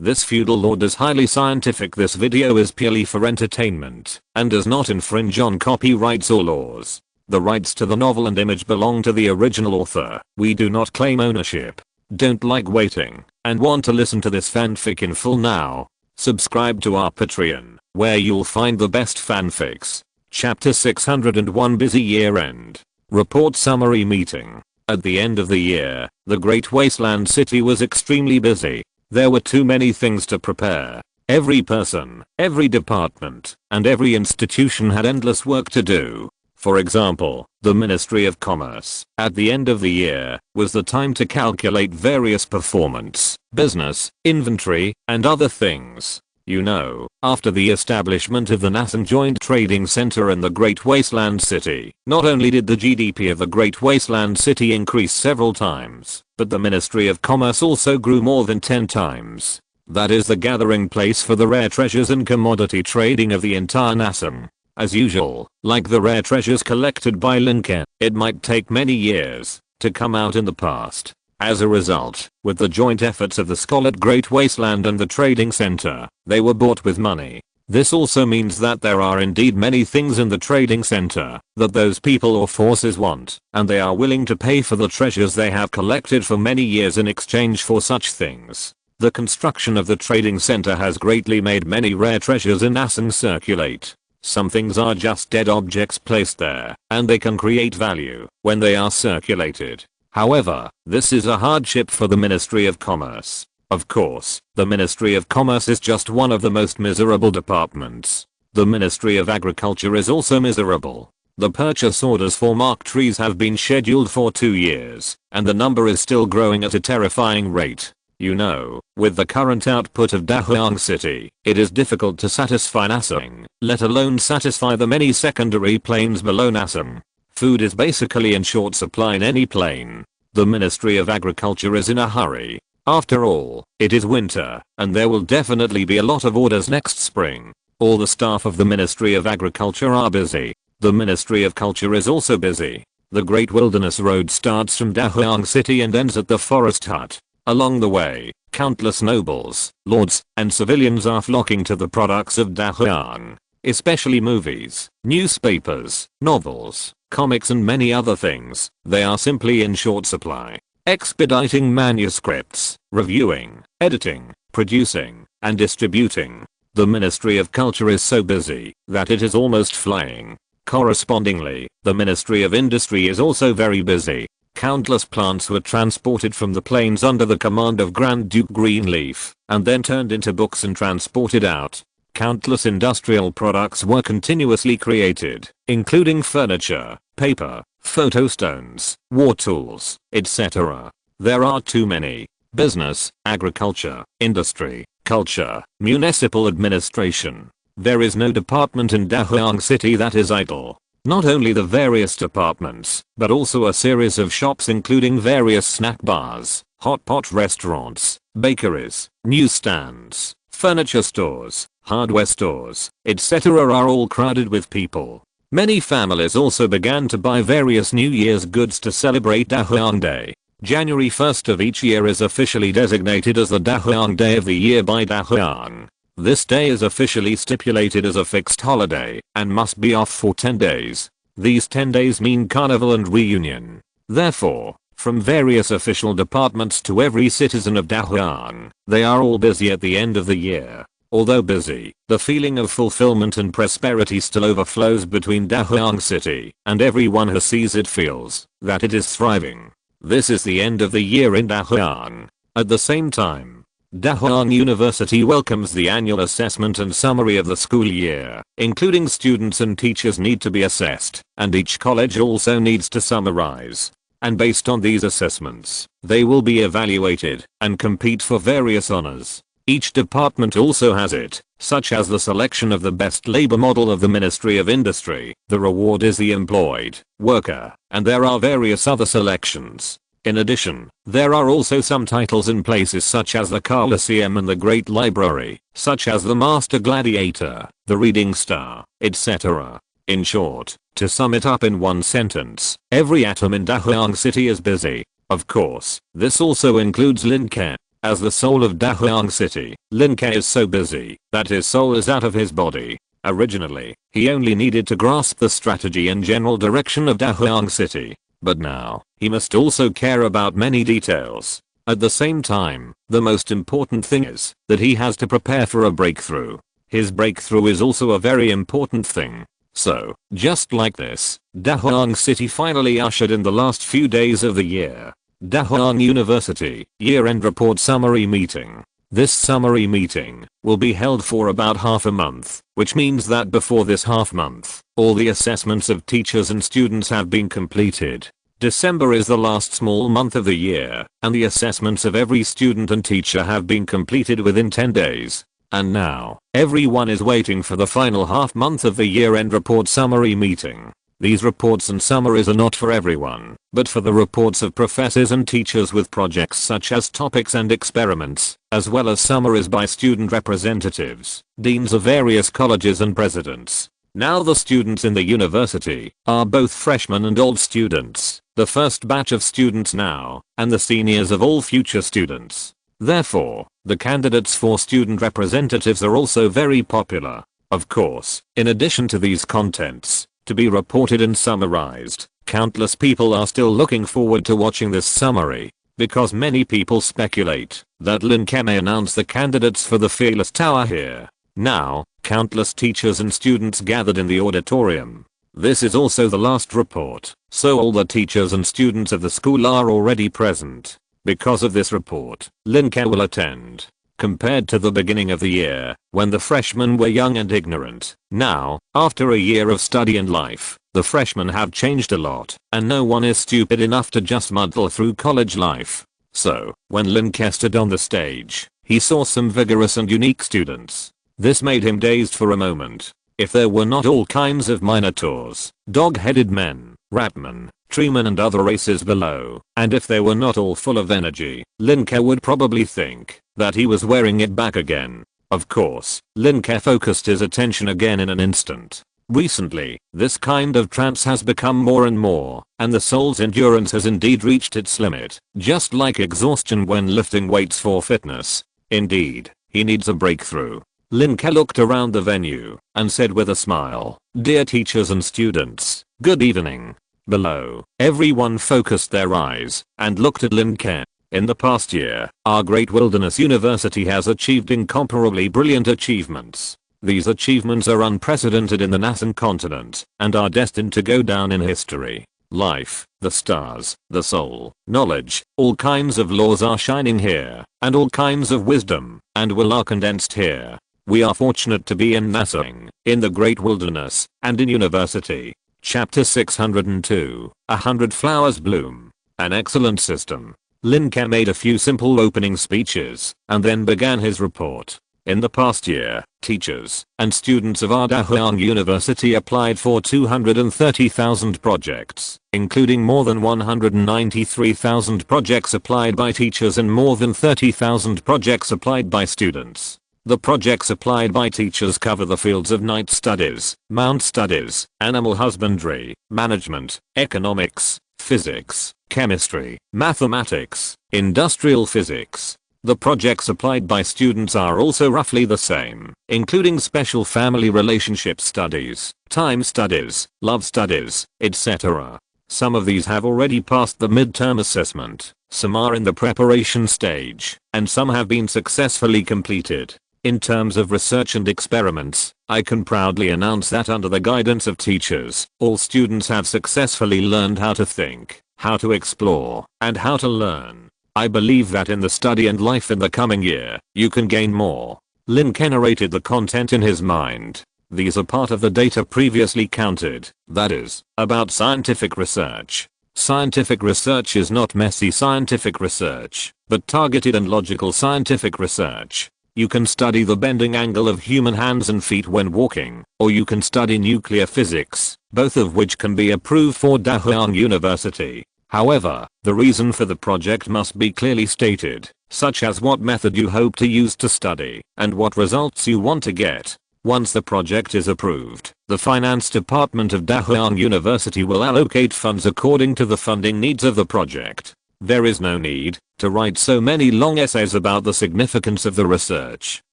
This feudal lord is highly scientific. This video is purely for entertainment and does not infringe on copyrights or laws. The rights to the novel and image belong to the original author. We do not claim ownership. Don't like waiting and want to listen to this fanfic in full now? Subscribe to our Patreon, where you'll find the best fanfics. Chapter 601 Busy Year End. Report Summary Meeting. At the end of the year, the Great Wasteland City was extremely busy. There were too many things to prepare. Every person, every department, and every institution had endless work to do. For example, the Ministry of Commerce, at the end of the year, was the time to calculate various performance, business, inventory, and other things. You know, after the establishment of the Nasan Joint Trading Center in the Great Wasteland City, not only did the GDP of the Great Wasteland City increase several times, but the Ministry of Commerce also grew more than 10 times. That is the gathering place for the rare treasures and commodity trading of the entire Nasan. As usual, like the rare treasures collected by Lin Ke, it might take many years to come out in the past. As a result, with the joint efforts of the Scholar Great Wasteland and the Trading Center, they were bought with money. This also means that there are indeed many things in the Trading Center that those people or forces want, and they are willing to pay for the treasures they have collected for many years in exchange for such things. The construction of the Trading Center has greatly made many rare treasures in Nasan circulate. Some things are just dead objects placed there, and they can create value when they are circulated. However, this is a hardship for the Ministry of Commerce. Of course, the Ministry of Commerce is just one of the most miserable departments. The Ministry of Agriculture is also miserable. The purchase orders for mark trees have been scheduled for 2 years, and the number is still growing at a terrifying rate. You know, with the current output of Dahuang City, it is difficult to satisfy Nasan, let alone satisfy the many secondary planes below Nasan. Food is basically in short supply in any plane. The Ministry of Agriculture is in a hurry. After all, it is winter, and there will definitely be a lot of orders next spring. All the staff of the Ministry of Agriculture are busy. The Ministry of Culture is also busy. The Great Wilderness Road starts from Dahuang City and ends at the Forest Hut. Along the way, countless nobles, lords, and civilians are flocking to the products of Dahuang, especially movies, newspapers, novels, comics and many other things. They are simply in short supply. Expediting manuscripts, reviewing, editing, producing, and distributing. The Ministry of Culture is so busy that it is almost flying. Correspondingly, the Ministry of Industry is also very busy. Countless plants were transported from the plains under the command of Grand Duke Greenleaf, and then turned into books and transported out. Countless industrial products were continuously created, including furniture, paper, photo stones, war tools, etc. There are too many. Business, agriculture, industry, culture, municipal administration. There is no department in Dahuang City that is idle. Not only the various departments, but also a series of shops including various snack bars, hot pot restaurants, bakeries, newsstands, furniture stores, hardware stores, etc. are all crowded with people. Many families also began to buy various New Year's goods to celebrate Dahuang Day. January 1st of each year is officially designated as the Dahuang Day of the year by Dahuang. This day is officially stipulated as a fixed holiday and must be off for 10 days. These 10 days mean carnival and reunion. Therefore, from various official departments to every citizen of Dahuang, they are all busy at the end of the year. Although busy, the feeling of fulfillment and prosperity still overflows between Dahuang City, and everyone who sees it feels that it is thriving. This is the end of the year in Dahuang. At the same time, Dahuang University welcomes the annual assessment and summary of the school year, including students and teachers need to be assessed, and each college also needs to summarize. And based on these assessments, they will be evaluated and compete for various honors. Each department also has it, such as the selection of the best labor model of the Ministry of Industry. The reward is the employed worker, and there are various other selections. In addition, there are also some titles in places such as the Coliseum and the Great Library, such as the Master Gladiator, the Reading Star, etc. In short, to sum it up in one sentence, every atom in Dahuang City is busy. Of course, this also includes Lin Ke. As the soul of Dahuang City, Lin Ke is so busy that his soul is out of his body. Originally, he only needed to grasp the strategy and general direction of Dahuang City. But now, he must also care about many details. At the same time, the most important thing is that he has to prepare for a breakthrough. His breakthrough is also a very important thing. So, just like this, Dahuang City finally ushered in the last few days of the year. Dahuang University Year-End Report Summary Meeting. This summary meeting will be held for about half a month, which means that before this half month, all the assessments of teachers and students have been completed. December is the last small month of the year, and the assessments of every student and teacher have been completed within 10 days. And now, everyone is waiting for the final half month of the year-end report summary meeting. These reports and summaries are not for everyone, but for the reports of professors and teachers with projects such as topics and experiments, as well as summaries by student representatives, deans of various colleges and presidents. Now the students in the university are both freshmen and old students, the first batch of students now, and the seniors of all future students. Therefore, the candidates for student representatives are also very popular. Of course, in addition to these contents, to be reported and summarized, countless people are still looking forward to watching this summary, because many people speculate that Lin Ke may announce the candidates for the Fearless Tower here. Now, countless teachers and students gathered in the auditorium. This is also the last report, so all the teachers and students of the school are already present. Because of this report, Lin Ke will attend. Compared to the beginning of the year, when the freshmen were young and ignorant, now, after a year of study and life, the freshmen have changed a lot, and no one is stupid enough to just muddle through college life. So, when Lin Ke stood on the stage, he saw some vigorous and unique students. This made him dazed for a moment. If there were not all kinds of minotaurs, dog-headed men, ratmen, treemen and other races below, and if they were not all full of energy, Lin Ke would probably think that he was wearing it back again. Of course, Lin Ke focused his attention again in an instant. Recently, this kind of trance has become more and more, and the soul's endurance has indeed reached its limit, just like exhaustion when lifting weights for fitness. Indeed, he needs a breakthrough. Lin Ke looked around the venue and said with a smile, "Dear teachers and students, good evening." Below, everyone focused their eyes and looked at Lin Ke. In the past year, our great wilderness university has achieved incomparably brilliant achievements. These achievements are unprecedented in the Nasan continent and are destined to go down in history. Life, the stars, the soul, knowledge, all kinds of laws are shining here, and all kinds of wisdom and will are condensed here. We are fortunate to be in Nasan, in the great wilderness, and in university. Chapter 602, 100 Flowers Bloom. An excellent system. Lin Ke made a few simple opening speeches, and then began his report. In the past year, teachers and students of Dahuang University applied for 230,000 projects, including more than 193,000 projects applied by teachers and more than 30,000 projects applied by students. The projects applied by teachers cover the fields of night studies, mount studies, animal husbandry, management, economics, physics, chemistry, mathematics, industrial physics. The projects applied by students are also roughly the same, including special family relationship studies, time studies, love studies, etc. Some of these have already passed the midterm assessment, some are in the preparation stage, and some have been successfully completed. In terms of research and experiments, I can proudly announce that under the guidance of teachers, all students have successfully learned how to think, how to explore, and how to learn. I believe that in the study and life in the coming year, you can gain more. Lin Ke narrated the content in his mind. These are part of the data previously counted, that is, about scientific research. Scientific research is not messy scientific research, but targeted and logical scientific research. You can study the bending angle of human hands and feet when walking, or you can study nuclear physics, both of which can be approved for Dahuang University. However, the reason for the project must be clearly stated, such as what method you hope to use to study, and what results you want to get. Once the project is approved, the finance department of Dahuang University will allocate funds according to the funding needs of the project. There is no need to write so many long essays about the significance of the research,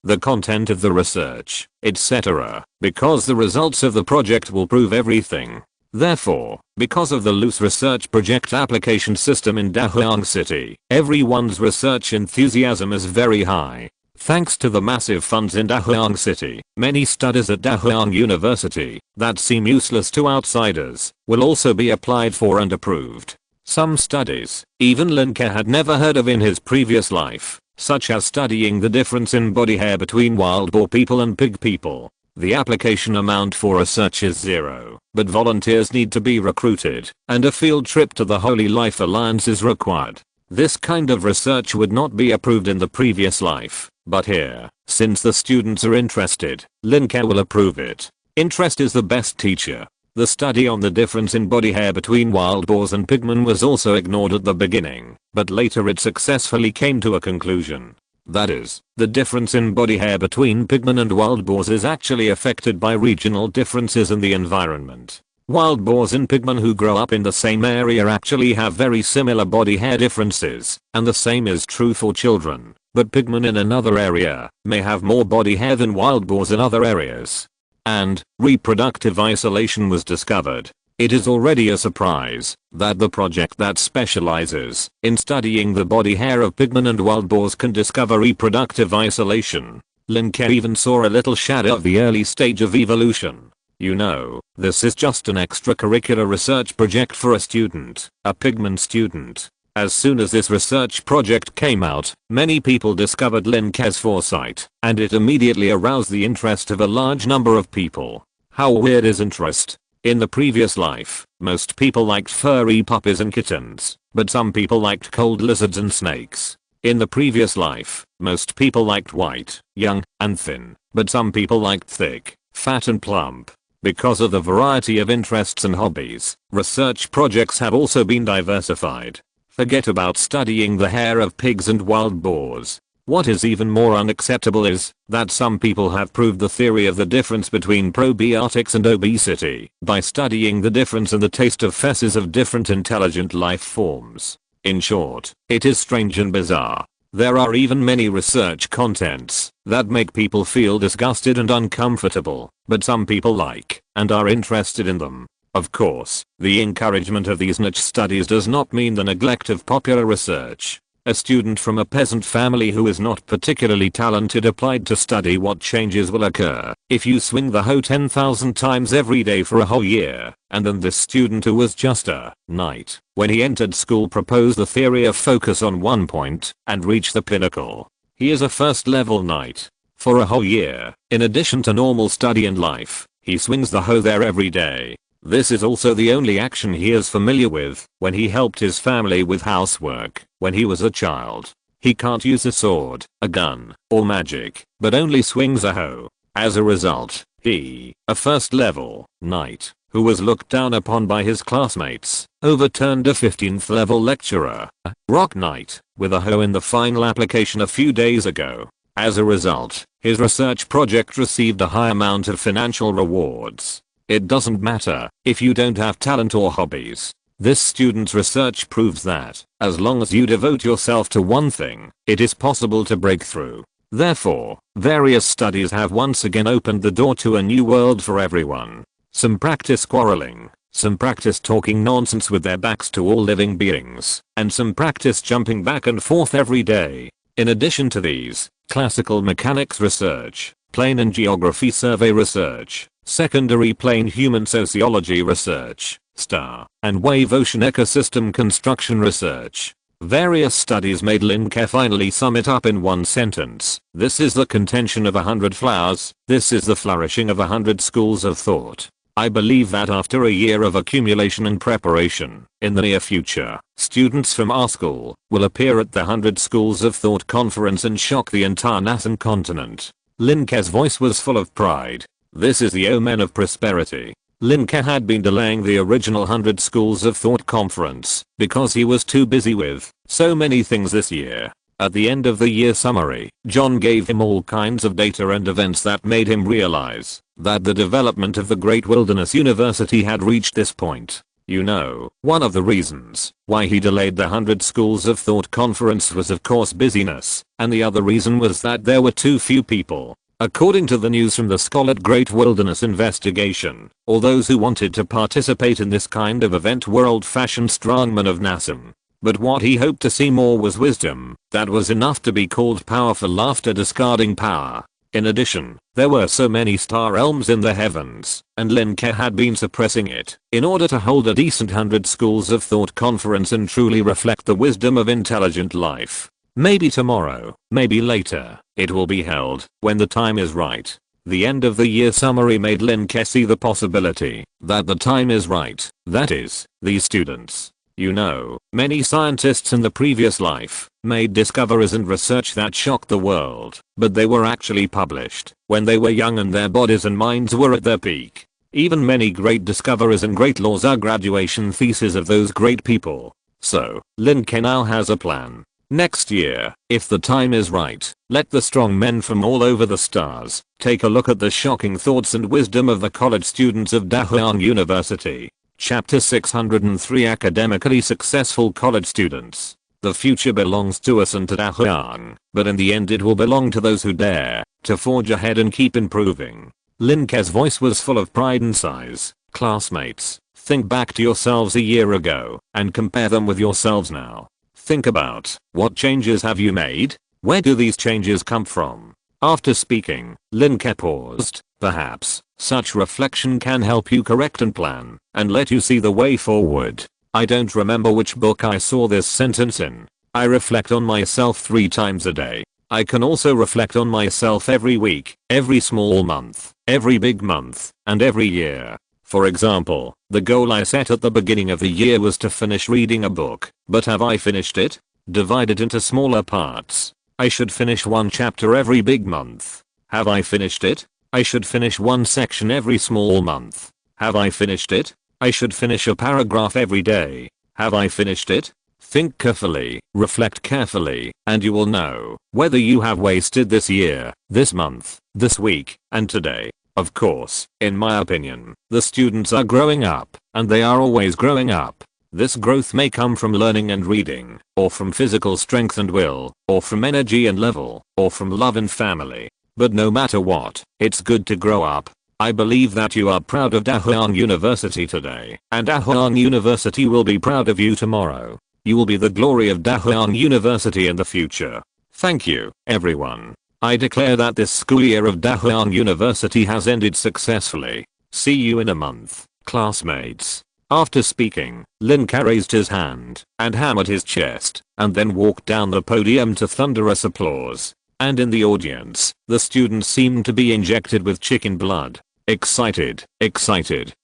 the content of the research, etc., because the results of the project will prove everything. Therefore, because of the loose research project application system in Dahuang City, everyone's research enthusiasm is very high. Thanks to the massive funds in Dahuang City, many studies at Dahuang University that seem useless to outsiders will also be applied for and approved. Some studies, even Lin Ke had never heard of in his previous life, such as studying the difference in body hair between wild boar people and pig people. The application amount for research is zero, but volunteers need to be recruited, and a field trip to the Holy Life Alliance is required. This kind of research would not be approved in the previous life, but here, since the students are interested, Lin Ke will approve it. Interest is the best teacher. The study on the difference in body hair between wild boars and pigmen was also ignored at the beginning, but later it successfully came to a conclusion. That is, the difference in body hair between pigmen and wild boars is actually affected by regional differences in the environment. Wild boars and pigmen who grow up in the same area actually have very similar body hair differences, and the same is true for children, but pigmen in another area may have more body hair than wild boars in other areas. And reproductive isolation was discovered. It is already a surprise that the project that specializes in studying the body hair of pigmen and wild boars can discover reproductive isolation. Lin Ke even saw a little shadow of the early stage of evolution. You know, this is just an extracurricular research project for a student, a pigmen student. As soon as this research project came out, many people discovered Lin Ke's foresight, and it immediately aroused the interest of a large number of people. How weird is interest? In the previous life, most people liked furry puppies and kittens, but some people liked cold lizards and snakes. In the previous life, most people liked white, young, and thin, but some people liked thick, fat and plump. Because of the variety of interests and hobbies, research projects have also been diversified. Forget about studying the hair of pigs and wild boars. What is even more unacceptable is that some people have proved the theory of the difference between probiotics and obesity by studying the difference in the taste of feces of different intelligent life forms. In short, it is strange and bizarre. There are even many research contents that make people feel disgusted and uncomfortable, but some people like and are interested in them. Of course, the encouragement of these niche studies does not mean the neglect of popular research. A student from a peasant family who is not particularly talented applied to study what changes will occur if you swing the hoe 10,000 times every day for a whole year, and then this student who was just a knight when he entered school proposed the theory of focus on one point and reach the pinnacle. He is a first level knight. For a whole year, in addition to normal study and life, he swings the hoe there every day. This is also the only action he is familiar with when he helped his family with housework when he was a child. He can't use a sword, a gun, or magic, but only swings a hoe. As a result, he, a first level knight, who was looked down upon by his classmates, overturned a 15th level lecturer, a rock knight, with a hoe in the final application a few days ago. As a result, his research project received a high amount of financial rewards. It doesn't matter if you don't have talent or hobbies. This student's research proves that, as long as you devote yourself to one thing, it is possible to break through. Therefore, various studies have once again opened the door to a new world for everyone. Some practice quarreling, some practice talking nonsense with their backs to all living beings, and some practice jumping back and forth every day. In addition to these, classical mechanics research, plane and geography survey research, secondary plane human sociology research, star and wave ocean ecosystem construction research. Various studies made Lin Ke finally sum it up in one sentence. This is the contention of 100 flowers, this is the flourishing of 100 schools of thought. I believe that after a year of accumulation and preparation, in the near future, students from our school will appear at the 100 Schools of Thought conference and shock the entire Nasan continent. Lin Ke's voice was full of pride. This is the omen of prosperity. Lin Ke had been delaying the original 100 Schools of Thought conference because he was too busy with so many things this year. At the end of the year summary, John gave him all kinds of data and events that made him realize that the development of the Great Wilderness University had reached this point. You know, one of the reasons why he delayed the 100 Schools of Thought conference was of course busyness, and the other reason was that there were too few people. According to the news from the Scarlet Great Wilderness investigation, all those who wanted to participate in this kind of event were old-fashioned strongmen of Nassim. But what he hoped to see more was wisdom that was enough to be called powerful after discarding power. In addition, there were so many star realms in the heavens, and Lin Ke had been suppressing it in order to hold a decent 100 Schools of Thought conference and truly reflect the wisdom of intelligent life. Maybe tomorrow, maybe later, it will be held when the time is right. The end of the year summary made Lin Ke see the possibility that the time is right, that is, these students. You know, many scientists in the previous life made discoveries and research that shocked the world, but they were actually published when they were young and their bodies and minds were at their peak. Even many great discoveries and great laws are graduation theses of those great people. So, Lin Ke now has a plan. Next year, if the time is right, let the strong men from all over the stars take a look at the shocking thoughts and wisdom of the college students of Dahuang University. Chapter 603 Academically Successful College Students. The future belongs to us and to Dahuang, but in the end it will belong to those who dare to forge ahead and keep improving. Lin Ke's voice was full of pride and sighs. Classmates, think back to yourselves a year ago and compare them with yourselves now. Think about what changes have you made? Where do these changes come from? After speaking, Lin Ke paused. Perhaps such reflection can help you correct and plan and let you see the way forward. I don't remember which book I saw this sentence in. I reflect on myself 3 times a day. I can also reflect on myself every week, every small month, every big month, and every year. For example, the goal I set at the beginning of the year was to finish reading a book, but have I finished it? Divide it into smaller parts. I should finish 1 chapter every big month. Have I finished it? I should finish 1 section every small month. Have I finished it? I should finish a paragraph every day. Have I finished it? Think carefully, reflect carefully, and you will know whether you have wasted this year, this month, this week, and today. Of course, in my opinion, the students are growing up, and they are always growing up. This growth may come from learning and reading, or from physical strength and will, or from energy and level, or from love and family. But no matter what, it's good to grow up. I believe that you are proud of Dahuang University today, and Dahuang University will be proud of you tomorrow. You will be the glory of Dahuang University in the future. Thank you, everyone. I declare that this school year of Dahuang University has ended successfully. See you in a month, classmates. After speaking, Lin Ke raised his hand and hammered his chest, and then walked down the podium to thunderous applause. And in the audience, the students seemed to be injected with chicken blood. Excited,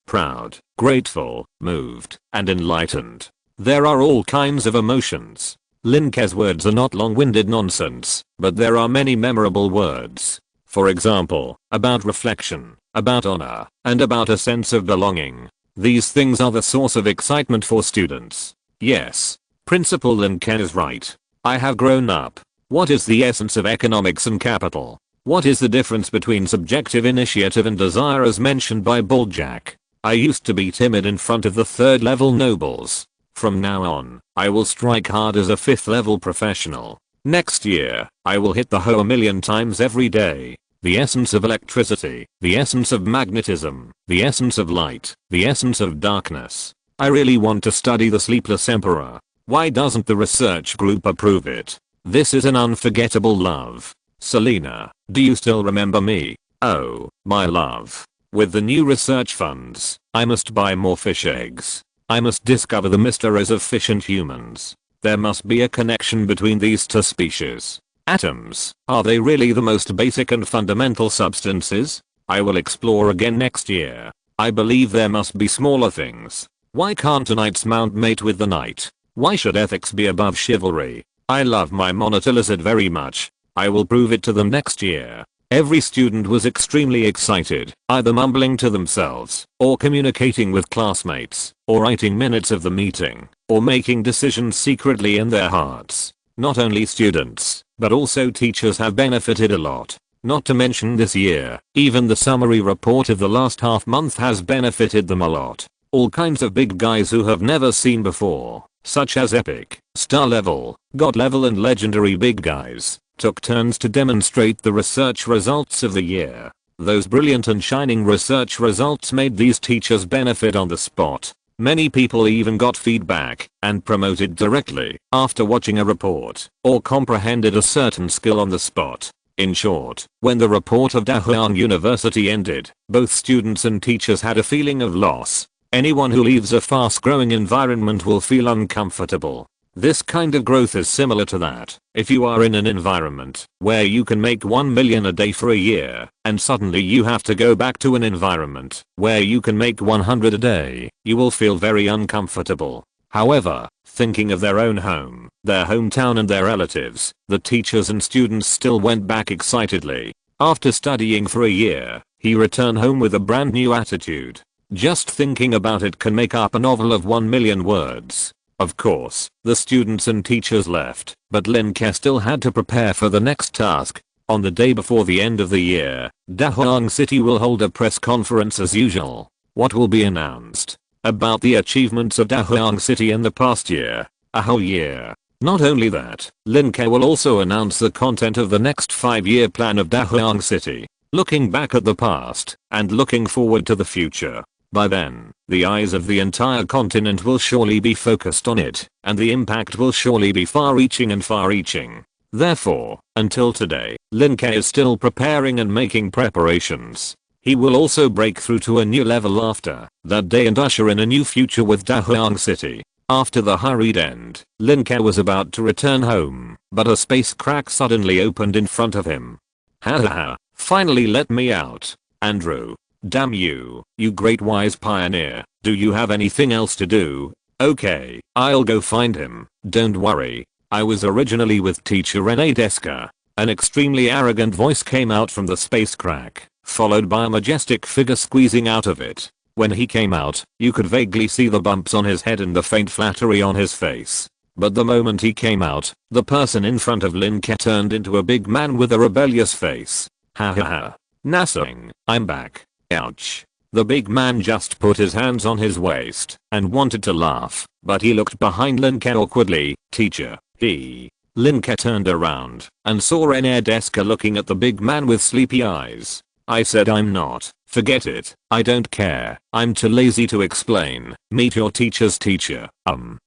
proud, grateful, moved, and enlightened. There are all kinds of emotions. Lin Ke's words are not long-winded nonsense, but there are many memorable words. For example, about reflection, about honor, and about a sense of belonging. These things are the source of excitement for students. Yes, Principal Lin Ke is right. I have grown up. What is the essence of economics and capital? What is the difference between subjective initiative and desire as mentioned by Boljak? I used to be timid in front of the 3rd level nobles. From now on, I will strike hard as a 5th level professional. Next year, I will hit the hoe 1,000,000 times every day. The essence of electricity, the essence of magnetism, the essence of light, the essence of darkness. I really want to study the Sleepless Emperor. Why doesn't the research group approve it? This is an unforgettable love. Selena, do you still remember me? Oh, my love. With the new research funds, I must buy more fish eggs. I must discover the mysteries of fish and humans. There must be a connection between these 2 species. Atoms, are they really the most basic and fundamental substances? I will explore again next year. I believe there must be smaller things. Why can't a knight's mount mate with the knight? Why should ethics be above chivalry? I love my monitor lizard very much. I will prove it to them next year. Every student was extremely excited, either mumbling to themselves, or communicating with classmates, or writing minutes of the meeting, or making decisions secretly in their hearts. Not only students, but also teachers have benefited a lot. Not to mention this year, even the summary report of the last half month has benefited them a lot. All kinds of big guys who have never seen before, such as epic, star level, god level and legendary big guys, took turns to demonstrate the research results of the year. Those brilliant and shining research results made these teachers benefit on the spot. Many people even got feedback and promoted directly after watching a report or comprehended a certain skill on the spot. In short, when the report of Dahuang University ended, both students and teachers had a feeling of loss. Anyone who leaves a fast-growing environment will feel uncomfortable. This kind of growth is similar to that. If you are in an environment where you can make 1 million a day for a year, and suddenly you have to go back to an environment where you can make 100 a day, you will feel very uncomfortable. However, thinking of their own home, their hometown and their relatives, the teachers and students still went back excitedly. After studying for a year, he returned home with a brand new attitude. Just thinking about it can make up a novel of 1 million words. Of course, the students and teachers left, but Lin Ke still had to prepare for the next task. On the day before the end of the year, Dahuang City will hold a press conference as usual. What will be announced? About the achievements of Dahuang City in the past year. A whole year. Not only that, Lin Ke will also announce the content of the next 5-year plan of Dahuang City. Looking back at the past, and looking forward to the future. By then, the eyes of the entire continent will surely be focused on it, and the impact will surely be far-reaching and far-reaching. Therefore, until today, Lin Ke is still preparing and making preparations. He will also break through to a new level after that day and usher in a new future with Dahuang City. After the hurried end, Lin Ke was about to return home, but a space crack suddenly opened in front of him. Ha ha ha, finally let me out. Andrew. Damn you, you great wise pioneer, do you have anything else to do? Okay, I'll go find him, don't worry. I was originally with teacher Rene Desca. An extremely arrogant voice came out from the space crack, followed by a majestic figure squeezing out of it. When he came out, you could vaguely see the bumps on his head and the faint flattery on his face. But the moment he came out, the person in front of Lin Ke turned into a big man with a rebellious face. Ha ha ha. Nassing, I'm back. Ouch. The big man just put his hands on his waist and wanted to laugh, but he looked behind Lin Ke awkwardly. Teacher, he. Lin Ke turned around and saw Rene Desca looking at the big man with sleepy eyes. I said I'm not. Forget it. I don't care. I'm too lazy to explain. Meet your teacher's teacher.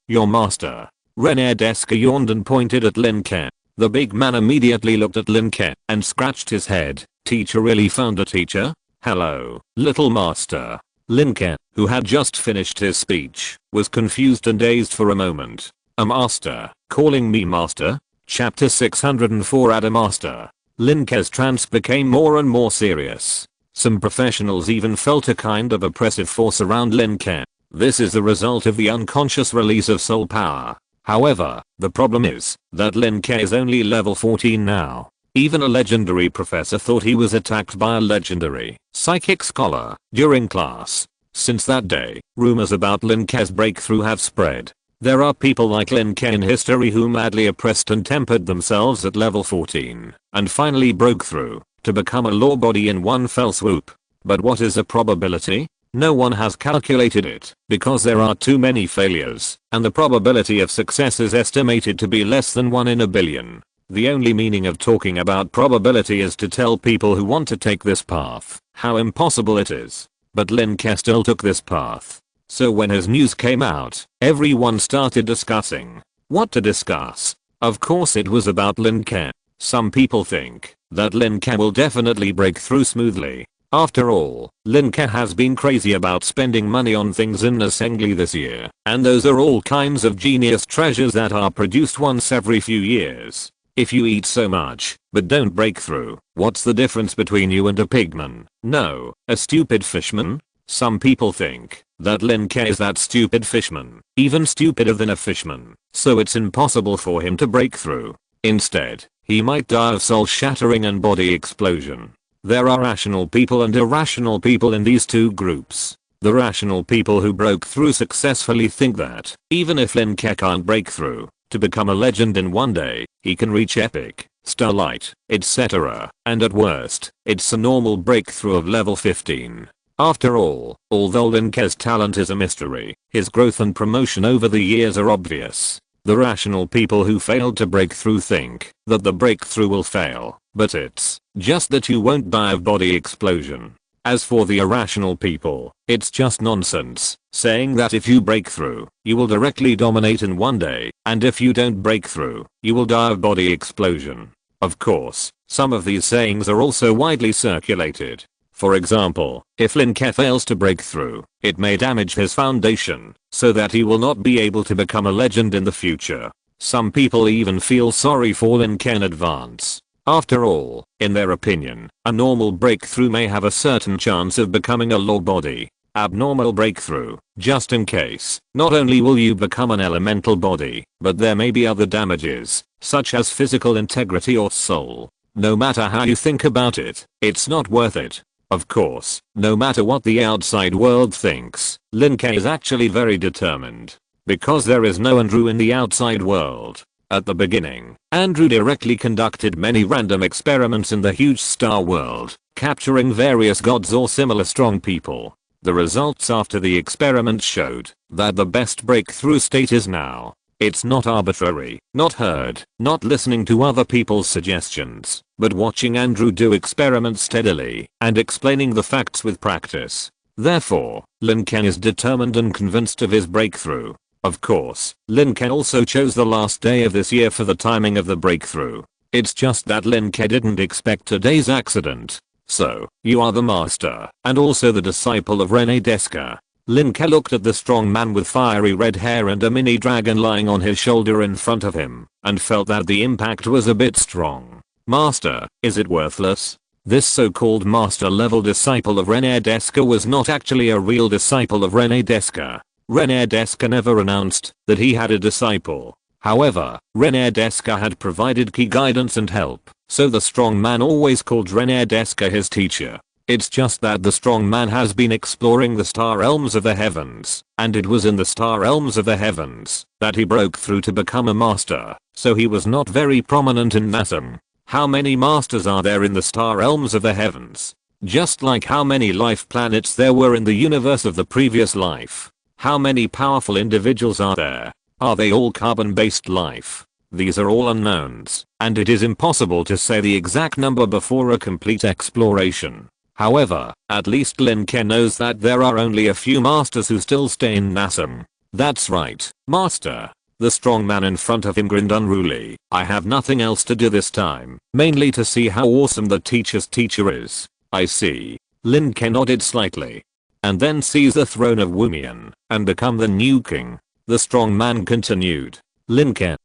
Your master. Rene Desca yawned and pointed at Lin Ke. The big man immediately looked at Lin Ke and scratched his head. Teacher really found a teacher? Hello, little master. Lin Ke, who had just finished his speech, was confused and dazed for a moment. A master, calling me master? Chapter 604 Add a master. Lin Ke's trance became more and more serious. Some professionals even felt a kind of oppressive force around Lin Ke. This is the result of the unconscious release of soul power. However, the problem is that Lin Ke is only level 14 now. Even a legendary professor thought he was attacked by a legendary psychic scholar during class. Since that day, rumors about Lin Ke's breakthrough have spread. There are people like Lin Ke in history who madly oppressed and tempered themselves at level 14 and finally broke through to become a law body in one fell swoop. But what is the probability? No one has calculated it because there are too many failures and the probability of success is estimated to be less than 1 in a billion. The only meaning of talking about probability is to tell people who want to take this path how impossible it is. But Lin Ke still took this path. So when his news came out, everyone started discussing. What to discuss? Of course it was about Lin Ke. Some people think that Lin Ke will definitely break through smoothly. After all, Lin Ke has been crazy about spending money on things in Assembly this year, and those are all kinds of genius treasures that are produced once every few years. If you eat so much, but don't break through, what's the difference between you and a pigman? No, a stupid fishman? Some people think that Lin Ke is that stupid fishman, even stupider than a fishman, so it's impossible for him to break through. Instead, he might die of soul-shattering and body explosion. There are rational people and irrational people in these two groups. The rational people who broke through successfully think that, even if Lin Ke can't break through to become a legend in one day, he can reach epic, starlight, etc. And at worst, it's a normal breakthrough of level 15. After all, although Lin Ke's talent is a mystery, his growth and promotion over the years are obvious. The rational people who failed to break through think that the breakthrough will fail, but it's just that you won't die of body explosion. As for the irrational people, it's just nonsense, saying that if you break through, you will directly dominate in one day, and if you don't break through, you will die of body explosion. Of course, some of these sayings are also widely circulated. For example, if Lin Ke fails to break through, it may damage his foundation, so that he will not be able to become a legend in the future. Some people even feel sorry for Lin Ke in advance. After all, in their opinion, a normal breakthrough may have a certain chance of becoming a law body. Abnormal breakthrough, just in case, not only will you become an elemental body, but there may be other damages, such as physical integrity or soul. No matter how you think about it, it's not worth it. Of course, no matter what the outside world thinks, Lin Ke is actually very determined. Because there is no Andrew in the outside world. At the beginning, Andrew directly conducted many random experiments in the huge star world, capturing various gods or similar strong people. The results after the experiments showed that the best breakthrough state is now. It's not arbitrary, not heard, not listening to other people's suggestions, but watching Andrew do experiments steadily and explaining the facts with practice. Therefore, Lin Ke is determined and convinced of his breakthrough. Of course, Lin Ke also chose the last day of this year for the timing of the breakthrough. It's just that Lin Ke didn't expect today's accident. So, you are the master, and also the disciple of René Desca. Lin Ke looked at the strong man with fiery red hair and a mini dragon lying on his shoulder in front of him, and felt that the impact was a bit strong. Master, is it worthless? This so-called master-level disciple of René Desca was not actually a real disciple of René Desca. René Desca never announced that he had a disciple. However, René Desca had provided key guidance and help, so the strong man always called René Desca his teacher. It's just that the strong man has been exploring the star realms of the heavens, and it was in the star realms of the heavens that he broke through to become a master, so he was not very prominent in Nasm. How many masters are there in the star realms of the heavens? Just like how many life planets there were in the universe of the previous life. How many powerful individuals are there? Are they all carbon-based life? These are all unknowns, and it is impossible to say the exact number before a complete exploration. However, at least Lin Ke knows that there are only a few masters who still stay in Nasm. That's right, master. The strong man in front of him grinned unruly. I have nothing else to do this time, mainly to see how awesome the teacher's teacher is. I see. Lin Ke nodded slightly. And then seize the throne of Wumian, and become the new king. The strong man continued. Lin Ke.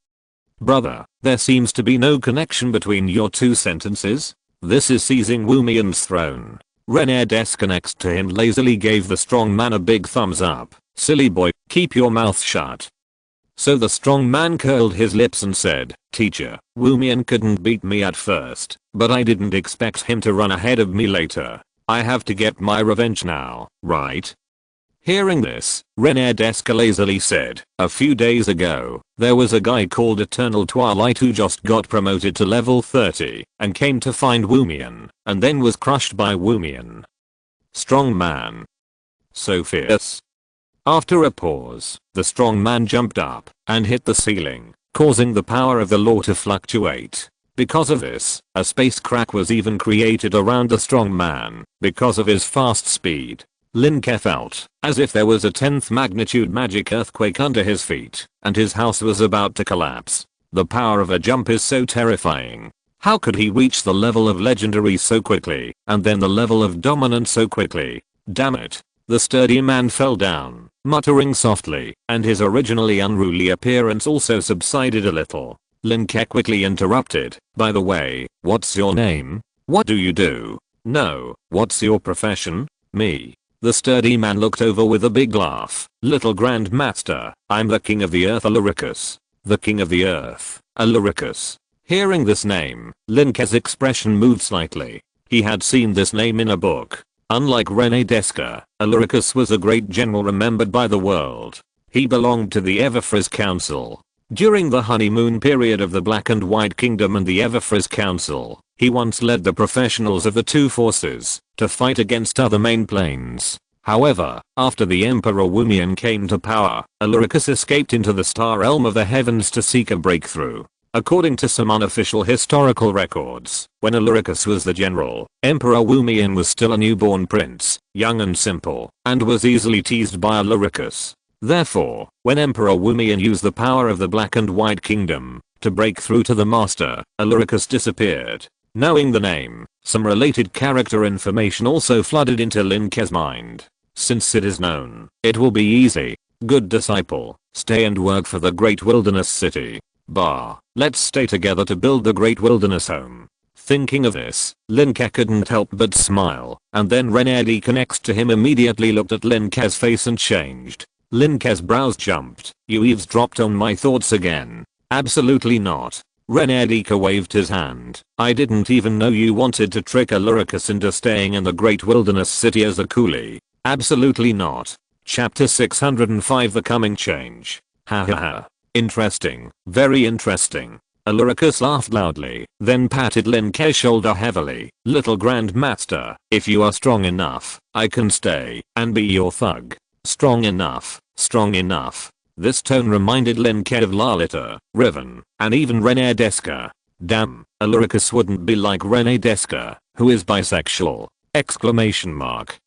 Brother, there seems to be no connection between your two sentences. This is seizing Wumian's throne. René Desca next to him lazily gave the strong man a big thumbs up. Silly boy, keep your mouth shut. So the strong man curled his lips and said, Teacher, Wumian couldn't beat me at first, but I didn't expect him to run ahead of me later. I have to get my revenge now, right? Hearing this, René Desca lazily said, a few days ago, there was a guy called Eternal Twilight who just got promoted to level 30 and came to find Wumian, and then was crushed by Wumian. Strong man. So fierce. After a pause, the strong man jumped up and hit the ceiling, causing the power of the law to fluctuate. Because of this, a space crack was even created around the strong man because of his fast speed. Lin Ke felt as if there was a 10th magnitude magic earthquake under his feet, and his house was about to collapse. The power of a jump is so terrifying. How could he reach the level of legendary so quickly, and then the level of dominant so quickly? Damn it. The sturdy man fell down, muttering softly, and his originally unruly appearance also subsided a little. Lin Ke quickly interrupted, by the way, what's your name? What do you do? No, what's your profession? Me. The sturdy man looked over with a big laugh. Little Grand Master, I'm the King of the Earth Aluricus. The King of the Earth, Aluricus. Hearing this name, Lin Ke's expression moved slightly. He had seen this name in a book. Unlike René Desca, Aluricus was a great general remembered by the world. He belonged to the Everfrizz Council. During the honeymoon period of the Black and White Kingdom and the Everfrizz Council, he once led the professionals of the two forces to fight against other main planes. However, after the Emperor Wumian came to power, Aluricus escaped into the star realm of the heavens to seek a breakthrough. According to some unofficial historical records, when Aluricus was the general, Emperor Wumian was still a newborn prince, young and simple, and was easily teased by Aluricus. Therefore, when Emperor Wumian used the power of the Black and White Kingdom to break through to the master, Aluricus disappeared. Knowing the name, some related character information also flooded into Lin Ke's mind. Since it is known, it will be easy. Good disciple, stay and work for the Great Wilderness City. Let's stay together to build the Great Wilderness home. Thinking of this, Lin Ke couldn't help but smile, and then Renedika next to him immediately looked at Lin Ke's face and changed. Lin Ke's brows jumped. You eavesdropped on my thoughts again. Absolutely not. Renedika waved his hand. I didn't even know you wanted to trick Aluricus into staying in the Great Wilderness City as a coolie. Absolutely not. Chapter 605 The Coming Change. Ha ha ha. Interesting. Very interesting. Aluricus laughed loudly, then patted Lin Ke's shoulder heavily. Little Grandmaster, if you are strong enough, I can stay and be your thug. Strong enough. Strong enough. This tone reminded Lin Ke of Lalita, Riven, and even Renedika. Damn, Aluricus wouldn't be like Renedika, who is bisexual. Exclamation mark.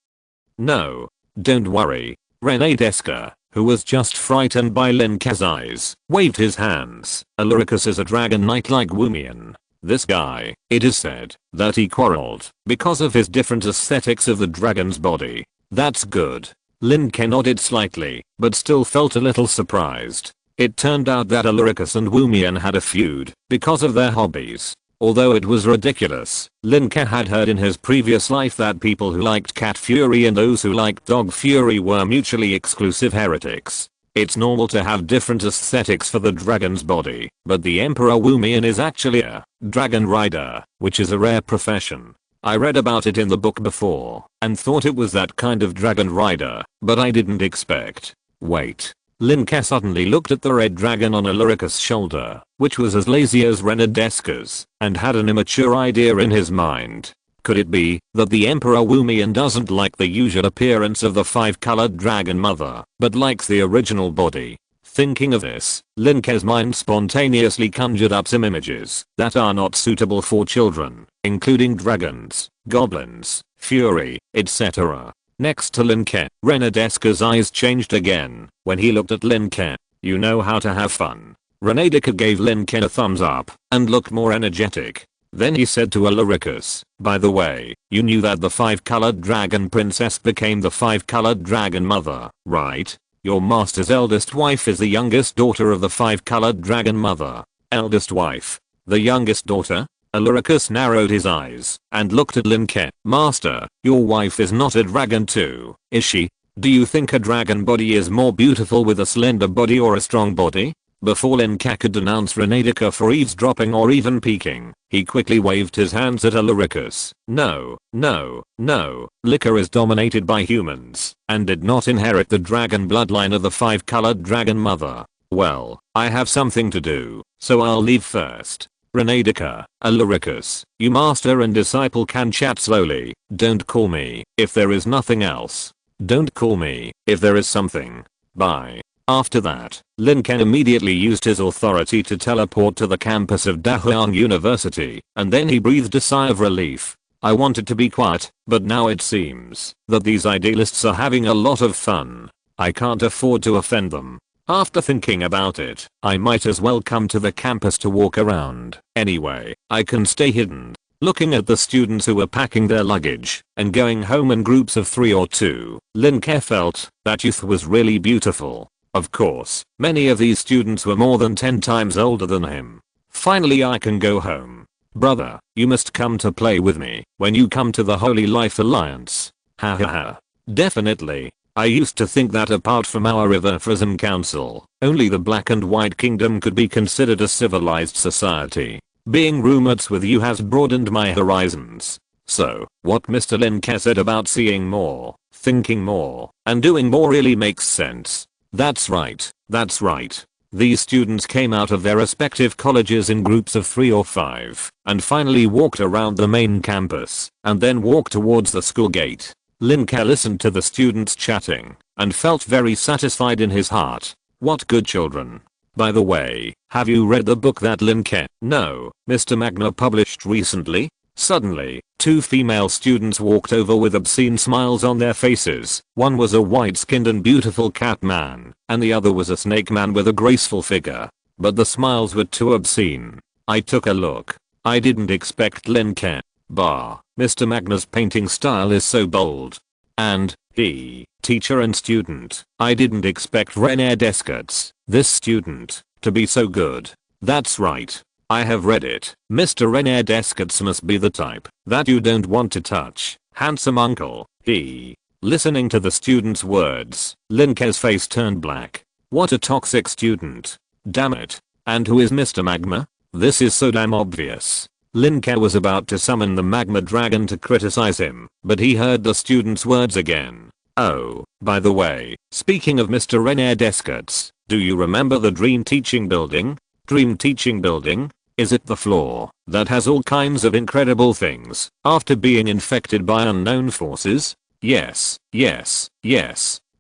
No. Don't worry. Renedika, who was just frightened by Lin Ke's eyes, waved his hands. Aluricus is a dragon knight like Wumian. This guy, it is said, that he quarreled because of his different aesthetics of the dragon's body. That's good. Lin Ke nodded slightly, but still felt a little surprised. It turned out that Aluricus and Wumian had a feud because of their hobbies. Although it was ridiculous, Lin Ke had heard in his previous life that people who liked cat fury and those who liked dog fury were mutually exclusive heretics. It's normal to have different aesthetics for the dragon's body, but the Emperor Wumian is actually a dragon rider, which is a rare profession. I read about it in the book before, and thought it was that kind of dragon rider, but I didn't expect. Wait. Lin Ke suddenly looked at the red dragon on Aluricus' shoulder, which was as lazy as Renedika's, and had an immature idea in his mind. Could it be that the Emperor Wumian doesn't like the usual appearance of the five-colored dragon mother, but likes the original body? Thinking of this, Lin Ke's mind spontaneously conjured up some images that are not suitable for children, including dragons, goblins, fury, etc. Next to Lin Ke, Renedika's eyes changed again when he looked at Lin Ke. You know how to have fun. Renedika gave Lin Ke a thumbs up and looked more energetic. Then he said to Aluricus, by the way, you knew that the five-colored dragon princess became the five-colored dragon mother, right? Your master's eldest wife is the youngest daughter of the five-colored dragon mother. Eldest wife? The youngest daughter? Aluricus narrowed his eyes and looked at Lin Ke. Master, your wife is not a dragon too, is she? Do you think a dragon body is more beautiful with a slender body or a strong body? Before Lin Ke could denounce Renedika for eavesdropping or even peeking, he quickly waved his hands at Aluricus. No. Liquor is dominated by humans and did not inherit the dragon bloodline of the five-colored dragon mother. Well, I have something to do, so I'll leave first. Renedika, Aluricus, you master and disciple can chat slowly. Don't call me if there is nothing else. Don't call me if there is something. Bye. After that, Lin Ke immediately used his authority to teleport to the campus of Dahuang University, and then he breathed a sigh of relief. I wanted to be quiet, but now it seems that these idealists are having a lot of fun. I can't afford to offend them. After thinking about it, I might as well come to the campus to walk around. Anyway, I can stay hidden. Looking at the students who were packing their luggage and going home in groups of 3 or 2, Lin Ke felt that youth was really beautiful. Of course, many of these students were more than 10 times older than him. Finally I can go home. Brother, you must come to play with me when you come to the Holy Life Alliance. Ha ha ha. Definitely. I used to think that apart from our Everfrizz Council, only the Black and White Kingdom could be considered a civilized society. Being roommates with you has broadened my horizons. So, what Mr. Lin Ke said about seeing more, thinking more, and doing more really makes sense. That's right. These students came out of their respective colleges in groups of 3 or 5 and finally walked around the main campus and then walked towards the school gate. Lin Ke listened to the students chatting and felt very satisfied in his heart. What good children. By the way, have you read the book that Lin Ke, no, Mr. Magna published recently? Suddenly, 2 female students walked over with obscene smiles on their faces. One was a white-skinned and beautiful cat man, and the other was a snake man with a graceful figure. But the smiles were too obscene. I took a look. I didn't expect Lin Ke. Bah, Mr. Magna's painting style is so bold. And, teacher and student, I didn't expect René Descartes, this student, to be so good. That's right. I have read it. Mr. René Descartes must be the type that you don't want to touch. Handsome uncle. Listening to the student's words, Lin Ke's face turned black. What a toxic student. Damn it. And who is Mr. Magma? This is so damn obvious. Lin Ke was about to summon the magma dragon to criticize him, but he heard the student's words again. Oh, by the way, speaking of Mr. René Descartes, do you remember the Dream Teaching Building? Dream Teaching Building? Is it the floor that has all kinds of incredible things after being infected by unknown forces? Yes.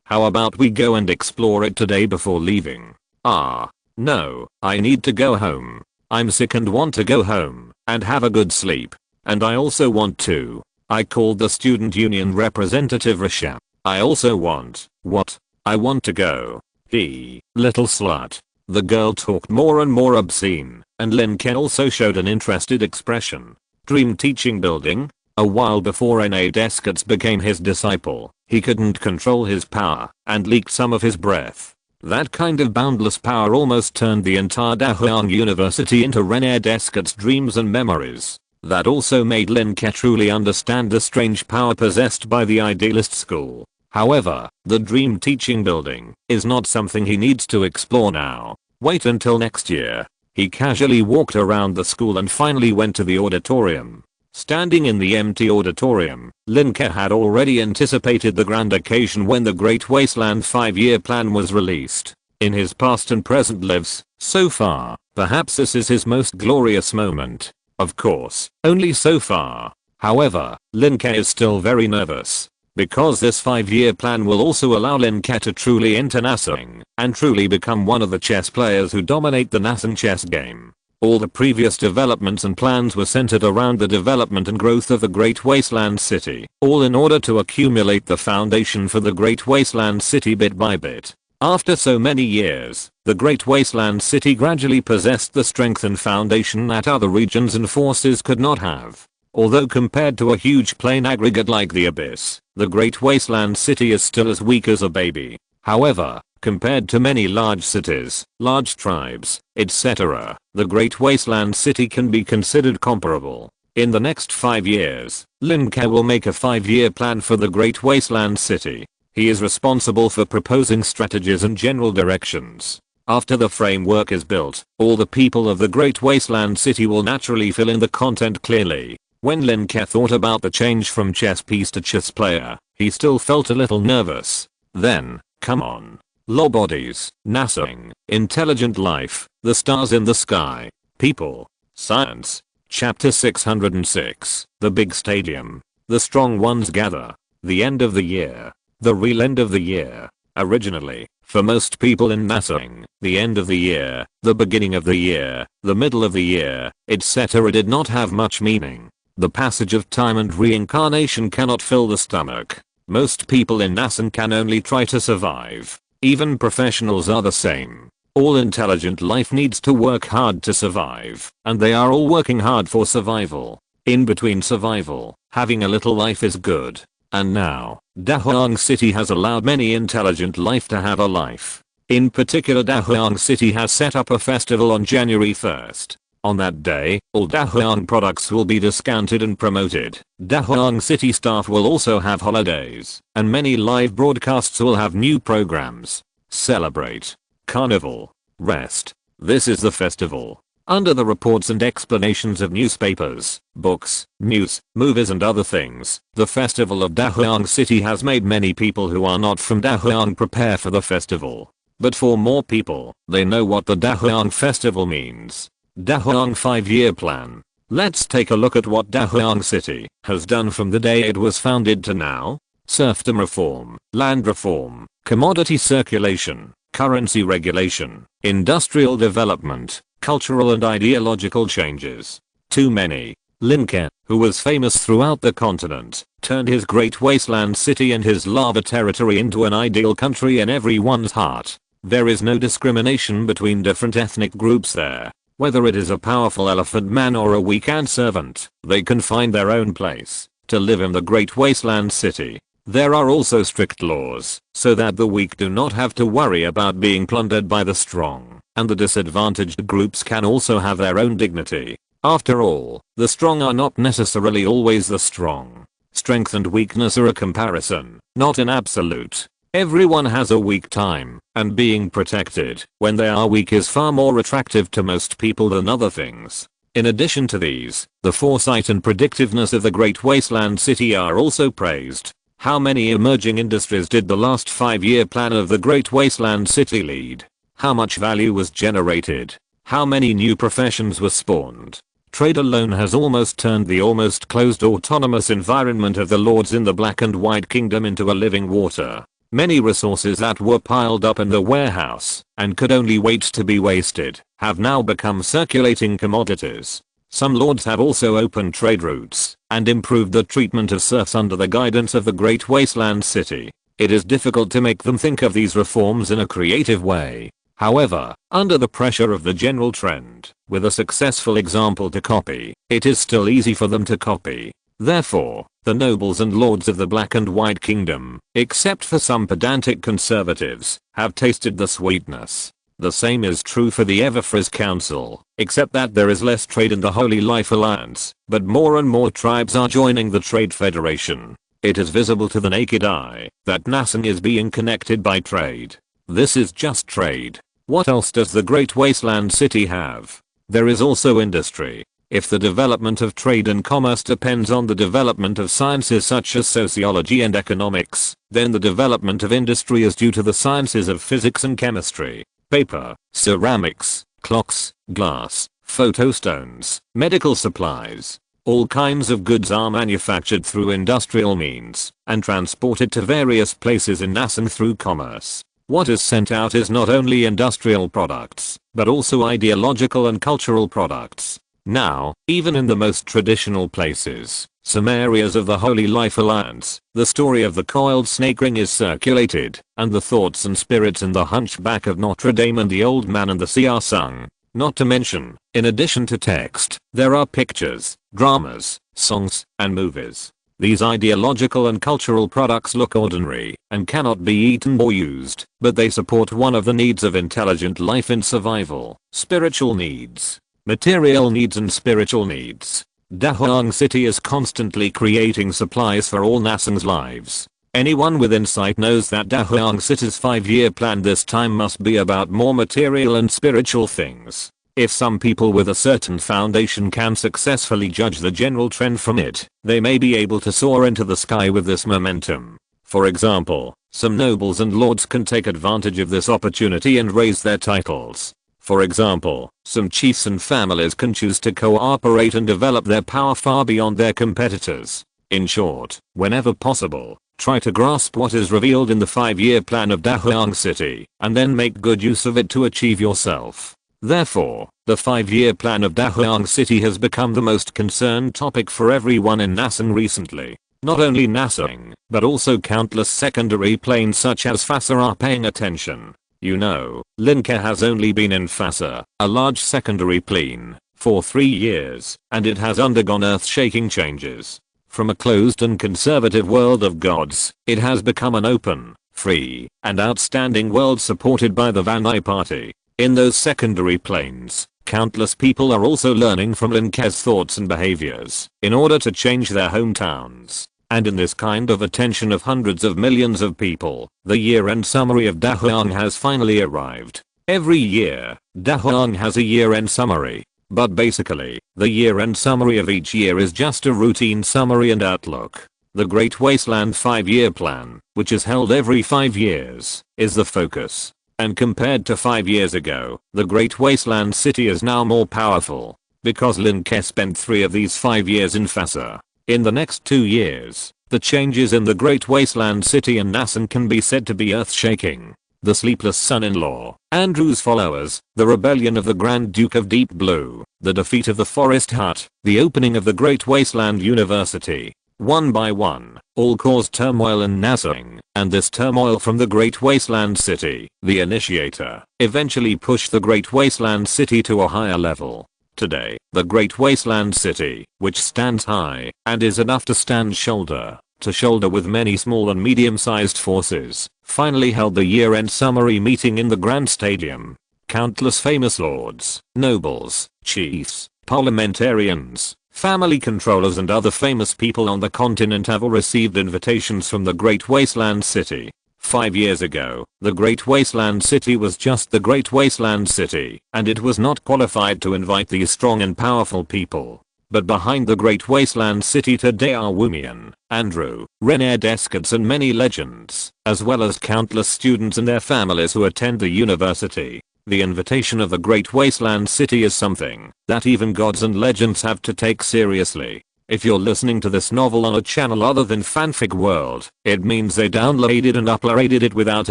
How about we go and explore it today before leaving? No, I need to go home. I'm sick and want to go home and have a good sleep. And I also want to. I called the student union representative Risham. I also want. What? I want to go. Little slut. The girl talked more and more obscene, and Lin Ke also showed an interested expression. Dream Teaching Building? A while before René Descartes became his disciple, he couldn't control his power and leaked some of his breath. That kind of boundless power almost turned the entire Dahuang University into René Descartes' dreams and memories. That also made Lin Ke truly understand the strange power possessed by the idealist school. However, the Dream Teaching Building is not something he needs to explore now. Wait until next year. He casually walked around the school and finally went to the auditorium. Standing in the empty auditorium, Lin Ke had already anticipated the grand occasion when the Great Wasteland 5-year plan was released. In his past and present lives, so far, perhaps this is his most glorious moment. Of course, only so far. However, Lin Ke is still very nervous. Because this 5-year plan will also allow Lin Ke to truly enter Nasang and truly become one of the chess players who dominate the Nasang chess game. All the previous developments and plans were centered around the development and growth of the Great Wasteland City, all in order to accumulate the foundation for the Great Wasteland City bit by bit. After so many years, the Great Wasteland City gradually possessed the strength and foundation that other regions and forces could not have. Although compared to a huge plain aggregate like the Abyss, the Great Wasteland City is still as weak as a baby. However, compared to many large cities, large tribes, etc., the Great Wasteland City can be considered comparable. In the next 5 years, Lin Ke will make a 5-year plan for the Great Wasteland City. He is responsible for proposing strategies and general directions. After the framework is built, all the people of the Great Wasteland City will naturally fill in the content clearly. When Lin Ke thought about the change from chess piece to chess player, he still felt a little nervous. Then, come on. Law bodies, Nasang, intelligent life, the stars in the sky, people, science. Chapter 606, the big stadium. The strong ones gather. The end of the year. The real end of the year. Originally, for most people in Nasang, the end of the year, the beginning of the year, the middle of the year, etc. did not have much meaning. The passage of time and reincarnation cannot fill the stomach. Most people in Nasang can only try to survive. Even professionals are the same. All intelligent life needs to work hard to survive, and they are all working hard for survival. In between survival, having a little life is good. And now, Dahuang City has allowed many intelligent life to have a life. In particular, Dahuang City has set up a festival on January 1st. On that day, all Dahuang products will be discounted and promoted. Dahuang City staff will also have holidays, and many live broadcasts will have new programs. Celebrate. Carnival. Rest. This is the festival. Under the reports and explanations of newspapers, books, news, movies and other things, the festival of Dahuang City has made many people who are not from Dahuang prepare for the festival. But for more people, they know what the Dahuang festival means. Dahuang 5-year plan. Let's take a look at what Dahuang City has done from the day it was founded to now. Serfdom reform, land reform, commodity circulation, currency regulation, industrial development, cultural and ideological changes. Too many. Lin Ke, who was famous throughout the continent, turned his great wasteland city and his lava territory into an ideal country in everyone's heart. There is no discrimination between different ethnic groups there. Whether it is a powerful elephant man or a weak ant servant, they can find their own place to live in the great wasteland city. There are also strict laws, so that the weak do not have to worry about being plundered by the strong, and the disadvantaged groups can also have their own dignity. After all, the strong are not necessarily always the strong. Strength and weakness are a comparison, not an absolute. Everyone has a weak time, and being protected when they are weak is far more attractive to most people than other things. In addition to these, the foresight and predictiveness of the Great Wasteland City are also praised. How many emerging industries did the last 5-year plan of the Great Wasteland City lead? How much value was generated? How many new professions were spawned? Trade alone has almost turned the almost closed autonomous environment of the lords in the Black and White Kingdom into a living water. Many resources that were piled up in the warehouse and could only wait to be wasted have now become circulating commodities. Some lords have also opened trade routes and improved the treatment of serfs under the guidance of the Great Wasteland City. It is difficult to make them think of these reforms in a creative way. However, under the pressure of the general trend, with a successful example to copy, it is still easy for them to copy. Therefore, the nobles and lords of the Black and White Kingdom, except for some pedantic conservatives, have tasted the sweetness. The same is true for the Everfrizz Council, except that there is less trade in the Holy Life Alliance, but more and more tribes are joining the Trade Federation. It is visible to the naked eye that Nassang is being connected by trade. This is just trade. What else does the Great Wasteland City have? There is also industry. If the development of trade and commerce depends on the development of sciences such as sociology and economics, then the development of industry is due to the sciences of physics and chemistry. Paper, ceramics, clocks, glass, photostones, medical supplies. All kinds of goods are manufactured through industrial means and transported to various places in Nassang through commerce. What is sent out is not only industrial products, but also ideological and cultural products. Now, even in the most traditional places, some areas of the Holy Life Alliance, the story of the coiled snake ring is circulated, and the thoughts and spirits in the hunchback of Notre Dame and the old man and the sea are sung. Not to mention, in addition to text, there are pictures, dramas, songs, and movies. These ideological and cultural products look ordinary and cannot be eaten or used, but they support one of the needs of intelligent life in survival: spiritual needs. Material needs and spiritual needs. Dahuang City is constantly creating supplies for all Nassang's lives. Anyone with insight knows that Dahuang City's 5-year plan this time must be about more material and spiritual things. If some people with a certain foundation can successfully judge the general trend from it, they may be able to soar into the sky with this momentum. For example, some nobles and lords can take advantage of this opportunity and raise their titles. For example, some chiefs and families can choose to cooperate and develop their power far beyond their competitors. In short, whenever possible, try to grasp what is revealed in the 5-year plan of Dahuang City, and then make good use of it to achieve yourself. Therefore, the 5-year plan of Dahuang City has become the most concerned topic for everyone in Nassang recently. Not only Nassang, but also countless secondary planes such as Phasa are paying attention. You know, Lin Ke has only been in Phasa, a large secondary plane, for 3 years, and it has undergone earth-shaking changes. From a closed and conservative world of gods, it has become an open, free, and outstanding world supported by the Vanai Party. In those secondary planes, countless people are also learning from Lin Ke's thoughts and behaviors in order to change their hometowns. And in this kind of attention of hundreds of millions of people, the year-end summary of Dahuang has finally arrived. Every year, Dahuang has a year-end summary. But basically, the year-end summary of each year is just a routine summary and outlook. The Great Wasteland 5-year plan, which is held every 5 years, is the focus. And compared to 5 years ago, the Great Wasteland City is now more powerful. Because Lin Ke spent 3 of these 5 years in Fassa. In the next 2 years, the changes in the Great Wasteland City and Nasan can be said to be earth-shaking. The sleepless son-in-law, Andrew's followers, the rebellion of the Grand Duke of Deep Blue, the defeat of the Forest Hut, the opening of the Great Wasteland University, one by one, all caused turmoil in Nasan, and this turmoil from the Great Wasteland City, the initiator, eventually pushed the Great Wasteland City to a higher level. Today, the Great Wasteland City, which stands high, and is enough to stand shoulder to shoulder with many small and medium-sized forces, finally held the year-end summary meeting in the Grand Stadium. Countless famous lords, nobles, chiefs, parliamentarians, family controllers and other famous people on the continent have all received invitations from the Great Wasteland City. 5 years ago, the Great Wasteland City was just the Great Wasteland City, and it was not qualified to invite these strong and powerful people. But behind the Great Wasteland City today are Wumian, Andrew, René Descartes and many legends, as well as countless students and their families who attend the university. The invitation of the Great Wasteland City is something that even gods and legends have to take seriously. If you're listening to this novel on a channel other than Fanfic World, it means they downloaded and uploaded it without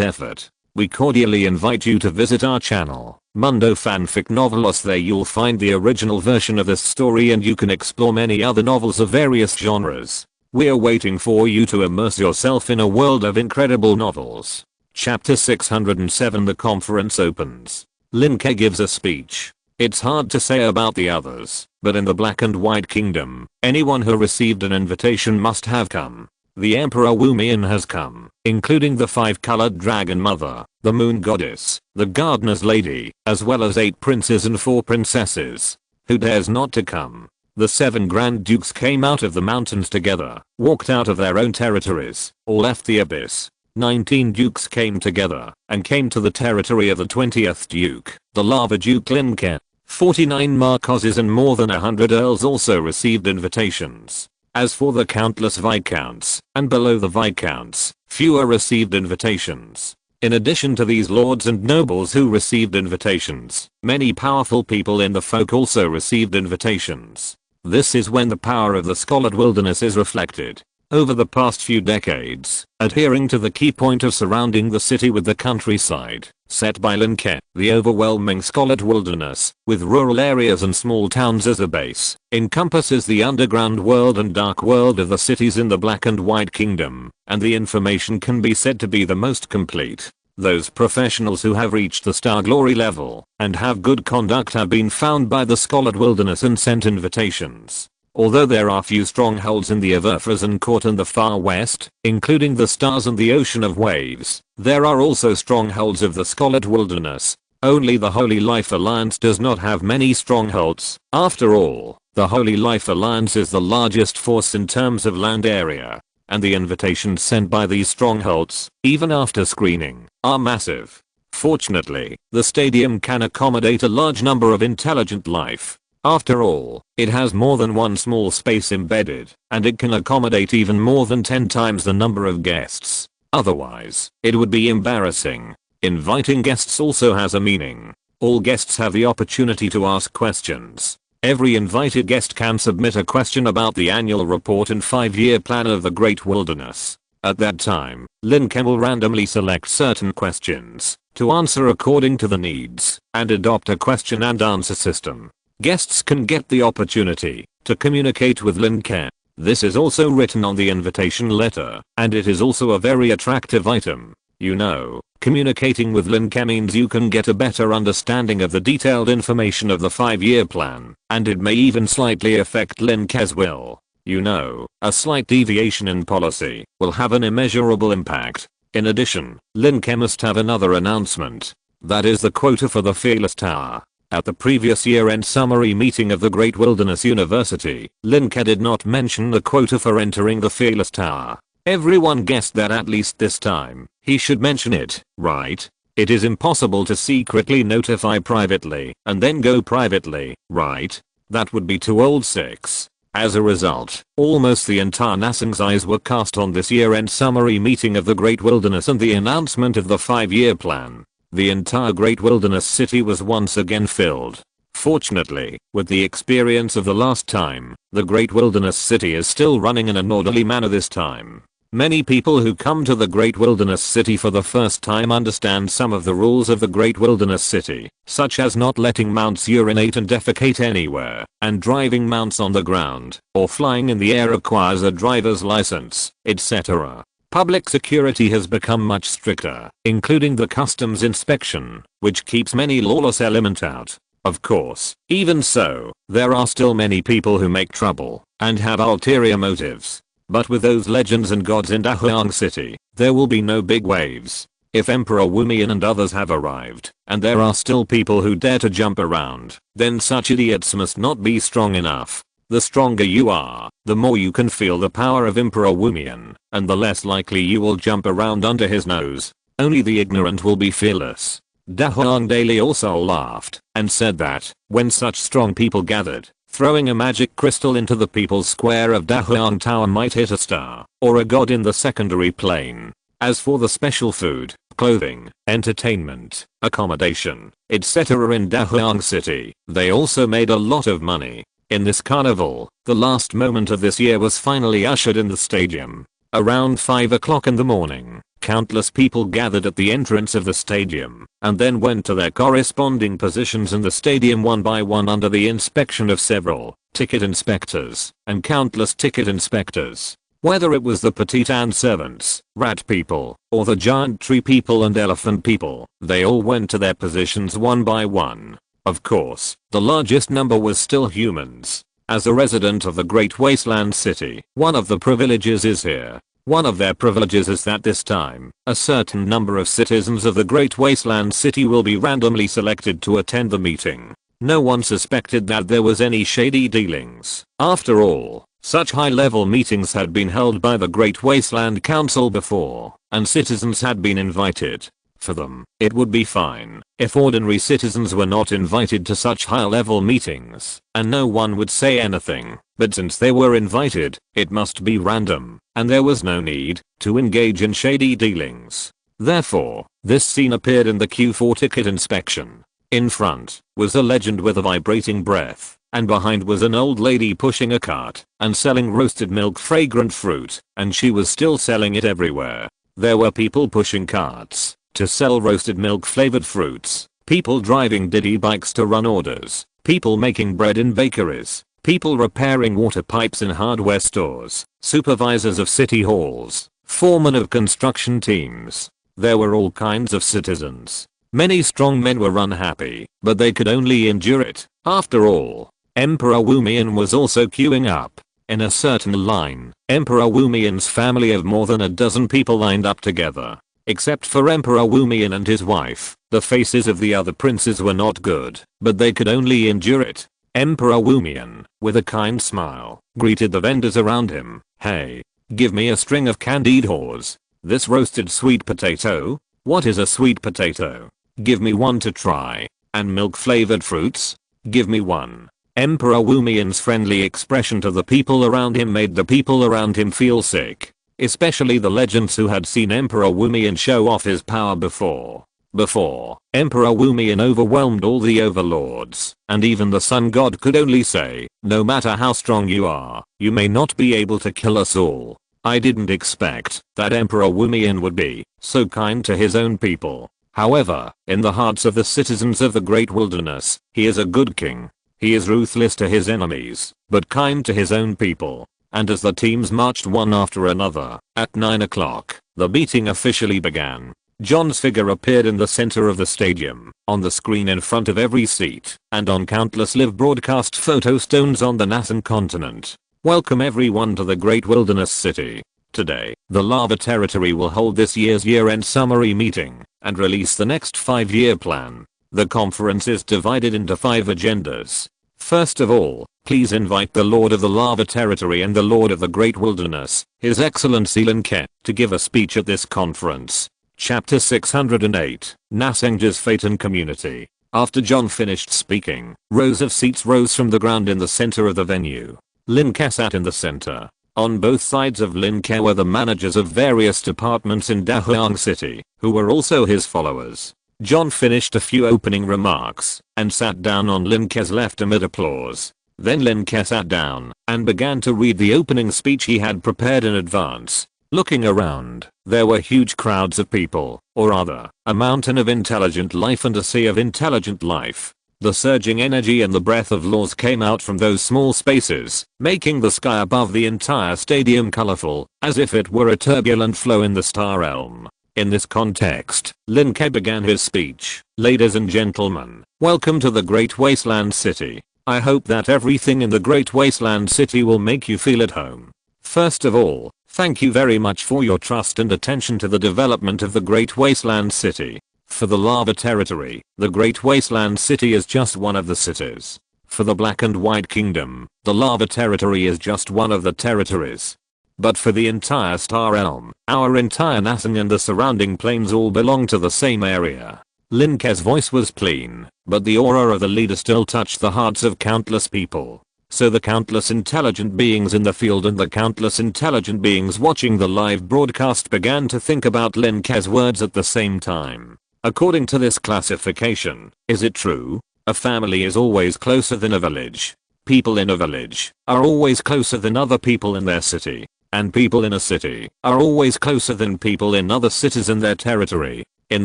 effort. We cordially invite you to visit our channel, Mundo Fanfic Novelos. There you'll find the original version of this story and you can explore many other novels of various genres. We're waiting for you to immerse yourself in a world of incredible novels. Chapter 607. The conference opens. Lin Ke gives a speech. It's hard to say about the others, but in the Black and White Kingdom, anyone who received an invitation must have come. The Emperor Wumian has come, including the 5-colored dragon mother, the moon goddess, the gardener's lady, as well as 8 princes and 4 princesses. Who dares not to come? The 7 grand dukes came out of the mountains together, walked out of their own territories, or left the abyss. 19 dukes came together, and came to the territory of the 20th duke, the lava duke Lin Ke. 49 marquesses and more than 100 earls also received invitations. As for the countless viscounts, and below the viscounts, fewer received invitations. In addition to these lords and nobles who received invitations, many powerful people in the folk also received invitations. This is when the power of the scholared wilderness is reflected. Over the past few decades, adhering to the key point of surrounding the city with the countryside, set by Lin Ke, the overwhelming scholared wilderness, with rural areas and small towns as a base, encompasses the underground world and dark world of the cities in the Black and White Kingdom, and the information can be said to be the most complete. Those professionals who have reached the star glory level, and have good conduct have been found by the scholared wilderness and sent invitations. Although there are few strongholds in the Everfrozen Court and the far west, including the stars and the ocean of waves, there are also strongholds of the scholared wilderness. Only the Holy Life Alliance does not have many strongholds. After all, the Holy Life Alliance is the largest force in terms of land area, and the invitations sent by these strongholds, even after screening, are massive. Fortunately, the stadium can accommodate a large number of intelligent life. After all, it has more than one small space embedded, and it can accommodate even more than 10 times the number of guests. Otherwise, it would be embarrassing. Inviting guests also has a meaning. All guests have the opportunity to ask questions. Every invited guest can submit a question about the annual report and 5-year plan of the Great Wilderness. At that time, Lin Ke will randomly select certain questions to answer according to the needs, and adopt a question and answer system. Guests can get the opportunity to communicate with Lin Ke. This is also written on the invitation letter, and it is also a very attractive item. You know, communicating with Lin Ke means you can get a better understanding of the detailed information of the 5-year plan, and it may even slightly affect Lin Ke's will. You know, a slight deviation in policy will have an immeasurable impact. In addition, Lin Ke must have another announcement. That is the quota for the Fearless Tower. At the previous year-end summary meeting of the Great Wilderness University, Lin Ke did not mention the quota for entering the Fearless Tower. Everyone guessed that at least this time, he should mention it, right? It is impossible to secretly notify privately, and then go privately, right? That would be too old 6. As a result, almost the entire Nasan's eyes were cast on this year-end summary meeting of the Great Wilderness and the announcement of the 5-year plan. The entire Great Wilderness City was once again filled. Fortunately, with the experience of the last time, the Great Wilderness City is still running in an orderly manner this time. Many people who come to the Great Wilderness City for the first time understand some of the rules of the Great Wilderness City, such as not letting mounts urinate and defecate anywhere, and driving mounts on the ground, or flying in the air requires a driver's license, etc. Public security has become much stricter, including the customs inspection, which keeps many lawless elements out. Of course, even so, there are still many people who make trouble, and have ulterior motives. But with those legends and gods in Dahuang City, there will be no big waves. If Emperor Wumian and others have arrived, and there are still people who dare to jump around, then such idiots must not be strong enough. The stronger you are, the more you can feel the power of Emperor Wumian, and the less likely you will jump around under his nose. Only the ignorant will be fearless. Dahuang Daily also laughed, and said that, when such strong people gathered, throwing a magic crystal into the people's square of Dahuang Tower might hit a star, or a god in the secondary plane. As for the special food, clothing, entertainment, accommodation, etc. in Dahuang City, they also made a lot of money. In this carnival, the last moment of this year was finally ushered in the stadium. Around 5 o'clock in the morning, countless people gathered at the entrance of the stadium, and then went to their corresponding positions in the stadium one by one under the inspection of several ticket inspectors and countless ticket inspectors. Whether it was the Petitan servants, rat people, or the giant tree people and elephant people, they all went to their positions one by one. Of course, the largest number was still humans. As a resident of the Great Wasteland City, one of the privileges is here. One of their privileges is that this time, a certain number of citizens of the Great Wasteland City will be randomly selected to attend the meeting. No one suspected that there was any shady dealings. After all, such high-level meetings had been held by the Great Wasteland Council before, and citizens had been invited. For them, it would be fine if ordinary citizens were not invited to such high-level meetings, and no one would say anything. But since they were invited, it must be random, and there was no need to engage in shady dealings. Therefore, this scene appeared in the queue for ticket inspection. In front was a legend with a vibrating breath, and behind was an old lady pushing a cart and selling roasted milk fragrant fruit, and she was still selling it everywhere. There were people pushing carts to sell roasted milk flavored fruits, people driving diddy bikes to run orders, people making bread in bakeries, people repairing water pipes in hardware stores, supervisors of city halls, foremen of construction teams. There were all kinds of citizens. Many strong men were unhappy, but they could only endure it. After all, Emperor Wumian was also queuing up. In a certain line, Emperor Wumian's family of more than a dozen people lined up together. Except for Emperor Wumian and his wife, the faces of the other princes were not good, but they could only endure it. Emperor Wumian, with a kind smile, greeted the vendors around him. Hey, give me a string of candied haws. This roasted sweet potato? What is a sweet potato? Give me one to try. And milk flavored fruits? Give me one. Emperor Wumian's friendly expression to the people around him made the people around him feel sick. Especially the legends who had seen Emperor Wumian show off his power before. Emperor Wumian overwhelmed all the overlords, and even the sun god could only say, no matter how strong you are, you may not be able to kill us all. I didn't expect that Emperor Wumian would be so kind to his own people. However, in the hearts of the citizens of the Great Wilderness, he is a good king. He is ruthless to his enemies, but kind to his own people. And as the teams marched one after another, at 9 o'clock, the meeting officially began. John's figure appeared in the center of the stadium, on the screen in front of every seat, and on countless live broadcast photo stones on the Nasan continent. Welcome everyone to the Great Wilderness City. Today, the Lava Territory will hold this year's year-end summary meeting, and release the next 5-year plan. The conference is divided into 5 agendas. First of all, please invite the Lord of the Lava Territory and the Lord of the Great Wilderness, His Excellency Lin Ke, to give a speech at this conference. Chapter 608, Nasengja's Fate and Community. After John finished speaking, rows of seats rose from the ground in the center of the venue. Lin Ke sat in the center. On both sides of Lin Ke were the managers of various departments in Dahuang City, who were also his followers. John finished a few opening remarks and sat down on Lin Ke's left amid applause. Then Lin Ke sat down and began to read the opening speech he had prepared in advance. Looking around, there were huge crowds of people, or rather, a mountain of intelligent life and a sea of intelligent life. The surging energy and the breath of laws came out from those small spaces, making the sky above the entire stadium colorful, as if it were a turbulent flow in the star realm. In this context, Lin Ke began his speech. Ladies and gentlemen, welcome to the Great Wasteland City. I hope that everything in the Great Wasteland City will make you feel at home. First of all, thank you very much for your trust and attention to the development of the Great Wasteland City. For the Lava Territory, the Great Wasteland City is just one of the cities. For the Black and White Kingdom, the Lava Territory is just one of the territories. But for the entire Star Realm, our entire Nasang and the surrounding plains all belong to the same area. Lin Ke's voice was clean, but the aura of the leader still touched the hearts of countless people. So the countless intelligent beings in the field and the countless intelligent beings watching the live broadcast began to think about Lin Ke's words at the same time. According to this classification, is it true? A family is always closer than a village. People in a village are always closer than other people in their city. And people in a city are always closer than people in other cities in their territory. In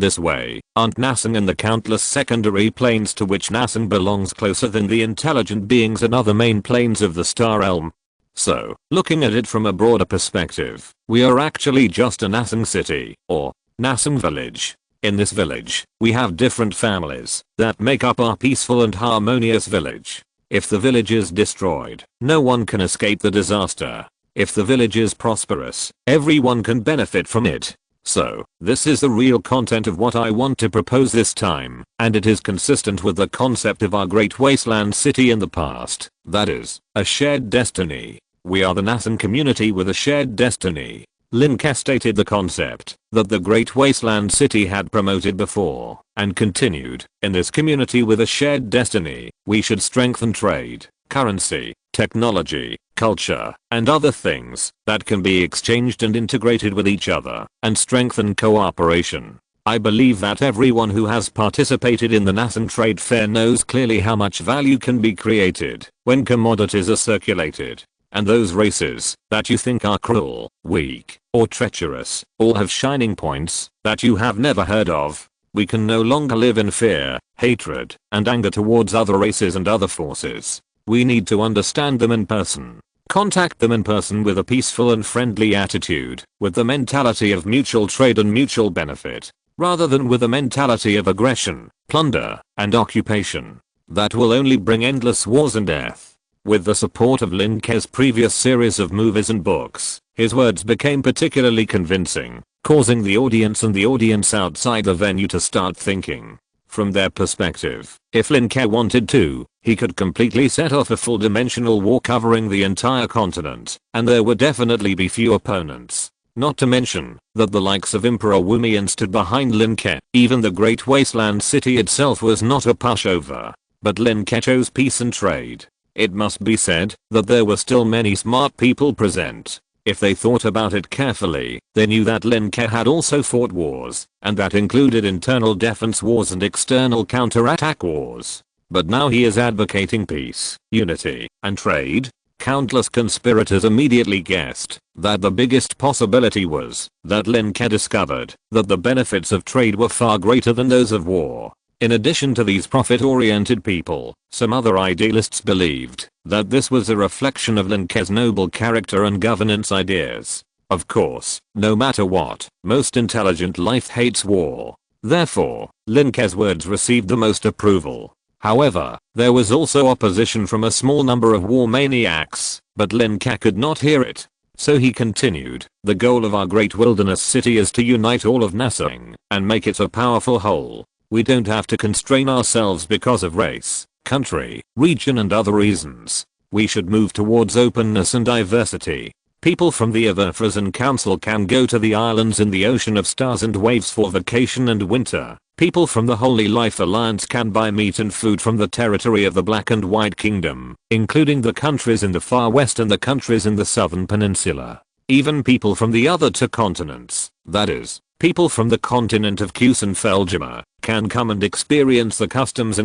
this way, aren't Nasang and the countless secondary planes to which Nasang belongs closer than the intelligent beings in other main planes of the Star Realm? So, looking at it from a broader perspective, we are actually just a Nasang city, or Nasang village. In this village, we have different families that make up our peaceful and harmonious village. If the village is destroyed, no one can escape the disaster. If the village is prosperous, everyone can benefit from it. So, this is the real content of what I want to propose this time, and it is consistent with the concept of our Great Wasteland City in the past, that is, a shared destiny. We are the Nasang community with a shared destiny. Lin Ke stated the concept that the Great Wasteland City had promoted before, and continued, in this community with a shared destiny, we should strengthen trade, currency, technology, culture, and other things that can be exchanged and integrated with each other, and strengthen cooperation. I believe that everyone who has participated in the Nasang Trade Fair knows clearly how much value can be created when commodities are circulated. And those races that you think are cruel, weak, or treacherous, all have shining points that you have never heard of. We can no longer live in fear, hatred, and anger towards other races and other forces. We need to understand them in person. Contact them in person with a peaceful and friendly attitude, with the mentality of mutual trade and mutual benefit, rather than with a mentality of aggression, plunder, and occupation. That will only bring endless wars and death. With the support of Lin Ke's previous series of movies and books, his words became particularly convincing, causing the audience and the audience outside the venue to start thinking. From their perspective, if Lin Ke wanted to, he could completely set off a full-dimensional war covering the entire continent, and there would definitely be few opponents. Not to mention that the likes of Emperor Wumian stood behind Lin Ke. Even the Great Wasteland City itself was not a pushover. But Lin Ke chose peace and trade. It must be said that there were still many smart people present. If they thought about it carefully, they knew that Lin Ke had also fought wars, and that included internal defense wars and external counterattack wars. But now he is advocating peace, unity, and trade. Countless conspirators immediately guessed that the biggest possibility was that Lin Ke discovered that the benefits of trade were far greater than those of war. In addition to these profit-oriented people, some other idealists believed that this was a reflection of Lin Ke's noble character and governance ideas. Of course, no matter what, most intelligent life hates war. Therefore, Lin Ke's words received the most approval. However, there was also opposition from a small number of war maniacs, but Lin Ke could not hear it. So he continued, the goal of our great wilderness city is to unite all of Nasang and make it a powerful whole. We don't have to constrain ourselves because of race, country, region and other reasons. We should move towards openness and diversity. People from the Everfrozen Council can go to the islands in the Ocean of Stars and Waves for vacation and winter. People from the Holy Life Alliance can buy meat and food from the territory of the Black and White Kingdom, including the countries in the far west and the countries in the southern peninsula. Even people from the other two continents, that is, people from the continent of Kus and Feljima, can come and experience the customs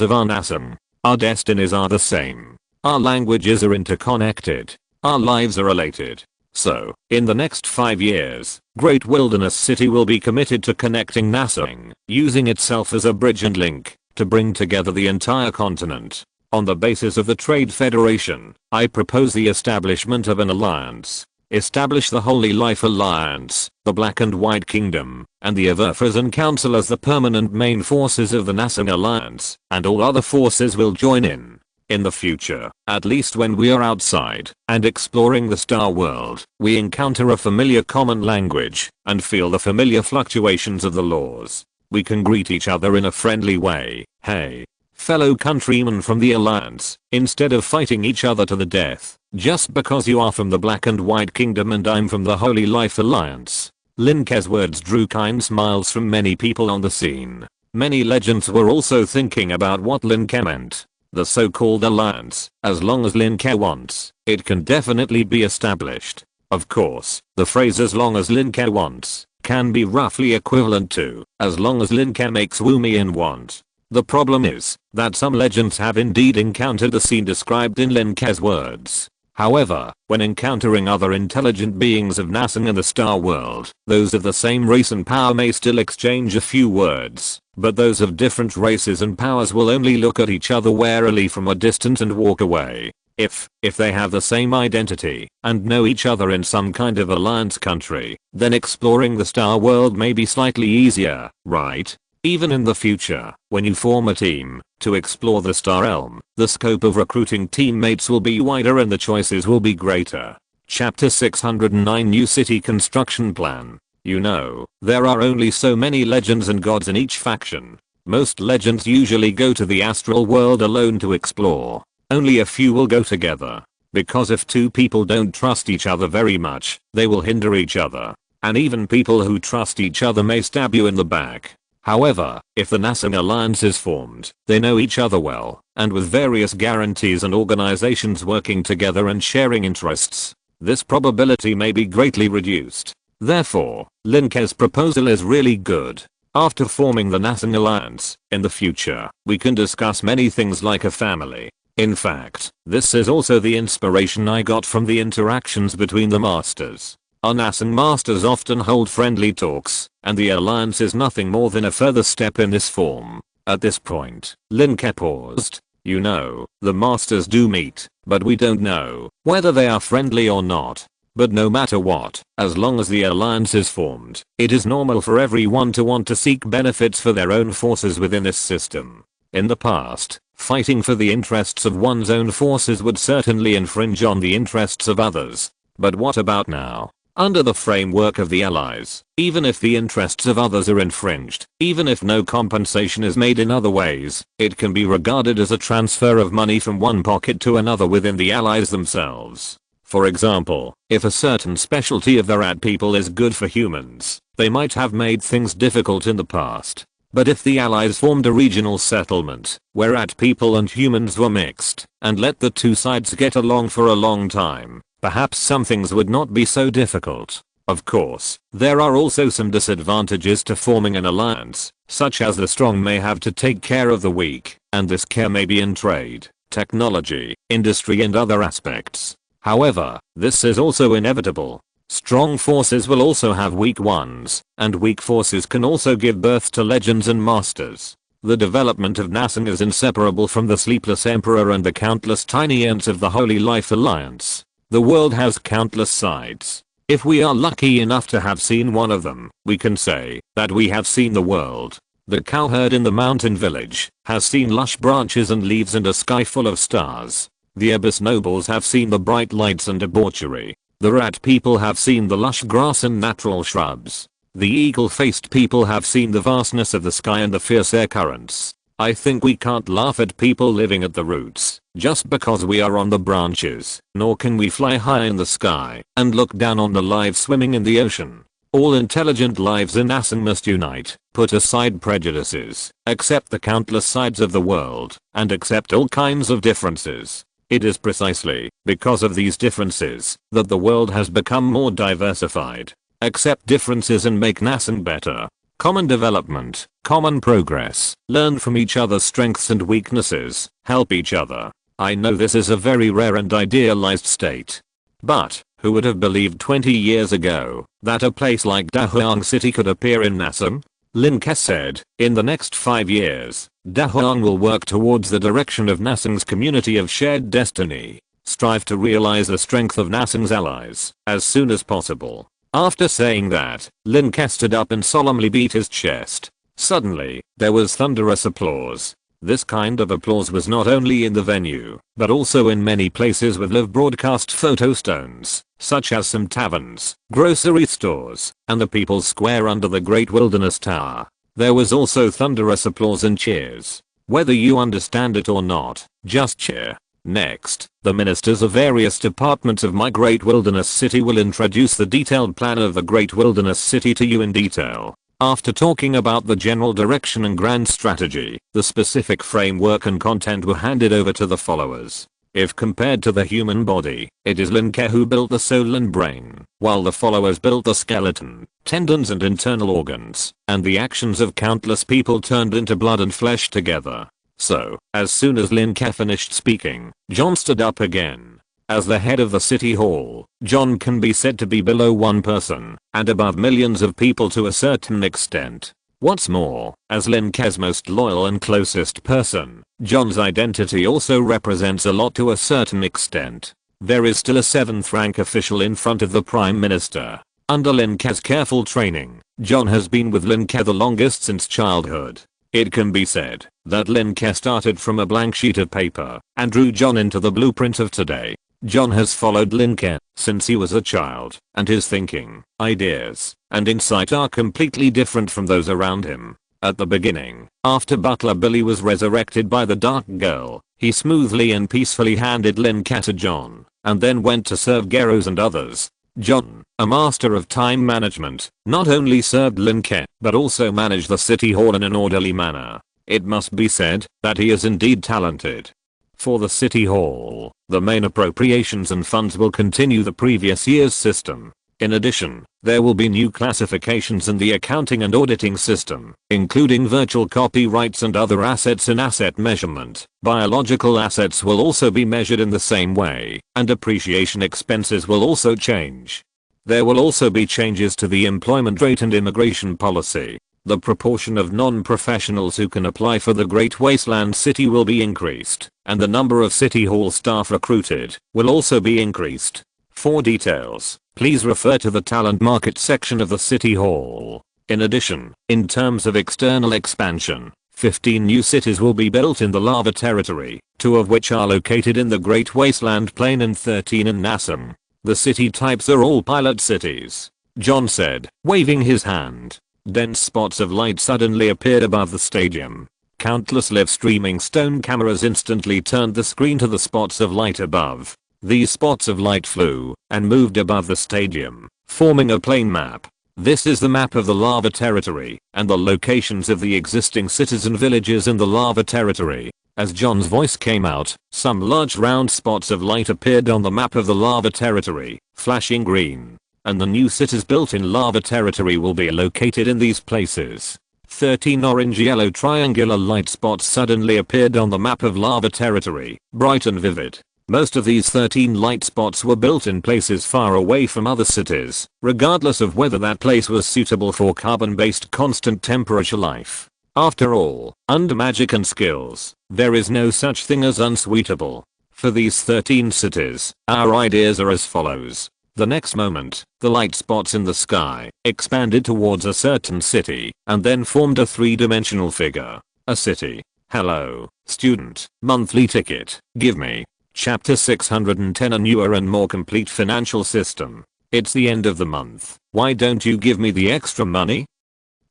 of our nation. Our destinies are the same. Our languages are interconnected. Our lives are related. So, in the next 5 years, Great Wilderness City will be committed to connecting NASA, using itself as a bridge and link, to bring together the entire continent. On the basis of the Trade Federation, I propose the establishment of an alliance. Establish the Holy Life Alliance, the Black and White Kingdom, and the Everfrozen Council as the permanent main forces of the NASA Alliance, and all other forces will join in. In the future, at least when we are outside and exploring the star world, we encounter a familiar common language and feel the familiar fluctuations of the laws. We can greet each other in a friendly way. Hey, fellow countrymen from the Alliance, instead of fighting each other to the death, just because you are from the Black and White Kingdom and I'm from the Holy Life Alliance. Lin Ke's words drew kind smiles from many people on the scene. Many legends were also thinking about what Lin Ke meant. The so-called alliance, as long as Lin Ke wants, it can definitely be established. Of course, the phrase as long as Lin Ke wants, can be roughly equivalent to, as long as Lin Ke makes Woomy and want. The problem is, that some legends have indeed encountered the scene described in Lin Ke's words. However, when encountering other intelligent beings of NASA and the star world, those of the same race and power may still exchange a few words, but those of different races and powers will only look at each other warily from a distance and walk away. If they have the same identity, and know each other in some kind of alliance country, then exploring the star world may be slightly easier, right? Even in the future, when you form a team to explore the star realm, the scope of recruiting teammates will be wider and the choices will be greater. Chapter 609 New City Construction Plan. You know, there are only so many legends and gods in each faction. Most legends usually go to the astral world alone to explore. Only a few will go together. Because if two people don't trust each other very much, they will hinder each other. And even people who trust each other may stab you in the back. However, if the NASA Alliance is formed, they know each other well, and with various guarantees and organizations working together and sharing interests, this probability may be greatly reduced. Therefore, Lin Ke's proposal is really good. After forming the NASA Alliance, in the future, we can discuss many things like a family. In fact, this is also the inspiration I got from the interactions between the masters. Our NASA masters often hold friendly talks, and the alliance is nothing more than a further step in this form. At this point, Lin Ke paused. You know, the masters do meet, but we don't know whether they are friendly or not. But no matter what, as long as the alliance is formed, it is normal for everyone to want to seek benefits for their own forces within this system. In the past, fighting for the interests of one's own forces would certainly infringe on the interests of others. But what about now? Under the framework of the allies, even if the interests of others are infringed, even if no compensation is made in other ways, it can be regarded as a transfer of money from one pocket to another within the allies themselves. For example, if a certain specialty of the rat people is good for humans, they might have made things difficult in the past. But if the allies formed a regional settlement, where rat people and humans were mixed, and let the two sides get along for a long time, perhaps some things would not be so difficult. Of course, there are also some disadvantages to forming an alliance, such as the strong may have to take care of the weak, and this care may be in trade, technology, industry and other aspects. However, this is also inevitable. Strong forces will also have weak ones, and weak forces can also give birth to legends and masters. The development of NASA is inseparable from the Sleepless Emperor and the countless tiny ants of the Holy Life Alliance. The world has countless sides. If we are lucky enough to have seen one of them, we can say that we have seen the world. The cowherd in the mountain village has seen lush branches and leaves and a sky full of stars. The abyss nobles have seen the bright lights and debauchery. The rat people have seen the lush grass and natural shrubs. The eagle-faced people have seen the vastness of the sky and the fierce air currents. I think we can't laugh at people living at the roots, just because we are on the branches, nor can we fly high in the sky and look down on the lives swimming in the ocean. All intelligent lives in NASA must unite, put aside prejudices, accept the countless sides of the world, and accept all kinds of differences. It is precisely because of these differences that the world has become more diversified. Accept differences and make NASA better. common development, common progress, learn from each other's strengths and weaknesses, help each other. I know this is a very rare and idealized state. But, who would have believed 20 years ago that a place like Dahuang City could appear in Nassim? Lin Ke said, in the next 5 years, Dahuang will work towards the direction of Nassim's community of shared destiny. Strive to realize the strength of Nassim's allies as soon as possible. After saying that, Lin Ke stood up and solemnly beat his chest. Suddenly, there was thunderous applause. This kind of applause was not only in the venue, but also in many places with live broadcast photo stones, such as some taverns, grocery stores, and the People's Square under the Great Wilderness Tower. There was also thunderous applause and cheers. Whether you understand it or not, just cheer. Next, the ministers of various departments of my Great Wilderness City will introduce the detailed plan of the Great Wilderness City to you in detail. After talking about the general direction and grand strategy, the specific framework and content were handed over to the followers. If compared to the human body, it is Lin Ke who built the soul and brain, while the followers built the skeleton, tendons and internal organs, and the actions of countless people turned into blood and flesh together. So, as soon as Lin Ke finished speaking, John stood up again. As the head of the city hall, John can be said to be below one person, and above millions of people to a certain extent. What's more, as Lin Ke's most loyal and closest person, John's identity also represents a lot to a certain extent. There is still a 7th rank official in front of the Prime Minister. Under Lin Ke's careful training, John has been with Lin Ke the longest since childhood. It can be said that Lin Ke started from a blank sheet of paper and drew John into the blueprint of today. John has followed Lin Ke since he was a child, and his thinking, ideas, and insight are completely different from those around him. At the beginning, after Butler Billy was resurrected by the Dark Girl, he smoothly and peacefully handed Lin Ke to John, and then went to serve Geros and others. John, a master of time management, not only served Lin Ke, but also managed the city hall in an orderly manner. It must be said that he is indeed talented. For the city hall, the main appropriations and funds will continue the previous year's system. In addition, there will be new classifications in the accounting and auditing system, including virtual copyrights and other assets in asset measurement. Biological assets will also be measured in the same way, and appreciation expenses will also change. There will also be changes to the employment rate and immigration policy. The proportion of non-professionals who can apply for the Great Wasteland City will be increased, and the number of City Hall staff recruited will also be increased. For details, please refer to the talent market section of the City Hall. In addition, in terms of external expansion, 15 new cities will be built in the lava territory, 2 of which are located in the Great Wasteland Plain and 13 in Nassim. The city types are all pilot cities, John said, waving his hand. Dense spots of light suddenly appeared above the stadium. Countless live streaming stone cameras instantly turned the screen to the spots of light above. These spots of light flew and moved above the stadium, forming a plain map. This is the map of the lava territory and the locations of the existing cities and villages in the lava territory. As John's voice came out, some large round spots of light appeared on the map of the lava territory, flashing green. And the new cities built in lava territory will be located in these places. 13 orange-yellow triangular light spots suddenly appeared on the map of lava territory, bright and vivid. Most of these 13 light spots were built in places far away from other cities, regardless of whether that place was suitable for carbon-based constant temperature life. After all, under magic and skills, there is no such thing as unsuitable. For these 13 cities, our ideas are as follows. The next moment, the light spots in the sky expanded towards a certain city and then formed a 3-dimensional figure. A city. Hello, student. Monthly ticket. Give me. Chapter 610, a newer and more complete financial system. It's the end of the month. Why don't you give me the extra money?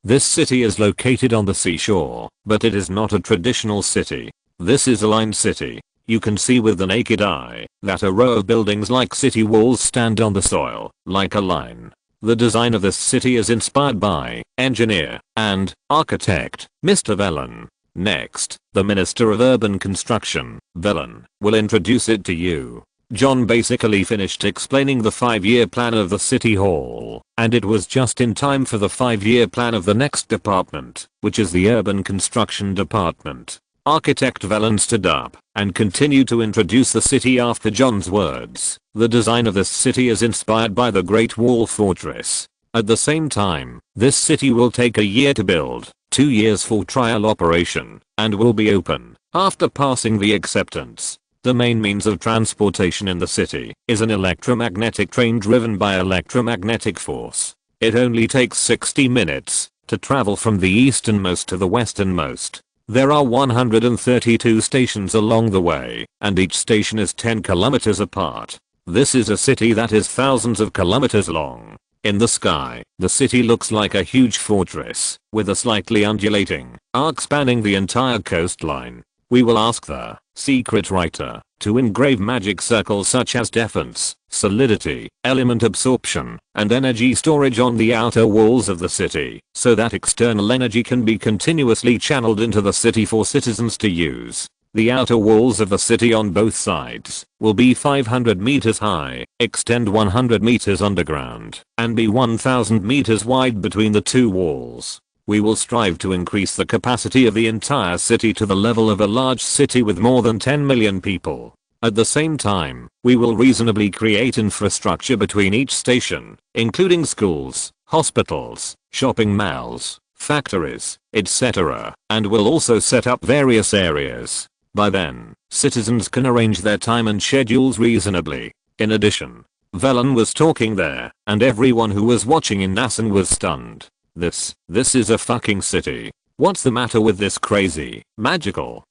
This city is located on the seashore, but it is not a traditional city. This is a lined city. You can see with the naked eye that a row of buildings like city walls stand on the soil, like a line. The design of this city is inspired by engineer and architect Mr. Velen. Next, the Minister of Urban Construction, Velen, will introduce it to you. John basically finished explaining the 5-year plan of the city hall, and it was just in time for the 5-year plan of the next department, which is the urban construction department. Architect Velen stood up and continued to introduce the city after John's words. The design of this city is inspired by the Great Wall Fortress. At the same time, this city will take a year to build, 2 years for trial operation, and will be open after passing the acceptance. The main means of transportation in the city is an electromagnetic train driven by electromagnetic force. It only takes 60 minutes to travel from the easternmost to the westernmost. There are 132 stations along the way, and each station is 10 kilometers apart. This is a city that is thousands of kilometers long. In the sky, the city looks like a huge fortress, with a slightly undulating arc spanning the entire coastline. We will ask the secret writer to engrave magic circles such as defense, solidity, element absorption, and energy storage on the outer walls of the city, so that external energy can be continuously channeled into the city for citizens to use. The outer walls of the city on both sides will be 500 meters high, extend 100 meters underground, and be 1000 meters wide between the two walls. We will strive to increase the capacity of the entire city to the level of a large city with more than 10 million people. At the same time, we will reasonably create infrastructure between each station, including schools, hospitals, shopping malls, factories, etc., and will also set up various areas. By then, citizens can arrange their time and schedules reasonably. In addition, Velen was talking there, and everyone who was watching in Nassen was stunned. This is a fucking city. What's the matter with this crazy, magical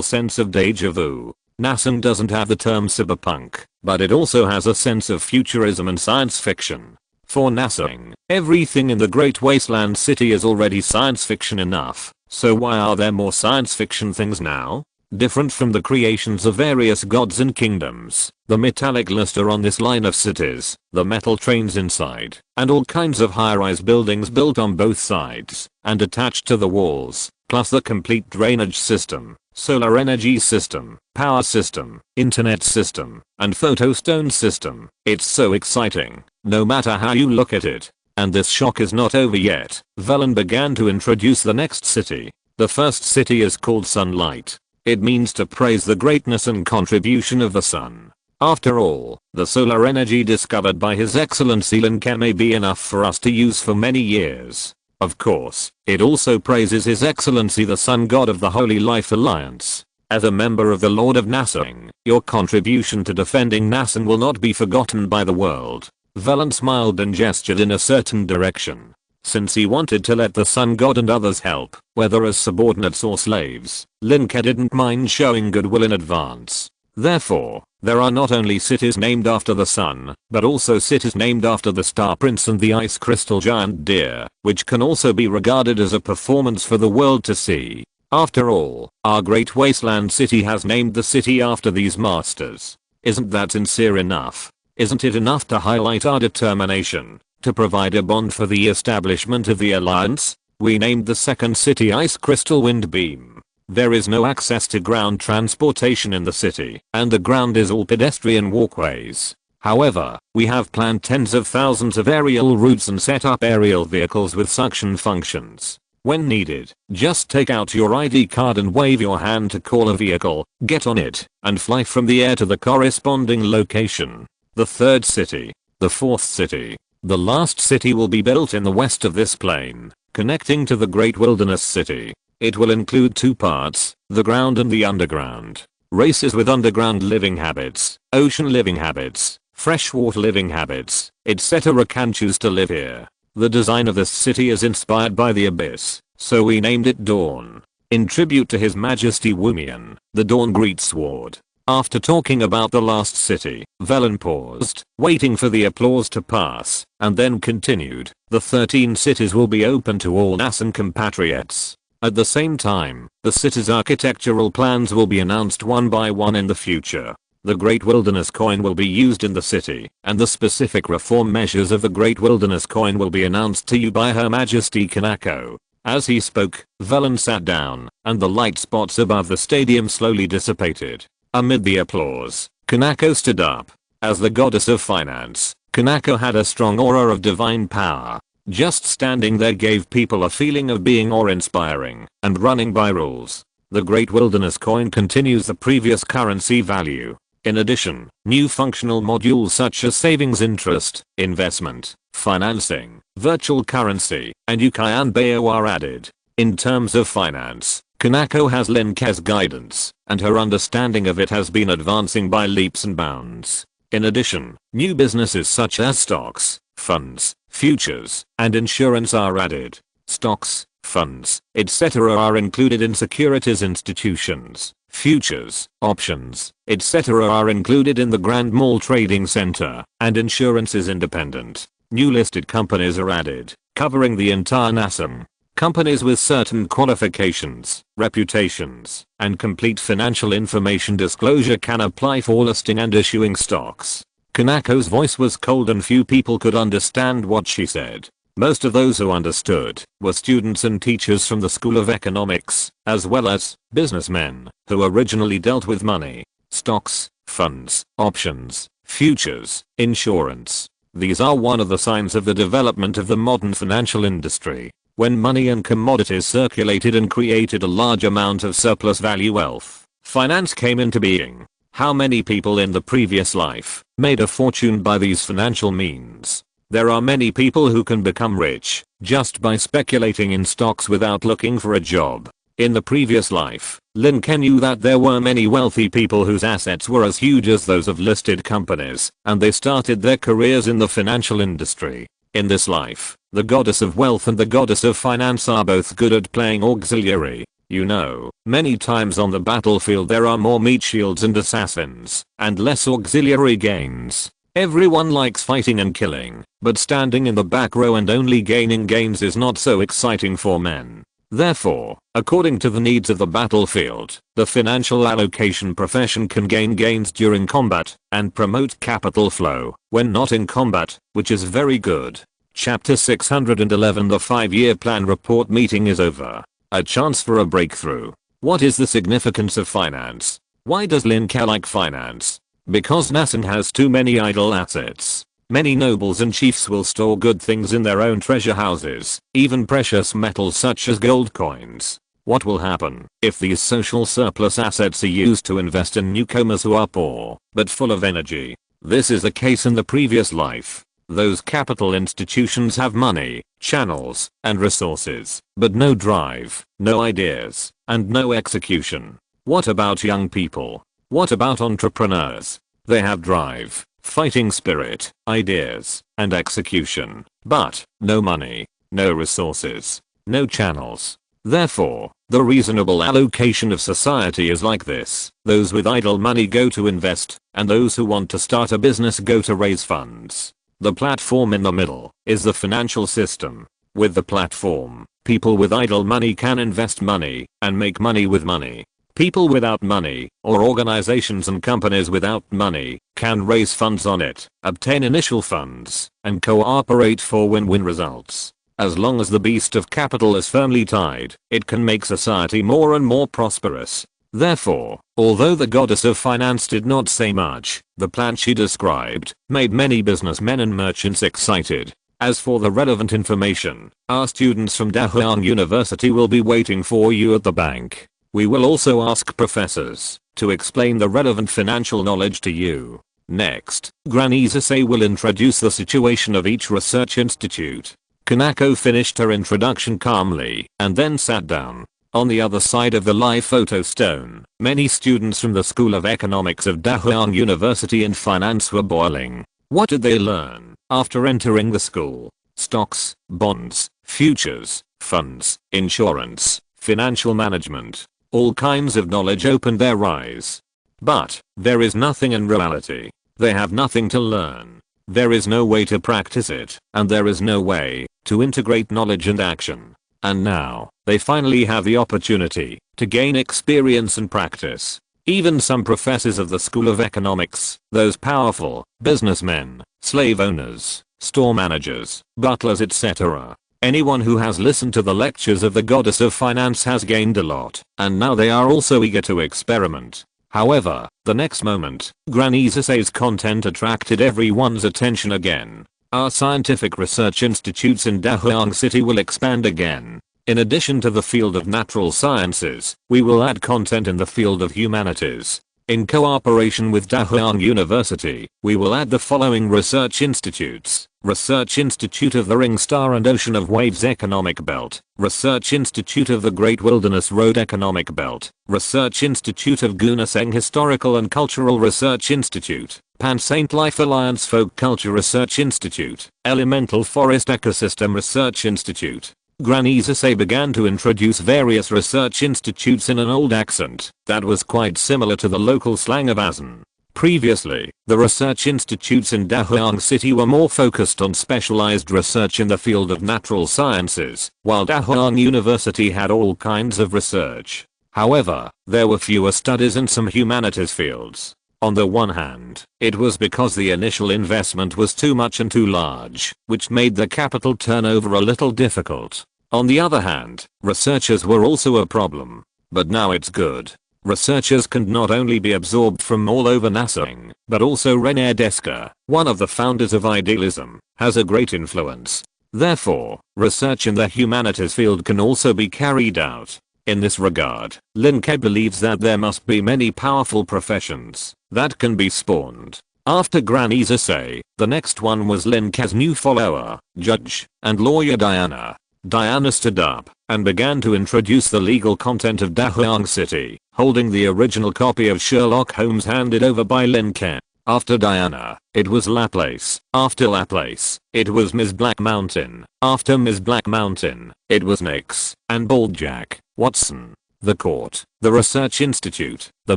sense of deja vu? Nassen doesn't have the term cyberpunk, but it also has a sense of futurism and science fiction. For Nassen, everything in the Great Wasteland City is already science fiction enough, so why are there more science fiction things now? Different from the creations of various gods and kingdoms, the metallic luster on this line of cities, the metal trains inside, and all kinds of high-rise buildings built on both sides and attached to the walls, plus the complete drainage system, solar energy system, power system, internet system, and photostone system. It's so exciting, no matter how you look at it. And this shock is not over yet. Velen began to introduce the next city. The first city is called Sunlight. It means to praise the greatness and contribution of the sun. After all, the solar energy discovered by His Excellency Lin Ke may be enough for us to use for many years. Of course, it also praises His Excellency the Sun God of the Holy Life Alliance. As a member of the Lord of Nassen, your contribution to defending Nassen will not be forgotten by the world. Velen smiled and gestured in a certain direction. Since he wanted to let the Sun God and others help, whether as subordinates or slaves, Lin Ke didn't mind showing goodwill in advance. Therefore, there are not only cities named after the sun, but also cities named after the Star Prince and the Ice Crystal Giant Deer, which can also be regarded as a performance for the world to see. After all, our Great Wasteland City has named the city after these masters. Isn't that sincere enough? Isn't it enough to highlight our determination to provide a bond for the establishment of the Alliance? We named the second city Ice Crystal Windbeam. There is no access to ground transportation in the city, and the ground is all pedestrian walkways. However, we have planned tens of thousands of aerial routes and set up aerial vehicles with suction functions. When needed, just take out your ID card and wave your hand to call a vehicle, get on it, and fly from the air to the corresponding location. The third city, the fourth city, the last city will be built in the west of this plain, connecting to the Great Wilderness City. It will include two parts, the ground and the underground. Races with underground living habits, ocean living habits, freshwater living habits, etc. can choose to live here. The design of this city is inspired by the abyss, so we named it Dawn. In tribute to His Majesty Wumian, the Dawn Great Sword. After talking about the last city, Velen paused, waiting for the applause to pass, and then continued, the 13 cities will be open to all Nassen compatriots. At the same time, the city's architectural plans will be announced one by one in the future. The Great Wilderness Coin will be used in the city, and the specific reform measures of the Great Wilderness Coin will be announced to you by Her Majesty Kanako. As he spoke, Velen sat down, and the light spots above the stadium slowly dissipated. Amid the applause, Kanako stood up. As the goddess of finance, Kanako had a strong aura of divine power. Just standing there gave people a feeling of being awe-inspiring and running by rules. The Great Wilderness coin continues the previous currency value. In addition, new functional modules such as savings interest, investment, financing, virtual currency, and Yukai Bayo are added. In terms of finance, Kanako has Lin Ke's guidance, and her understanding of it has been advancing by leaps and bounds. In addition, new businesses such as stocks, funds, futures, and insurance are added. Stocks, funds, etc. are included in securities institutions. Futures, options, etc. are included in the Grand Mall Trading Center, and insurance is independent. New listed companies are added, covering the entire NASM. Companies with certain qualifications, reputations, and complete financial information disclosure can apply for listing and issuing stocks. Kanako's voice was cold and few people could understand what she said. Most of those who understood were students and teachers from the School of Economics, as well as businessmen who originally dealt with money, stocks, funds, options, futures, insurance. These are one of the signs of the development of the modern financial industry. When money and commodities circulated and created a large amount of surplus value wealth, finance came into being. How many people in the previous life made a fortune by these financial means? There are many people who can become rich just by speculating in stocks without looking for a job. In the previous life, Lin Ke knew that there were many wealthy people whose assets were as huge as those of listed companies, and they started their careers in the financial industry. In this life, the goddess of wealth and the goddess of finance are both good at playing auxiliary. You know, many times on the battlefield there are more meat shields and assassins, and less auxiliary gains. Everyone likes fighting and killing, but standing in the back row and only gaining gains is not so exciting for men. Therefore, according to the needs of the battlefield, the financial allocation profession can gain gains during combat and promote capital flow when not in combat, which is very good. Chapter 611. The 5-year plan report meeting is over. A chance for a breakthrough. What is the significance of finance? Why does Lin Ke like finance? Because Nasan has too many idle assets. Many nobles and chiefs will store good things in their own treasure houses, even precious metals such as gold coins. What will happen if these social surplus assets are used to invest in newcomers who are poor, but full of energy? This is the case in the previous life. Those capital institutions have money, channels, and resources, but no drive, no ideas, and no execution. What about young people? What about entrepreneurs? They have drive, fighting spirit, ideas, and execution, but no money, no resources, no channels. Therefore, the reasonable allocation of society is like this. Those with idle money go to invest, and those who want to start a business go to raise funds. The platform in the middle is the financial system. With the platform, people with idle money can invest money and make money with money. People without money, or organizations and companies without money, can raise funds on it, obtain initial funds, and cooperate for win-win results. As long as the beast of capital is firmly tied, it can make society more and more prosperous. Therefore, although the goddess of finance did not say much, the plan she described made many businessmen and merchants excited. As for the relevant information, our students from Dahuang University will be waiting for you at the bank. We will also ask professors to explain the relevant financial knowledge to you. Next, Granny Zase will introduce the situation of each research institute. Kanako finished her introduction calmly and then sat down. On the other side of the live photo stone, many students from the School of Economics of Dahuang University in finance were boiling. What did they learn after entering the school? Stocks, bonds, futures, funds, insurance, financial management. All kinds of knowledge opened their eyes. But there is nothing in reality. They have nothing to learn. There is no way to practice it, and there is no way to integrate knowledge and action. And now, they finally have the opportunity to gain experience and practice. Even some professors of the School of Economics, those powerful businessmen, slave owners, store managers, butlers, etc. Anyone who has listened to the lectures of the goddess of finance has gained a lot, and now they are also eager to experiment. However, The next moment, Granny Zisei's content attracted everyone's attention again. Our scientific research institutes in Dahuang City will expand again. In addition to the field of natural sciences, we will add content in the field of humanities. In cooperation with Dahuang University, we will add the following research institutes. Research Institute of the Ring Star and Ocean of Waves Economic Belt, Research Institute of the Great Wilderness Road Economic Belt, Research Institute of Gunaseng Historical and Cultural Research Institute, Pan Saint Life Alliance Folk Culture Research Institute, Elemental Forest Ecosystem Research Institute. Granny Zisei began to introduce various research institutes in an old accent that was quite similar to the local slang of Asen. Previously, the research institutes in Dahuang City were more focused on specialized research in the field of natural sciences, while Dahuang University had all kinds of research. However, there were fewer studies in some humanities fields. On the one hand, it was because the initial investment was too much and too large, which made the capital turnover a little difficult. On the other hand, researchers were also a problem. But now it's good. Researchers can not only be absorbed from all over Nasang, but also René Descartes, one of the founders of idealism, has a great influence. Therefore, research in the humanities field can also be carried out. In this regard, Lin Ke believes that there must be many powerful professions that can be spawned. After Granny Zisei, the next one was Lin Ke's new follower, judge and lawyer Diana. Diana stood up and began to introduce the legal content of Dahuang City, holding the original copy of Sherlock Holmes handed over by Lin Ke. After Diana, it was Laplace. After Laplace, it was Ms. Black Mountain. After Ms. Black Mountain, it was Nix and Bald Jack Watson. The court, the research institute, the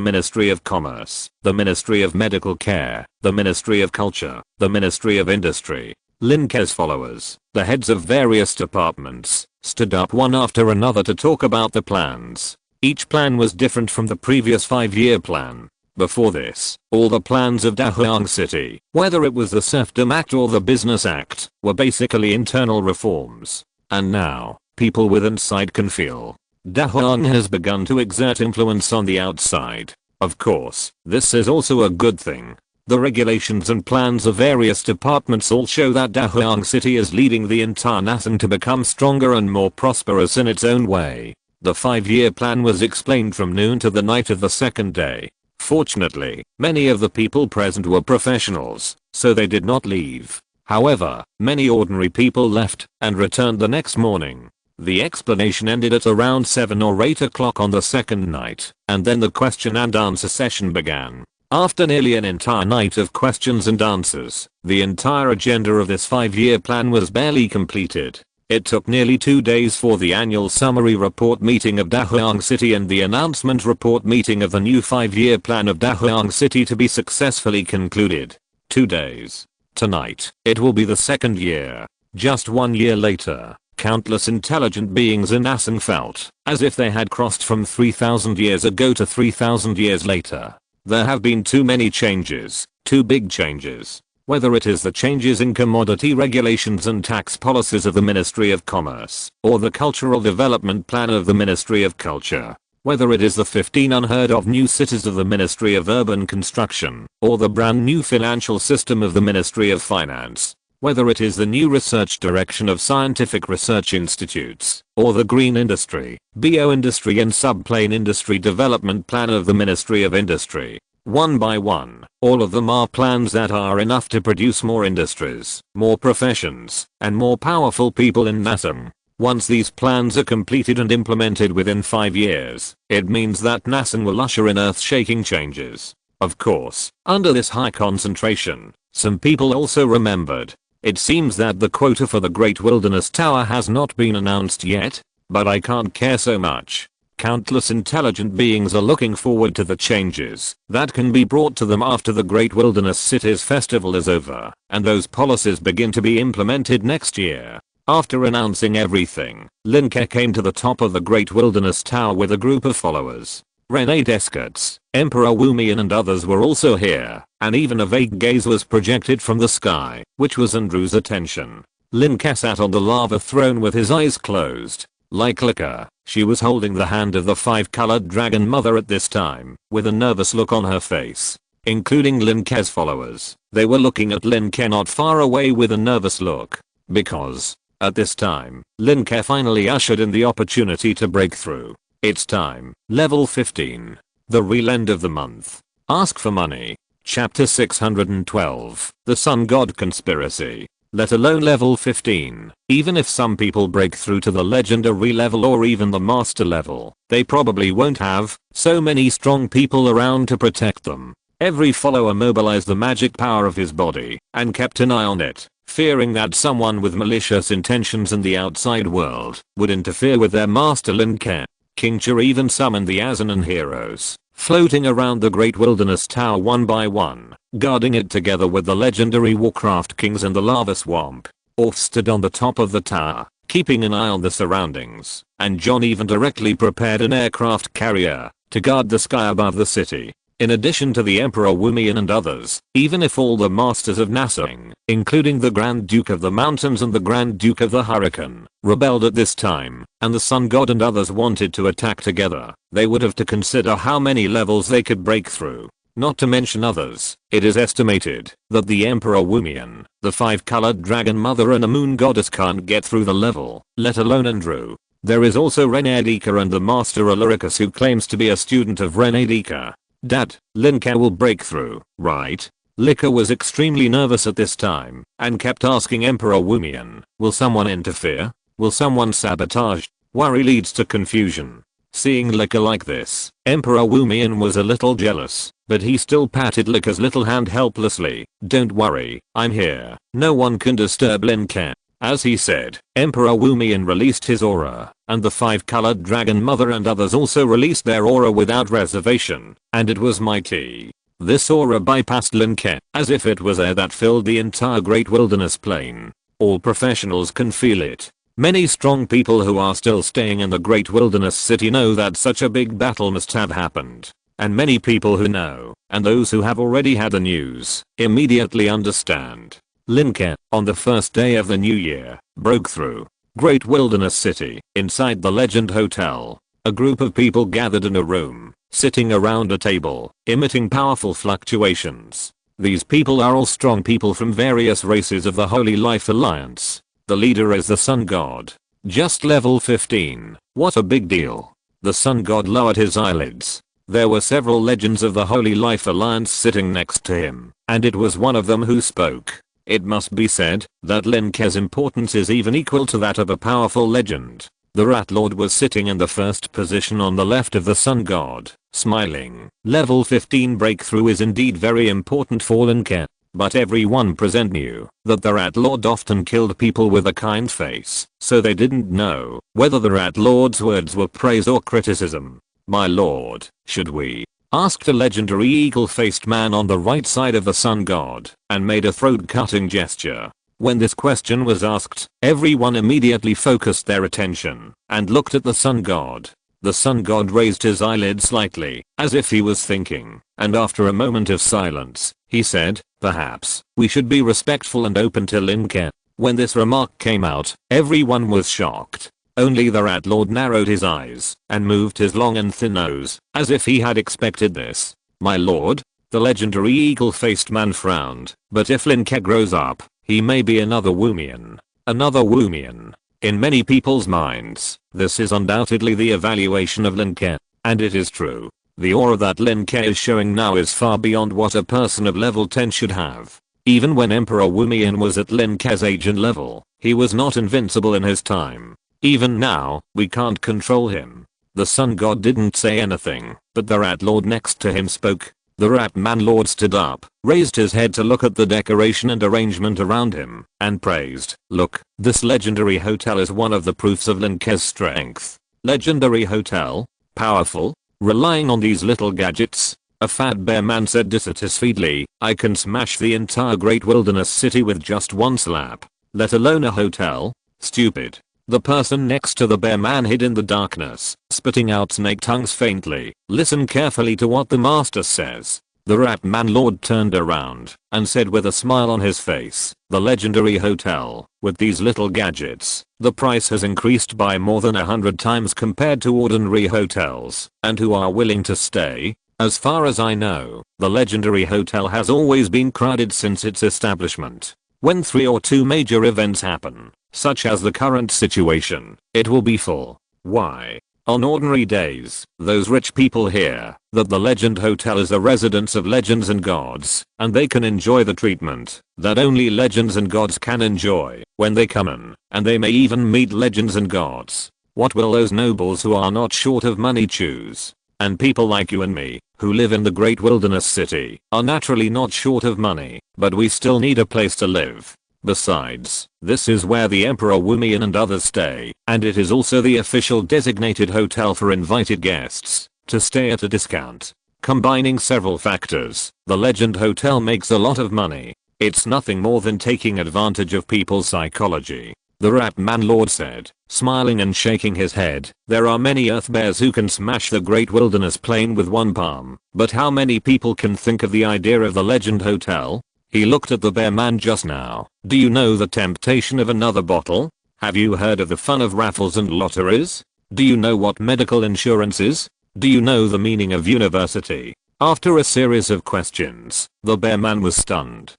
Ministry of Commerce, the Ministry of Medical Care, the Ministry of Culture, the Ministry of Industry. Lin Ke's followers, the heads of various departments, stood up one after another to talk about the plans. Each plan was different from the previous 5-year plan. Before this, all the plans of Dahuang City, whether it was the Serfdom Act or the Business Act, were basically internal reforms. And now, people with insight can feel Dahuang has begun to exert influence on the outside. Of course, this is also a good thing. The regulations and plans of various departments all show that Dahuang City is leading the entire nation to become stronger and more prosperous in its own way. The 5-year plan was explained from noon to the night of the second day. Fortunately, many of the people present were professionals, so they did not leave. However, many ordinary people left and returned the next morning. The explanation ended at around 7 or 8 o'clock on the second night, and then the question and answer session began. After nearly an entire night of questions and answers, the entire agenda of this 5-year plan was barely completed. It took nearly 2 days for the annual summary report meeting of Dahuang City and the announcement report meeting of the new 5-year plan of Dahuang City to be successfully concluded. 2 days. Tonight, it will be the second year. Just 1 year later, countless intelligent beings in Asen felt as if they had crossed from 3,000 years ago to 3,000 years later. There have been too many changes, too big changes. Whether it is the changes in commodity regulations and tax policies of the Ministry of Commerce, or the cultural development plan of the Ministry of Culture, whether it is the 15 unheard of new cities of the Ministry of Urban Construction, or the brand new financial system of the Ministry of Finance, whether it is the new research direction of scientific research institutes, or the green industry, bio-industry and subplane industry development plan of the Ministry of Industry. One by one, all of them are plans that are enough to produce more industries, more professions, and more powerful people in Nasang. Once these plans are completed and implemented within 5 years, it means that Nasang will usher in earth-shaking changes. Of course, under this high concentration, some people also remembered. It seems that the quota for the Great Wilderness Tower has not been announced yet, but I can't care so much. Countless intelligent beings are looking forward to the changes that can be brought to them after the Great Wilderness Cities Festival is over, and those policies begin to be implemented next year. After announcing everything, Lin Ke came to the top of the Great Wilderness Tower with a group of followers. René Descartes, Emperor Wumian and others were also here, and even a vague gaze was projected from the sky, which was and drew attention. Lin Ke sat on the lava throne with his eyes closed. Like Lin Ke, she was holding the hand of the 5-colored dragon mother at this time, with a nervous look on her face. Including Lin Ke's followers, they were looking at Lin Ke not far away with a nervous look. Because, at this time, Lin Ke finally ushered in the opportunity to break through. It's time. Level 15. The real end of the month. Ask for money. Chapter 612. The Sun God Conspiracy. Let alone level 15. Even if some people break through to the legendary level or even the master level, they probably won't have so many strong people around to protect them. Every follower mobilized the magic power of his body and kept an eye on it, fearing that someone with malicious intentions in the outside world would interfere with their master Lin Ke. King Cha even summoned the Azanan heroes, floating around the Great Wilderness Tower one by one, guarding it together with the legendary Warcraft Kings and the Lava Swamp. Orf stood on the top of the tower, keeping an eye on the surroundings, and John even directly prepared an aircraft carrier to guard the sky above the city. In addition to the Emperor Wumian and others, even if all the masters of Nassau, including the Grand Duke of the Mountains and the Grand Duke of the Hurricane, rebelled at this time, and the Sun God and others wanted to attack together, they would have to consider how many levels they could break through. Not to mention others, it is estimated that the Emperor Wumian, the 5-colored dragon mother and a moon goddess can't get through the level, let alone Andrew. There is also Renadika and the Master Aluricus who claims to be a student of Renadika. Dad, Lin Ke will break through, right? Lin Ke was extremely nervous at this time and kept asking Emperor Wumian, will someone interfere? Will someone sabotage? Worry leads to confusion. Seeing Lin Ke like this, Emperor Wumian was a little jealous, but he still patted Lin Ke's little hand helplessly. Don't worry, I'm here. No one can disturb Lin Ke. As he said, Emperor Wumian released his aura, and the 5-colored dragon mother and others also released their aura without reservation, and it was mighty. This aura bypassed Lin Ke, as if it was air that filled the entire Great Wilderness Plain. All professionals can feel it. Many strong people who are still staying in the Great Wilderness City know that such a big battle must have happened. And many people who know, and those who have already had the news, immediately understand. Lin Ke, on the first day of the new year, broke through Great Wilderness City. Inside the Legend Hotel, a group of people gathered in a room, sitting around a table, emitting powerful fluctuations. These people are all strong people from various races of the Holy Life Alliance. The leader is the Sun God. Just level 15. What a big deal. The Sun God lowered his eyelids. There were several legends of the Holy Life Alliance sitting next to him, and it was one of them who spoke. It must be said that Lin Ke's importance is even equal to that of a powerful legend. The Rat Lord was sitting in the first position on the left of the Sun God, smiling. Level 15 breakthrough is indeed very important for Lin Ke, but everyone present knew that the Rat Lord often killed people with a kind face, so they didn't know whether the Rat Lord's words were praise or criticism. My lord, should we? Asked a legendary eagle-faced man on the right side of the Sun God, and made a throat-cutting gesture. When this question was asked, everyone immediately focused their attention and looked at the Sun God. The Sun God raised his eyelids slightly, as if he was thinking, and after a moment of silence, he said, perhaps we should be respectful and open to Lin Ke. When this remark came out, everyone was shocked. Only the Rat Lord narrowed his eyes and moved his long and thin nose, as if he had expected this. My lord, the legendary eagle-faced man frowned, but if Lin Ke grows up, he may be another Wumian. Another Wumian. In many people's minds, this is undoubtedly the evaluation of Lin Ke, and it is true. The aura that Lin Ke is showing now is far beyond what a person of level 10 should have. Even when Emperor Wumian was at Lin Ke's age and level, he was not invincible in his time. Even now, we can't control him. The Sun God didn't say anything, but the Rat Lord next to him spoke. The Rat Man Lord stood up, raised his head to look at the decoration and arrangement around him, and praised. Look, this legendary hotel is one of the proofs of Lin Ke's strength. Legendary hotel? Powerful? Relying on these little gadgets? A fat bear man said dissatisfiedly, I can smash the entire Great Wilderness City with just one slap. Let alone a hotel? Stupid. The person next to the bear man hid in the darkness, spitting out snake tongues faintly. Listen carefully to what the master says. The rat man lord turned around and said with a smile on his face, "The legendary hotel, with these little gadgets, the price has increased by more than 100 times compared to ordinary hotels, and who are willing to stay? As far as I know, the legendary hotel has always been crowded since its establishment. When 3 or 2 major events happen, such as the current situation, it will be full. Why? On ordinary days, those rich people hear that the Legend Hotel is the residence of legends and gods, and they can enjoy the treatment that only legends and gods can enjoy when they come in, and they may even meet legends and gods. What will those nobles who are not short of money choose? And people like you and me, who live in the great wilderness city, are naturally not short of money, but we still need a place to live. Besides, this is where the Emperor Wumian and others stay, and it is also the official designated hotel for invited guests to stay at a discount. Combining several factors, the Legend Hotel makes a lot of money. It's nothing more than taking advantage of people's psychology. The rat man lord said, smiling and shaking his head. There are many earth bears who can smash the great wilderness plain with one palm, but how many people can think of the idea of the Legend Hotel? He looked at the bear man just now. Do you know the temptation of another bottle? Have you heard of the fun of raffles and lotteries? Do you know what medical insurance is? Do you know the meaning of university? After a series of questions, the bear man was stunned.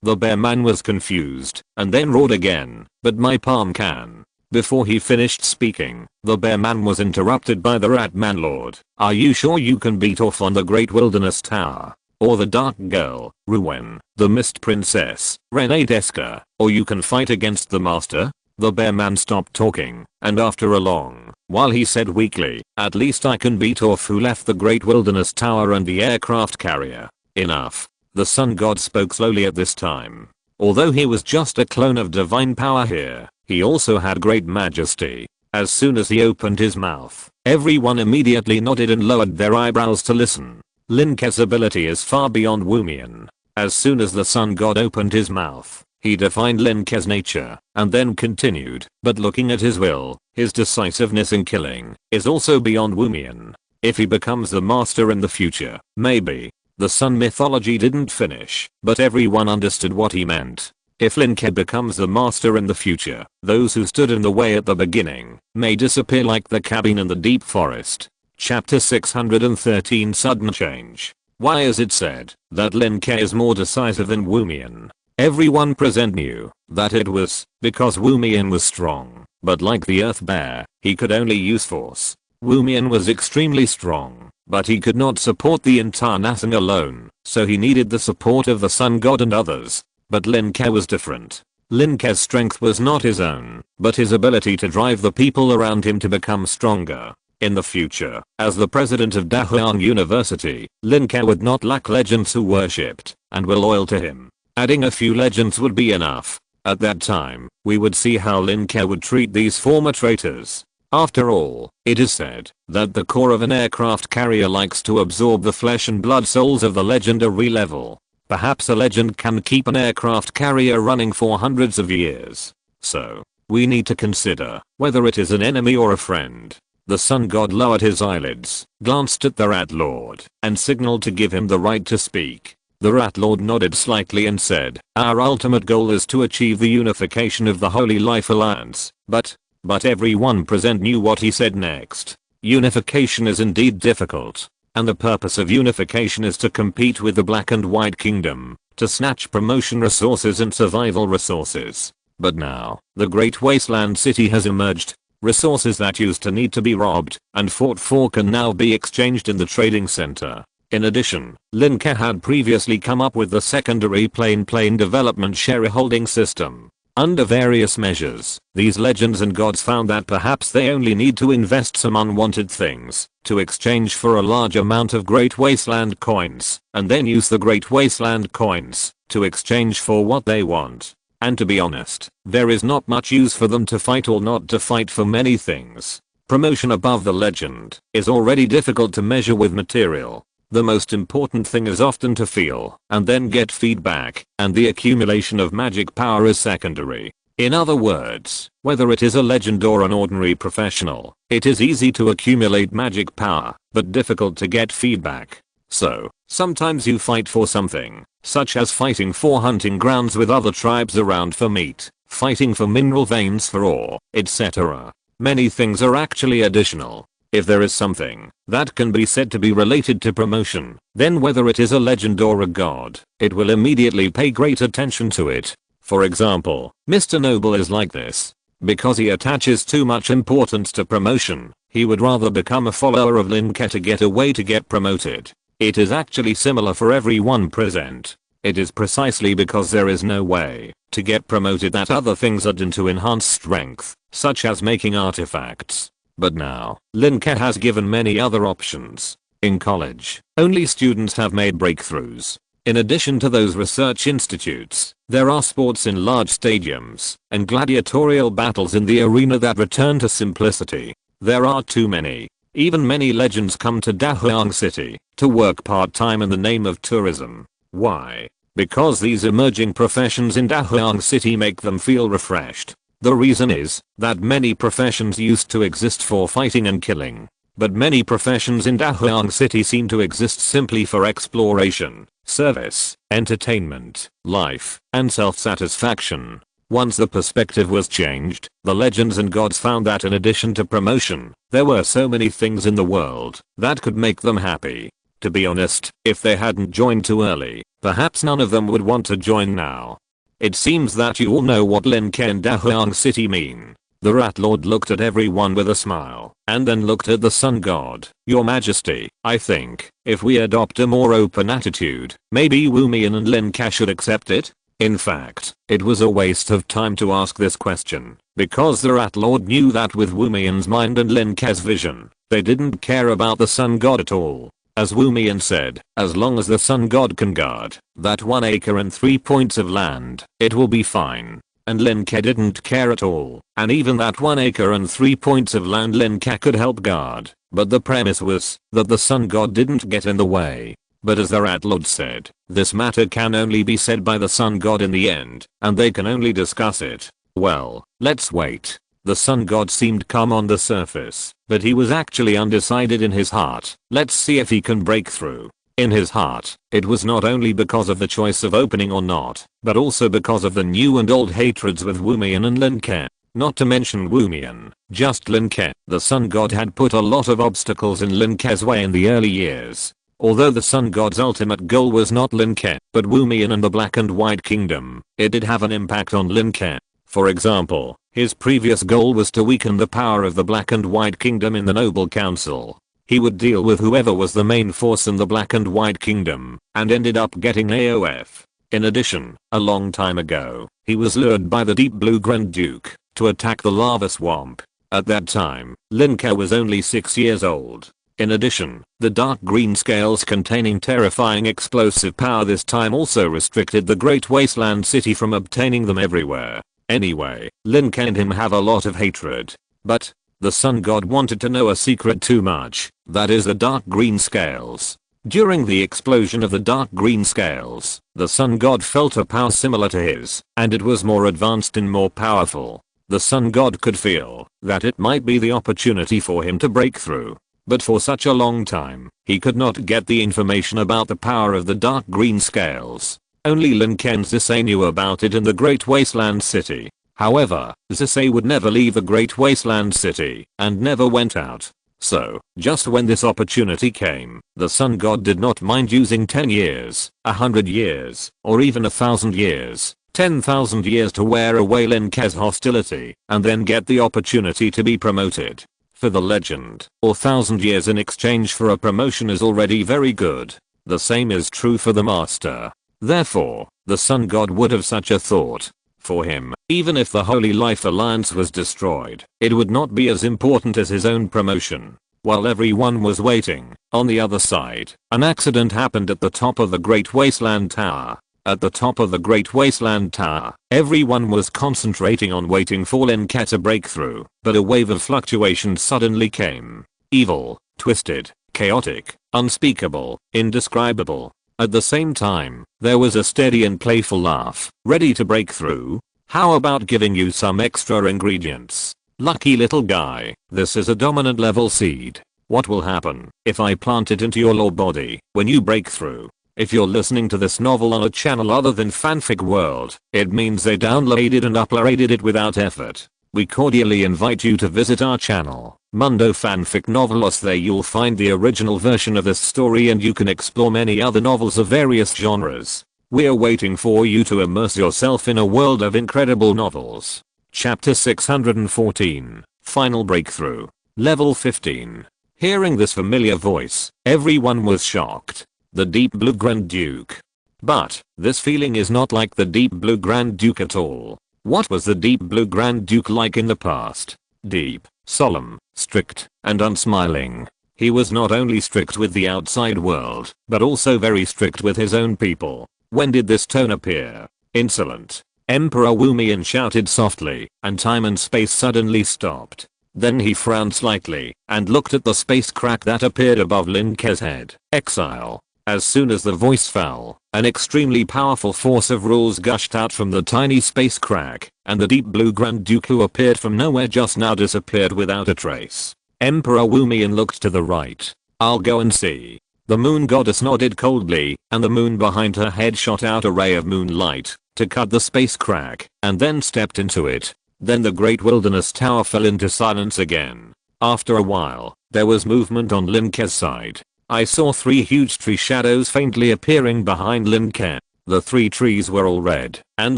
The bear man was confused, and then roared again, but my palm can. Before he finished speaking, the bear man was interrupted by the rat man lord. Are you sure you can beat off on the great wilderness tower? Or the dark girl, Ruwen, the mist princess, Renadeska, or you can fight against the master? The bear man stopped talking, and after a long while he said weakly, at least I can beat off who left the great wilderness tower and the aircraft carrier. Enough. The sun god spoke slowly at this time. Although he was just a clone of divine power here, he also had great majesty. As soon as he opened his mouth, everyone immediately nodded and lowered their eyebrows to listen. Lin Ke's ability is far beyond Wumian. As soon as the sun god opened his mouth, he defined Lin Ke's nature, and then continued, but looking at his will, his decisiveness in killing, is also beyond Wumian. If he becomes the master in the future, maybe. The sun mythology didn't finish, but everyone understood what he meant. If Lin Ke becomes the master in the future, those who stood in the way at the beginning may disappear like the cabin in the deep forest. Chapter 613 Sudden Change. Why is it said that Lin Ke is more decisive than Wumian? Everyone present knew that it was because Wumian was strong, but like the earth bear, he could only use force. Wumian was extremely strong, but he could not support the entire nation alone, so he needed the support of the sun god and others. But Lin Ke was different. Lin Ke's strength was not his own, but his ability to drive the people around him to become stronger. In the future, as the president of Dahuang University, Lin Ke would not lack legends who worshipped and were loyal to him. Adding a few legends would be enough. At that time, we would see how Lin Ke would treat these former traitors. After all, it is said that the core of an aircraft carrier likes to absorb the flesh and blood souls of the legendary level. Perhaps a legend can keep an aircraft carrier running for hundreds of years. So, we need to consider whether it is an enemy or a friend. The sun god lowered his eyelids, glanced at the rat lord, and signaled to give him the right to speak. The rat lord nodded slightly and said, our ultimate goal is to achieve the unification of the Holy Life Alliance, but everyone present knew what he said next. Unification is indeed difficult, and the purpose of unification is to compete with the Black and White Kingdom, to snatch promotion resources and survival resources. But now, the Great Wasteland City has emerged. Resources that used to need to be robbed and fought for can now be exchanged in the trading center. In addition, Lin Ke had previously come up with the secondary plane development shareholding system. Under various measures, these legends and gods found that perhaps they only need to invest some unwanted things to exchange for a large amount of Great Wasteland coins, and then use the Great Wasteland coins to exchange for what they want. And to be honest, there is not much use for them to fight or not to fight for many things. Promotion above the legend is already difficult to measure with material. The most important thing is often to feel and then get feedback, and the accumulation of magic power is secondary. In other words, whether it is a legend or an ordinary professional, it is easy to accumulate magic power, but difficult to get feedback. So, Sometimes you fight for something, such as fighting for hunting grounds with other tribes around for meat, fighting for mineral veins for ore, etc. Many things are actually additional. If there is something that can be said to be related to promotion, then whether it is a legend or a god, it will immediately pay great attention to it. For example, Mr. Noble is like this. Because he attaches too much importance to promotion, he would rather become a follower of Lin Ke to get away to get promoted. It is actually similar for everyone present. It is precisely because there is no way to get promoted that other things are done to enhance strength, such as making artifacts. But now, Lin Ke has given many other options. In college, only students have made breakthroughs. In addition to those research institutes, there are sports in large stadiums, and gladiatorial battles in the arena that return to simplicity. There are too many. Even many legends come to Dahuang City to work part-time in the name of tourism. Why? Because these emerging professions in Dahuang City make them feel refreshed. The reason is that many professions used to exist for fighting and killing. But many professions in Dahuang City seem to exist simply for exploration, service, entertainment, life, and self-satisfaction. Once the perspective was changed, the legends and gods found that in addition to promotion, there were so many things in the world that could make them happy. To be honest, if they hadn't joined too early, perhaps none of them would want to join now. It seems that you all know what Lin Ke and Dahuang City mean. The Rat Lord looked at everyone with a smile, and then looked at the Sun God. Your Majesty, I think, if we adopt a more open attitude, maybe Wu Mian and Lin Ke should accept it? In fact, it was a waste of time to ask this question, because the Rat Lord knew that with Wu Mian's mind and Lin Ke's vision, they didn't care about the Sun God at all. As Wu Mian said, as long as the Sun God can guard that 1 acre and 3 points of land, it will be fine. And Lin Ke didn't care at all, and even that 1 acre and 3 points of land Lin Ke could help guard, but the premise was that the Sun God didn't get in the way. But as the Rat Lord said, this matter can only be said by the Sun God in the end, and they can only discuss it. Well, let's wait. The Sun God seemed calm on the surface, but he was actually undecided in his heart. Let's see if he can break through. In his heart, it was not only because of the choice of opening or not, but also because of the new and old hatreds with Wu Mian and Lin Ke. Not to mention Wu Mian, just Lin Ke. The Sun God had put a lot of obstacles in Lin Ke's way in the early years. Although the Sun God's ultimate goal was not Lin Ke, but Wu Mian and the Black and White Kingdom, it did have an impact on Lin Ke. For example, his previous goal was to weaken the power of the Black and White Kingdom in the Noble Council. He would deal with whoever was the main force in the Black and White Kingdom, and ended up getting AOF. In addition, a long time ago, he was lured by the Deep Blue Grand Duke to attack the lava swamp. At that time, Lin Ke was only 6 years old. In addition, the dark green scales containing terrifying explosive power this time also restricted the Great Wasteland City from obtaining them everywhere. Anyway, Lin Ke and him have a lot of hatred. But the Sun God wanted to know a secret too much, that is the dark green scales. During the explosion of the dark green scales, the Sun God felt a power similar to his, and it was more advanced and more powerful. The Sun God could feel that it might be the opportunity for him to break through. But for such a long time, he could not get the information about the power of the dark green scales. Only Lin Ke and Zisei knew about it in the Great Wasteland City. However, Zisei would never leave the Great Wasteland City, and never went out. So, just when this opportunity came, the Sun God did not mind using 10 years, 100 years, or even 1,000 years, 10,000 years to wear away Lin Ke's hostility, and then get the opportunity to be promoted. For the legend, 1,000 years in exchange for a promotion is already very good. The same is true for the master. Therefore, the Sun God would have such a thought. For him, even if the Holy Life Alliance was destroyed, it would not be as important as his own promotion. While everyone was waiting, on the other side, an accident happened at the top of the Great Wasteland Tower. At the top of the Great Wasteland Tower, everyone was concentrating on waiting for Lin Ke to break through, but a wave of fluctuation suddenly came. Evil, twisted, chaotic, unspeakable, indescribable. At the same time, there was a steady and playful laugh. Ready to break through? How about giving you some extra ingredients? Lucky little guy, this is a dominant level seed. What will happen if I plant it into your lore body when you break through? If you're listening to this novel on a channel other than Fanfic World, it means they downloaded and uploaded it without effort. We cordially invite you to visit our channel, Mundo Fanfic Novelos. There you'll find the original version of this story and you can explore many other novels of various genres. We're waiting for you to immerse yourself in a world of incredible novels. Chapter 614, Final Breakthrough. Level 15. Hearing this familiar voice, everyone was shocked. The Deep Blue Grand Duke. But, this feeling is not like the Deep Blue Grand Duke at all. What was the Deep Blue Grand Duke like in the past? Deep, solemn, strict, and unsmiling. He was not only strict with the outside world, but also very strict with his own people. When did this tone appear? Insolent. Emperor Wu Mian shouted softly, and time and space suddenly stopped. Then he frowned slightly, and looked at the space crack that appeared above Lin Ke's head. Exile. As soon as the voice fell, an extremely powerful force of rules gushed out from the tiny space crack, and the Deep Blue Grand Duke who appeared from nowhere just now disappeared without a trace. Emperor Wu Mian looked to the right. I'll go and see. The moon goddess nodded coldly, and the moon behind her head shot out a ray of moonlight to cut the space crack, and then stepped into it. Then the great wilderness tower fell into silence again. After a while, there was movement on Lin Ke's side. I saw 3 huge tree shadows faintly appearing behind Lin Ke. The 3 trees were all red, and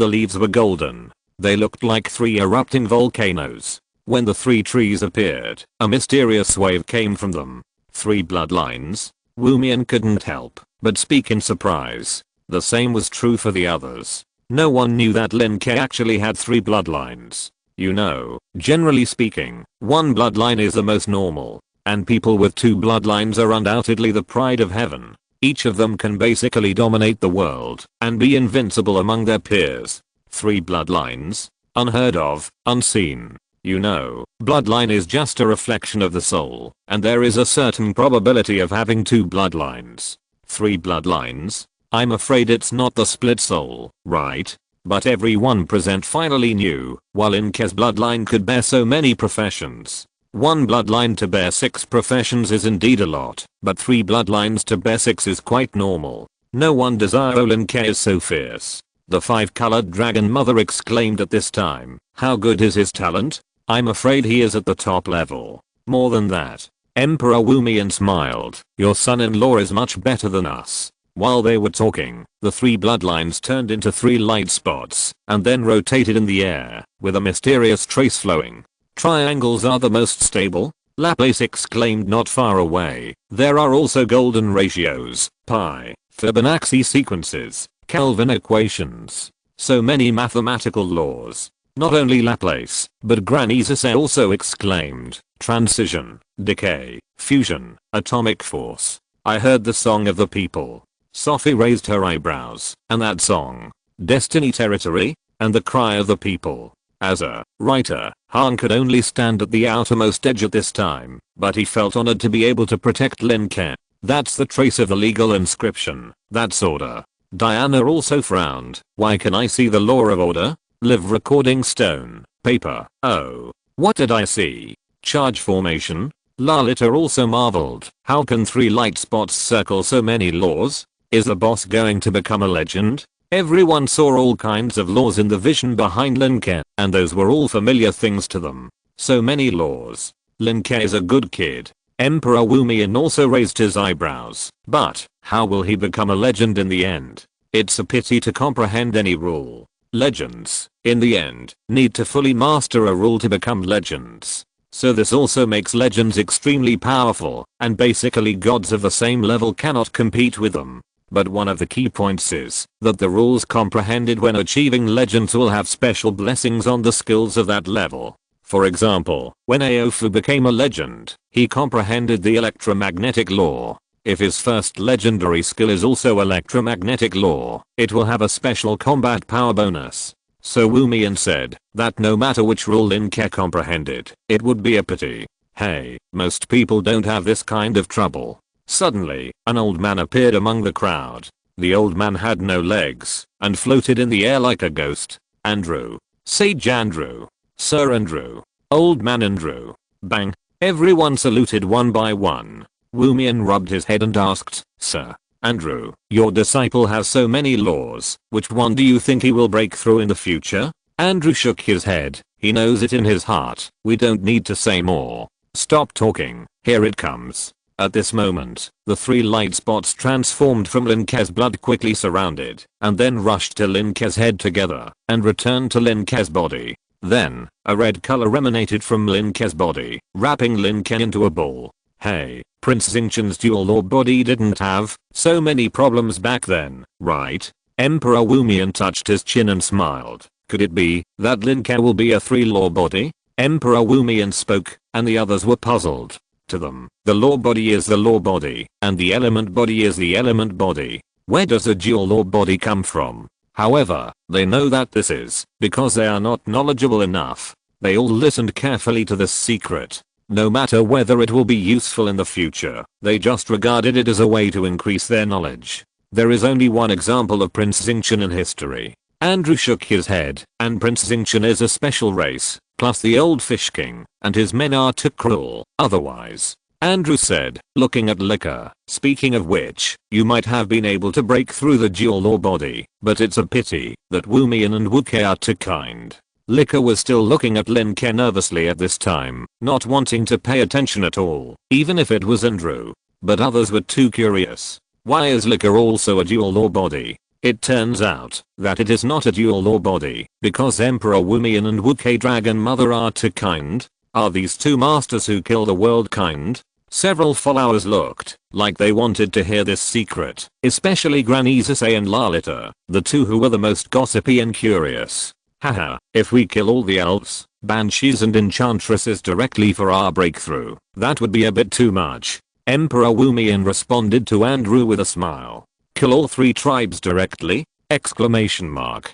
the leaves were golden. They looked like 3 erupting volcanoes. When the 3 trees appeared, a mysterious wave came from them. 3 bloodlines? Wu Mian couldn't help but speak in surprise. The same was true for the others. No one knew that Lin Ke actually had 3 bloodlines. You know, generally speaking, 1 bloodline is the most normal, and people with 2 bloodlines are undoubtedly the pride of heaven. Each of them can basically dominate the world and be invincible among their peers. 3 bloodlines? Unheard of, unseen. You know, bloodline is just a reflection of the soul, and there is a certain probability of having 2 bloodlines. 3 bloodlines? I'm afraid it's not the split soul, right? But everyone present finally knew, while Lin Ke's bloodline could bear so many professions. 1 bloodline to bear 6 professions is indeed a lot, but 3 bloodlines to bear 6 is quite normal. No wonders Lin Ke is so fierce. The 5-colored dragon mother exclaimed at this time. How good is his talent? I'm afraid he is at the top level. More than that. Emperor Wu Mian smiled. Your son-in-law is much better than us. While they were talking, the 3 bloodlines turned into 3 light spots, and then rotated in the air, with a mysterious trace flowing. Triangles are the most stable? Laplace exclaimed not far away. There are also golden ratios, pi, Fibonacci sequences, Kelvin equations. So many mathematical laws. Not only Laplace, but Granny Zase also exclaimed. Transition, decay, fusion, atomic force. I heard the song of the people. Sophie raised her eyebrows. And that song? Destiny Territory? And the cry of the people. As a writer, Han could only stand at the outermost edge at this time, but he felt honored to be able to protect Lin Ke. That's the trace of the legal inscription. That's order. Diana also frowned. Why can I see the law of order? Live recording stone, paper. Oh. What did I see? Charge formation? Lalita also marveled. How can 3 light spots circle so many laws? Is the boss going to become a legend? Everyone saw all kinds of laws in the vision behind Lin Ke, and those were all familiar things to them. So many laws. Lin Ke is a good kid. Emperor Wu Mian also raised his eyebrows. But, how will he become a legend in the end? It's a pity to comprehend any rule. Legends, in the end, need to fully master a rule to become legends. So this also makes legends extremely powerful, and basically gods of the same level cannot compete with them. But one of the key points is that the rules comprehended when achieving legends will have special blessings on the skills of that level. For example, when Aofu became a legend, he comprehended the electromagnetic law. If his first legendary skill is also electromagnetic law, it will have a special combat power bonus. So Wu Mian said that no matter which rule Lin Ke comprehended, it would be a pity. Hey, most people don't have this kind of trouble. Suddenly, an old man appeared among the crowd. The old man had no legs and floated in the air like a ghost. Andrew. Sage Andrew. Sir Andrew. Old man Andrew. Bang. Everyone saluted one by one. Wu Mian rubbed his head and asked, "Sir Andrew, your disciple has so many laws, which one do you think he will break through in the future?" Andrew shook his head. He knows it in his heart. We don't need to say more. Stop talking, here it comes. At this moment, the three light spots transformed from Lin Ke's blood quickly surrounded, and then rushed to Lin Ke's head together, and returned to Lin Ke's body. Then, a red color emanated from Lin Ke's body, wrapping Lin Ke into a ball. Hey, Prince Xingqian's dual law body didn't have so many problems back then, right? Emperor Wu Mian touched his chin and smiled. Could it be that Lin Ke will be a three-law body? Emperor Wu Mian spoke, and the others were puzzled. To them, the law body is the law body, and the element body is the element body. Where does a dual law body come from? However, they know that this is because they are not knowledgeable enough. They all listened carefully to this secret. No matter whether it will be useful in the future, they just regarded it as a way to increase their knowledge. There is only one example of Prince Xingqian in history. Andrew shook his head, and Prince Xingqian is a special race, plus the old fish king, and his men are too cruel, otherwise. Andrew said, looking at Lin Ke, speaking of which, you might have been able to break through the dual law body, but it's a pity that Wu Mian and Wu Ke are too kind. Lin Ke was still looking at Lin Ke nervously at this time, not wanting to pay attention at all, even if it was Andrew. But others were too curious. Why is Lin Ke also a dual law body? It turns out that it is not a dual law body because Emperor Wu Mian and Wu Ke Dragon Mother are too kind. Are these two masters who kill the world kind? Several followers looked like they wanted to hear this secret, especially Granny Zisei and Lalita, the two who were the most gossipy and curious. Haha, if we kill all the elves, banshees and enchantresses directly for our breakthrough, that would be a bit too much. Emperor Wu Mian responded to Andrew with a smile. Kill all three tribes directly? Exclamation mark.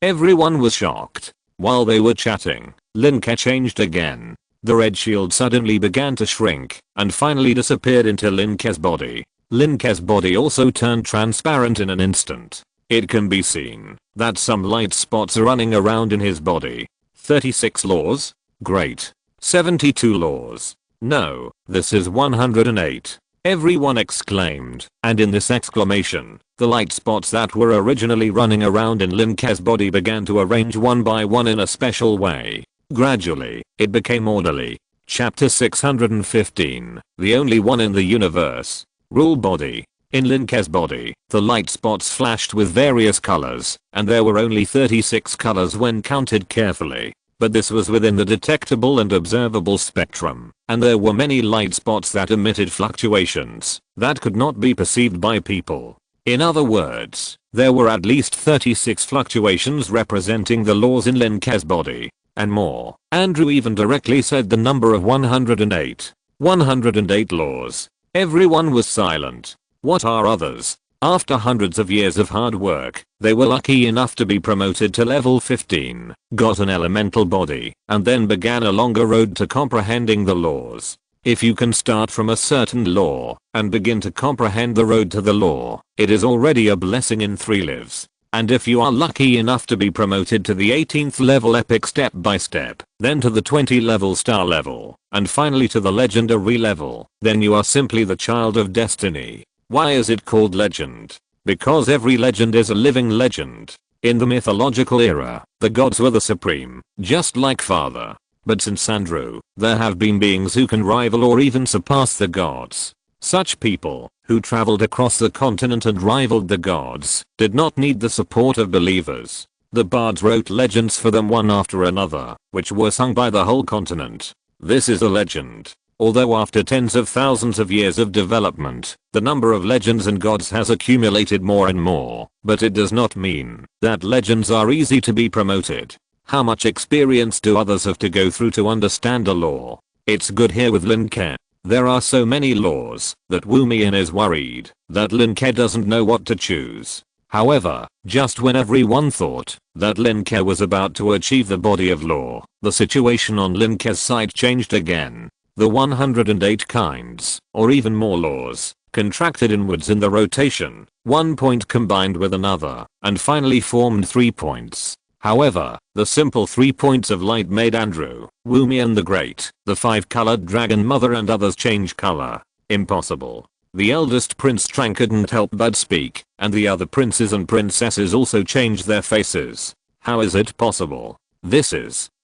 Everyone was shocked. While they were chatting, Lin Ke changed again. The red shield suddenly began to shrink, and finally disappeared into Lin Ke's body. Lin Ke's body also turned transparent in an instant. It can be seen that some light spots are running around in his body. 36 laws? Great. 72 laws. No, this is 108. Everyone exclaimed, and in this exclamation, the light spots that were originally running around in Lin Ke's body began to arrange one by one in a special way. Gradually, it became orderly. Chapter 615, the only one in the universe. Rule body. In Lin Ke's body, the light spots flashed with various colors, and there were only 36 colors when counted carefully. But this was within the detectable and observable spectrum, and there were many light spots that emitted fluctuations that could not be perceived by people. In other words, there were at least 36 fluctuations representing the laws in Lin Ke's body, and more. Andrew even directly said the number of 108. 108 laws. Everyone was silent. What are others? After hundreds of years of hard work, they were lucky enough to be promoted to level 15, got an elemental body, and then began a longer road to comprehending the laws. If you can start from a certain law, and begin to comprehend the road to the law, it is already a blessing in 3 lives. And if you are lucky enough to be promoted to the 18th level epic step by step, then to the 20 level star level, and finally to the legendary level, then you are simply the child of destiny. Why is it called legend? Because every legend is a living legend. In the mythological era, the gods were the supreme, just like Father. But since Andrew, there have been beings who can rival or even surpass the gods. Such people, who traveled across the continent and rivaled the gods, did not need the support of believers. The bards wrote legends for them one after another, which were sung by the whole continent. This is a legend. Although after tens of thousands of years of development, the number of legends and gods has accumulated more and more, but it does not mean that legends are easy to be promoted. How much experience do others have to go through to understand a law? It's good here with Lin Ke. There are so many laws that Wu Mian is worried that Lin Ke doesn't know what to choose. However, just when everyone thought that Lin Ke was about to achieve the body of law, the situation on Lin Ke's side changed again. The 108 kinds, or even more laws, contracted inwards in the rotation, one point combined with another, and finally formed 3 points. However, the simple 3 points of light made Andrew, Woomian the Great, the 5-colored dragon mother and others change color. Impossible. The eldest prince Trang couldn't help but speak, and the other princes and princesses also changed their faces. How is it possible?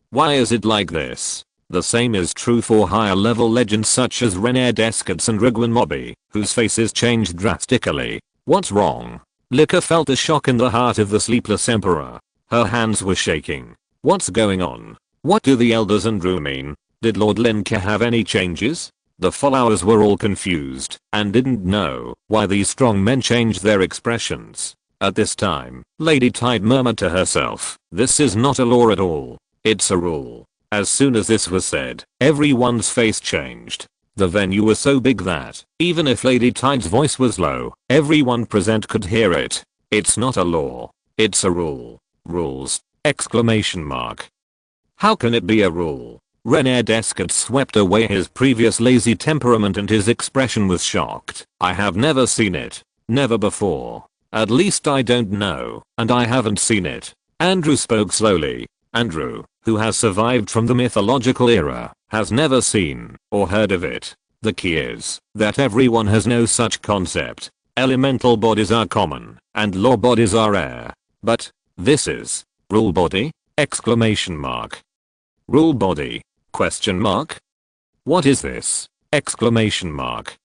Why is it like this? The same is true for higher level legends such as René Descartes and Rigwen Mobby, whose faces changed drastically. What's wrong? Lin Ke felt a shock in the heart of the sleepless emperor. Her hands were shaking. What's going on? What do the elders and Andrew mean? Did Lord Lin Ke have any changes? The followers were all confused and didn't know why these strong men changed their expressions. At this time, Lady Tide murmured to herself, "This is not a law at all. It's a rule." As soon as this was said, everyone's face changed. The venue was so big that, even if Lady Tide's voice was low, everyone present could hear it. It's not a law. It's a rule. Rules! Exclamation mark. How can it be a rule? René Descartes swept away his previous lazy temperament and his expression was shocked. I have never seen it. Never before. At least I don't know, and I haven't seen it. Andrew spoke slowly. Andrew, who has survived from the mythological era, has never seen or heard of it. The key is that everyone has no such concept. Elemental bodies are common, and law bodies are rare. But this is rule body? Exclamation mark. Rule body? Question mark. What is this? Exclamation mark.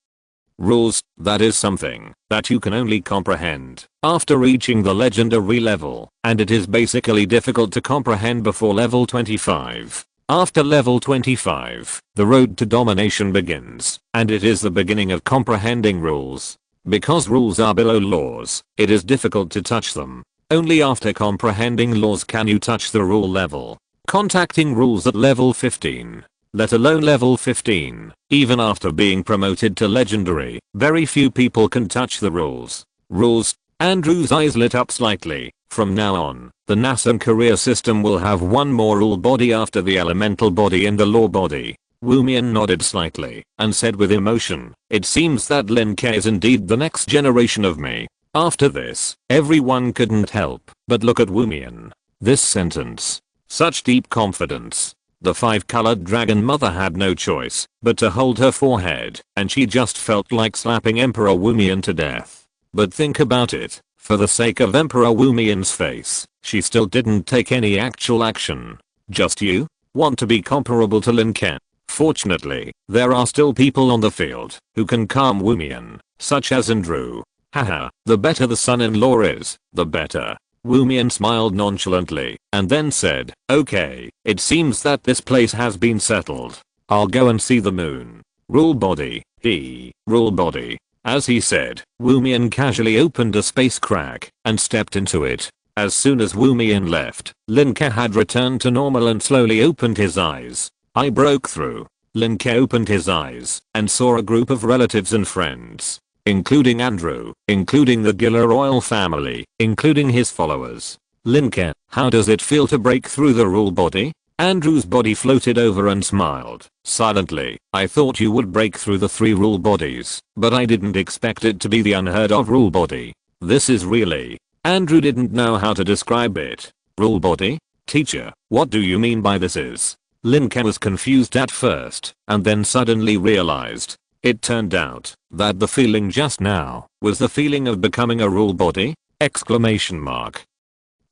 Rules, that is something that you can only comprehend after reaching the legendary level, and it is basically difficult to comprehend before level 25. After level 25, the road to domination begins, and it is the beginning of comprehending rules. Because rules are below laws, it is difficult to touch them. Only after comprehending laws can you touch the rule level. Contacting rules at level 15. Let alone level 15, even after being promoted to legendary, very few people can touch the rules. Rules? Andrew's eyes lit up slightly. From now on, the NASA courier system will have one more rule body after the elemental body and the law body. Woomian nodded slightly and said with emotion, "It seems that Lin Ke is indeed the next generation of me." After this, everyone couldn't help but look at Woomian. This sentence. Such deep confidence. The 5-colored dragon mother had no choice but to hold her forehead, and she just felt like slapping Emperor Woomian to death. But think about it, for the sake of Emperor Woomian's face, she still didn't take any actual action. Just you? Want to be comparable to Lin Ke? Fortunately, there are still people on the field who can calm Woomian, such as Andrew. Haha, the better the son-in-law is, the better. Woomian smiled nonchalantly and then said, "Okay, it seems that this place has been settled. I'll go and see the moon." Rule body, rule body. As he said, Woomian casually opened a space crack and stepped into it. As soon as Woomian left, Lin Ke had returned to normal and slowly opened his eyes. I broke through. Lin Ke opened his eyes and saw a group of relatives and friends. Including Andrew, including the Giller royal family, including his followers. Lin Ke, how does it feel to break through the rule body? Andrew's body floated over and smiled. Silently, I thought you would break through the 3 rule bodies, but I didn't expect it to be the unheard of rule body. This is really. Andrew didn't know how to describe it. Rule body? Teacher, what do you mean by this is? Lin Ke was confused at first, and then suddenly realized. It turned out that the feeling just now was the feeling of becoming a rule body? Exclamation mark.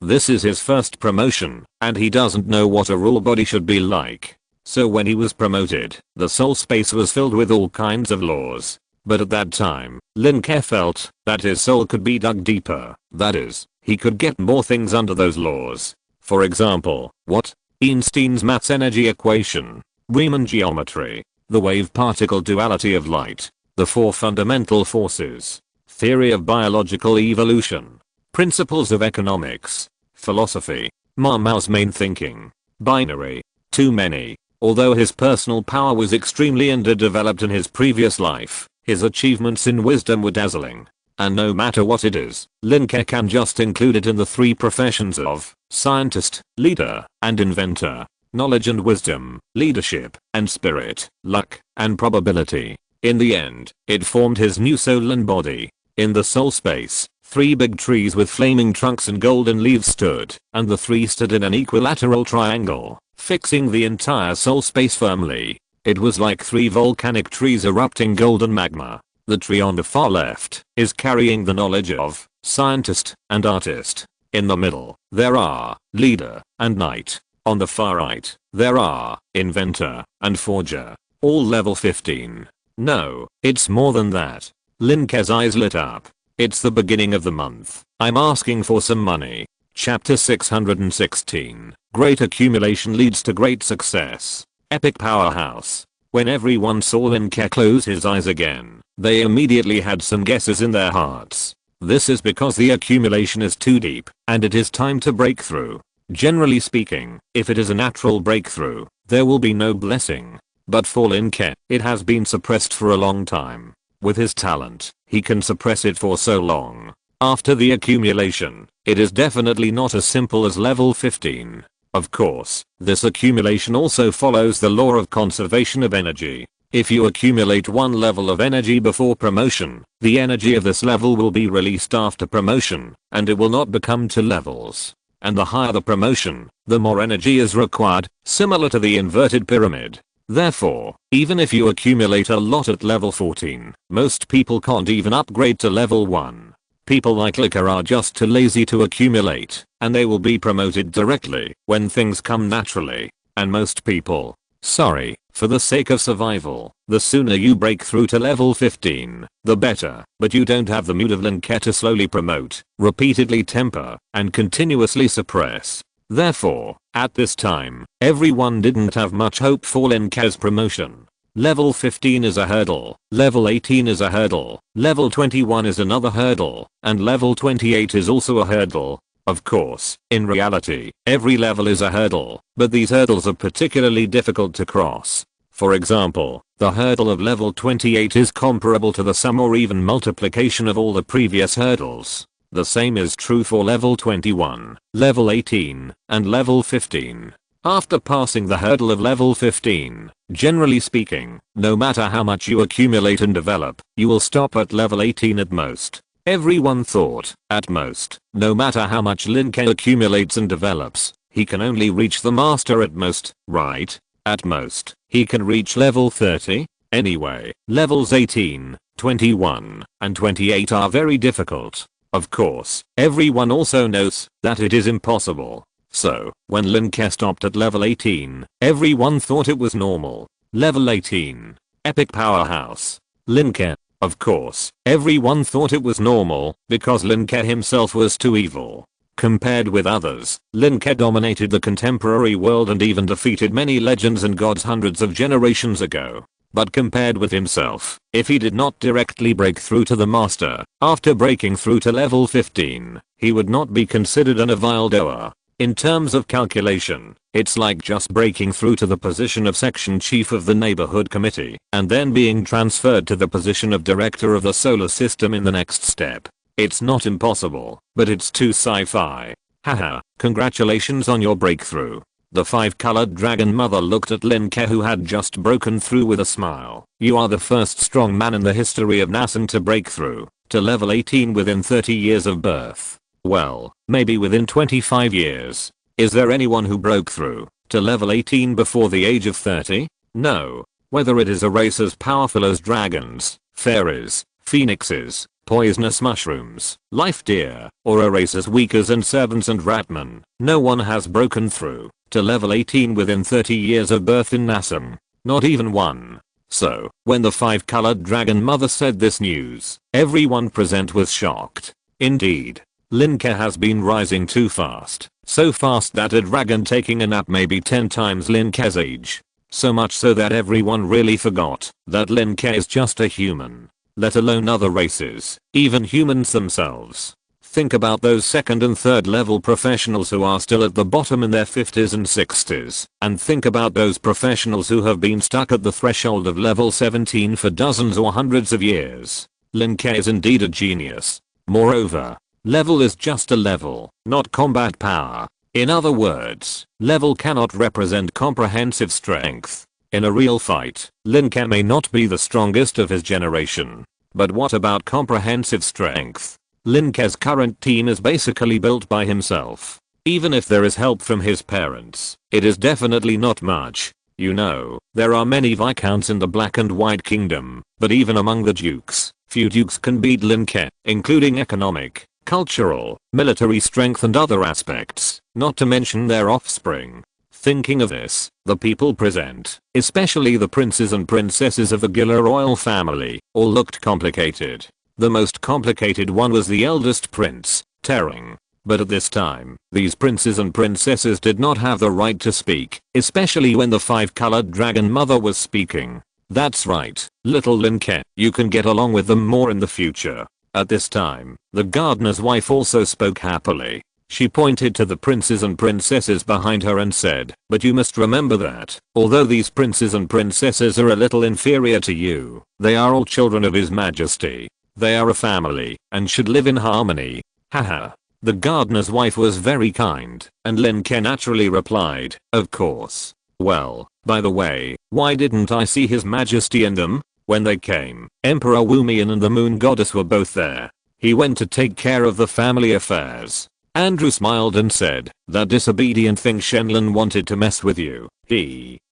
This is his first promotion, and he doesn't know what a rule body should be like. So when he was promoted, the soul space was filled with all kinds of laws. But at that time, Lin Ke felt that his soul could be dug deeper. That is, he could get more things under those laws. For example, what? Einstein's maths energy equation, Riemann geometry, the wave-particle duality of light, the 4 fundamental forces, theory of biological evolution, principles of economics, philosophy, Mao's main thinking, binary, too many. Although his personal power was extremely underdeveloped in his previous life, his achievements in wisdom were dazzling. And no matter what it is, Lin Ke can just include it in the 3 professions of scientist, leader, and inventor. Knowledge and wisdom, leadership, and spirit, luck, and probability. In the end, it formed his new soul and body. In the soul space, 3 big trees with flaming trunks and golden leaves stood, and the 3 stood in an equilateral triangle, fixing the entire soul space firmly. It was like 3 volcanic trees erupting golden magma. The tree on the far left is carrying the knowledge of scientist and artist. In the middle, there are leader and knight. On the far right, there are inventor and forger. All level 15. No, it's more than that. Lin Ke's eyes lit up. It's the beginning of the month. I'm asking for some money. Chapter 616. Great accumulation leads to great success. Epic powerhouse. When everyone saw Lin Ke close his eyes again, they immediately had some guesses in their hearts. This is because the accumulation is too deep, and it is time to break through. Generally speaking, if it is a natural breakthrough, there will be no blessing. But for Lin Ke, it has been suppressed for a long time. With his talent, he can suppress it for so long. After the accumulation, it is definitely not as simple as level 15. Of course, this accumulation also follows the law of conservation of energy. If you accumulate one level of energy before promotion, the energy of this level will be released after promotion, and it will not become 2 levels. And the higher the promotion, the more energy is required, similar to the inverted pyramid. Therefore, even if you accumulate a lot at level 14, most people can't even upgrade to level 1. People like Lin Ke are just too lazy to accumulate, and they will be promoted directly when things come naturally. And most people, sorry, for the sake of survival, the sooner you break through to level 15, the better. But you don't have the mood of Lin Ke to slowly promote, repeatedly temper, and continuously suppress. Therefore, at this time, everyone didn't have much hope for Lin Ke's promotion. Level 15 is a hurdle, level 18 is a hurdle, level 21 is another hurdle, and level 28 is also a hurdle. Of course, in reality, every level is a hurdle, but these hurdles are particularly difficult to cross. For example, the hurdle of level 28 is comparable to the sum or even multiplication of all the previous hurdles. The same is true for level 21, level 18, and level 15. After passing the hurdle of level 15, generally speaking, no matter how much you accumulate and develop, you will stop at level 18 at most. Everyone thought, at most, no matter how much Lin Ke accumulates and develops, he can only reach the master at most, right? At most, he can reach level 30? Anyway, levels 18, 21, and 28 are very difficult. Of course, everyone also knows that it is impossible. So, when Lin Ke stopped at level 18, everyone thought it was normal. Level 18. Epic powerhouse. Lin Ke. Of course, everyone thought it was normal, because Lin Ke himself was too evil. Compared with others, Lin Ke dominated the contemporary world and even defeated many legends and gods hundreds of generations ago. But compared with himself, if he did not directly break through to the master, after breaking through to level 15, he would not be considered an evildoer. In terms of calculation, it's like just breaking through to the position of section chief of the neighborhood committee and then being transferred to the position of director of the solar system in the next step. It's not impossible, but it's too sci-fi. Haha, congratulations on your breakthrough. The 5-colored dragon mother looked at Lin Ke, who had just broken through, with a smile. You are the first strong man in the history of Nasan to break through to level 18 within 30 years of birth. Well, maybe within 25 years. Is there anyone who broke through to level 18 before the age of 30? No. Whether it is a race as powerful as dragons, fairies, phoenixes, poisonous mushrooms, life deer, or a race as weak as ant servants and ratmen, no one has broken through to level 18 within 30 years of birth in Nasan. Not even one. So, when the 5-colored dragon mother said this news, everyone present was shocked. Indeed, Lin Ke has been rising too fast, so fast that a dragon taking a nap may be 10 times Lin Ke's age. So much so that everyone really forgot that Lin Ke is just a human, let alone other races, even humans themselves. Think about those 2nd and 3rd level professionals who are still at the bottom in their 50s and 60s, and think about those professionals who have been stuck at the threshold of level 17 for dozens or hundreds of years. Lin Ke is indeed a genius. Moreover, level is just a level, not combat power. In other words, level cannot represent comprehensive strength. In a real fight, Lin Ke may not be the strongest of his generation. But what about comprehensive strength? Lin Ke's current team is basically built by himself. Even if there is help from his parents, it is definitely not much. You know, there are many viscounts in the Black and White Kingdom, but even among the dukes, few dukes can beat Lin Ke, including economic, cultural, military strength and other aspects, not to mention their offspring. Thinking of this, the people present, especially the princes and princesses of the Gila royal family, all looked complicated. The most complicated one was the eldest prince, Tereng. But at this time, these princes and princesses did not have the right to speak, especially when the five-colored dragon mother was speaking. That's right, little Lin Ke, you can get along with them more in the future. At this time, the gardener's wife also spoke happily. She pointed to the princes and princesses behind her and said, but you must remember that, although these princes and princesses are a little inferior to you, they are all children of His Majesty. They are a family, and should live in harmony. Haha. The gardener's wife was very kind, and Lin Ke naturally replied, of course. Well, by the way, why didn't I see His Majesty and them? When they came, Emperor Wumian and the moon goddess were both there. He went to take care of the family affairs. Andrew smiled and said, that disobedient thing Shenlin wanted to mess with you.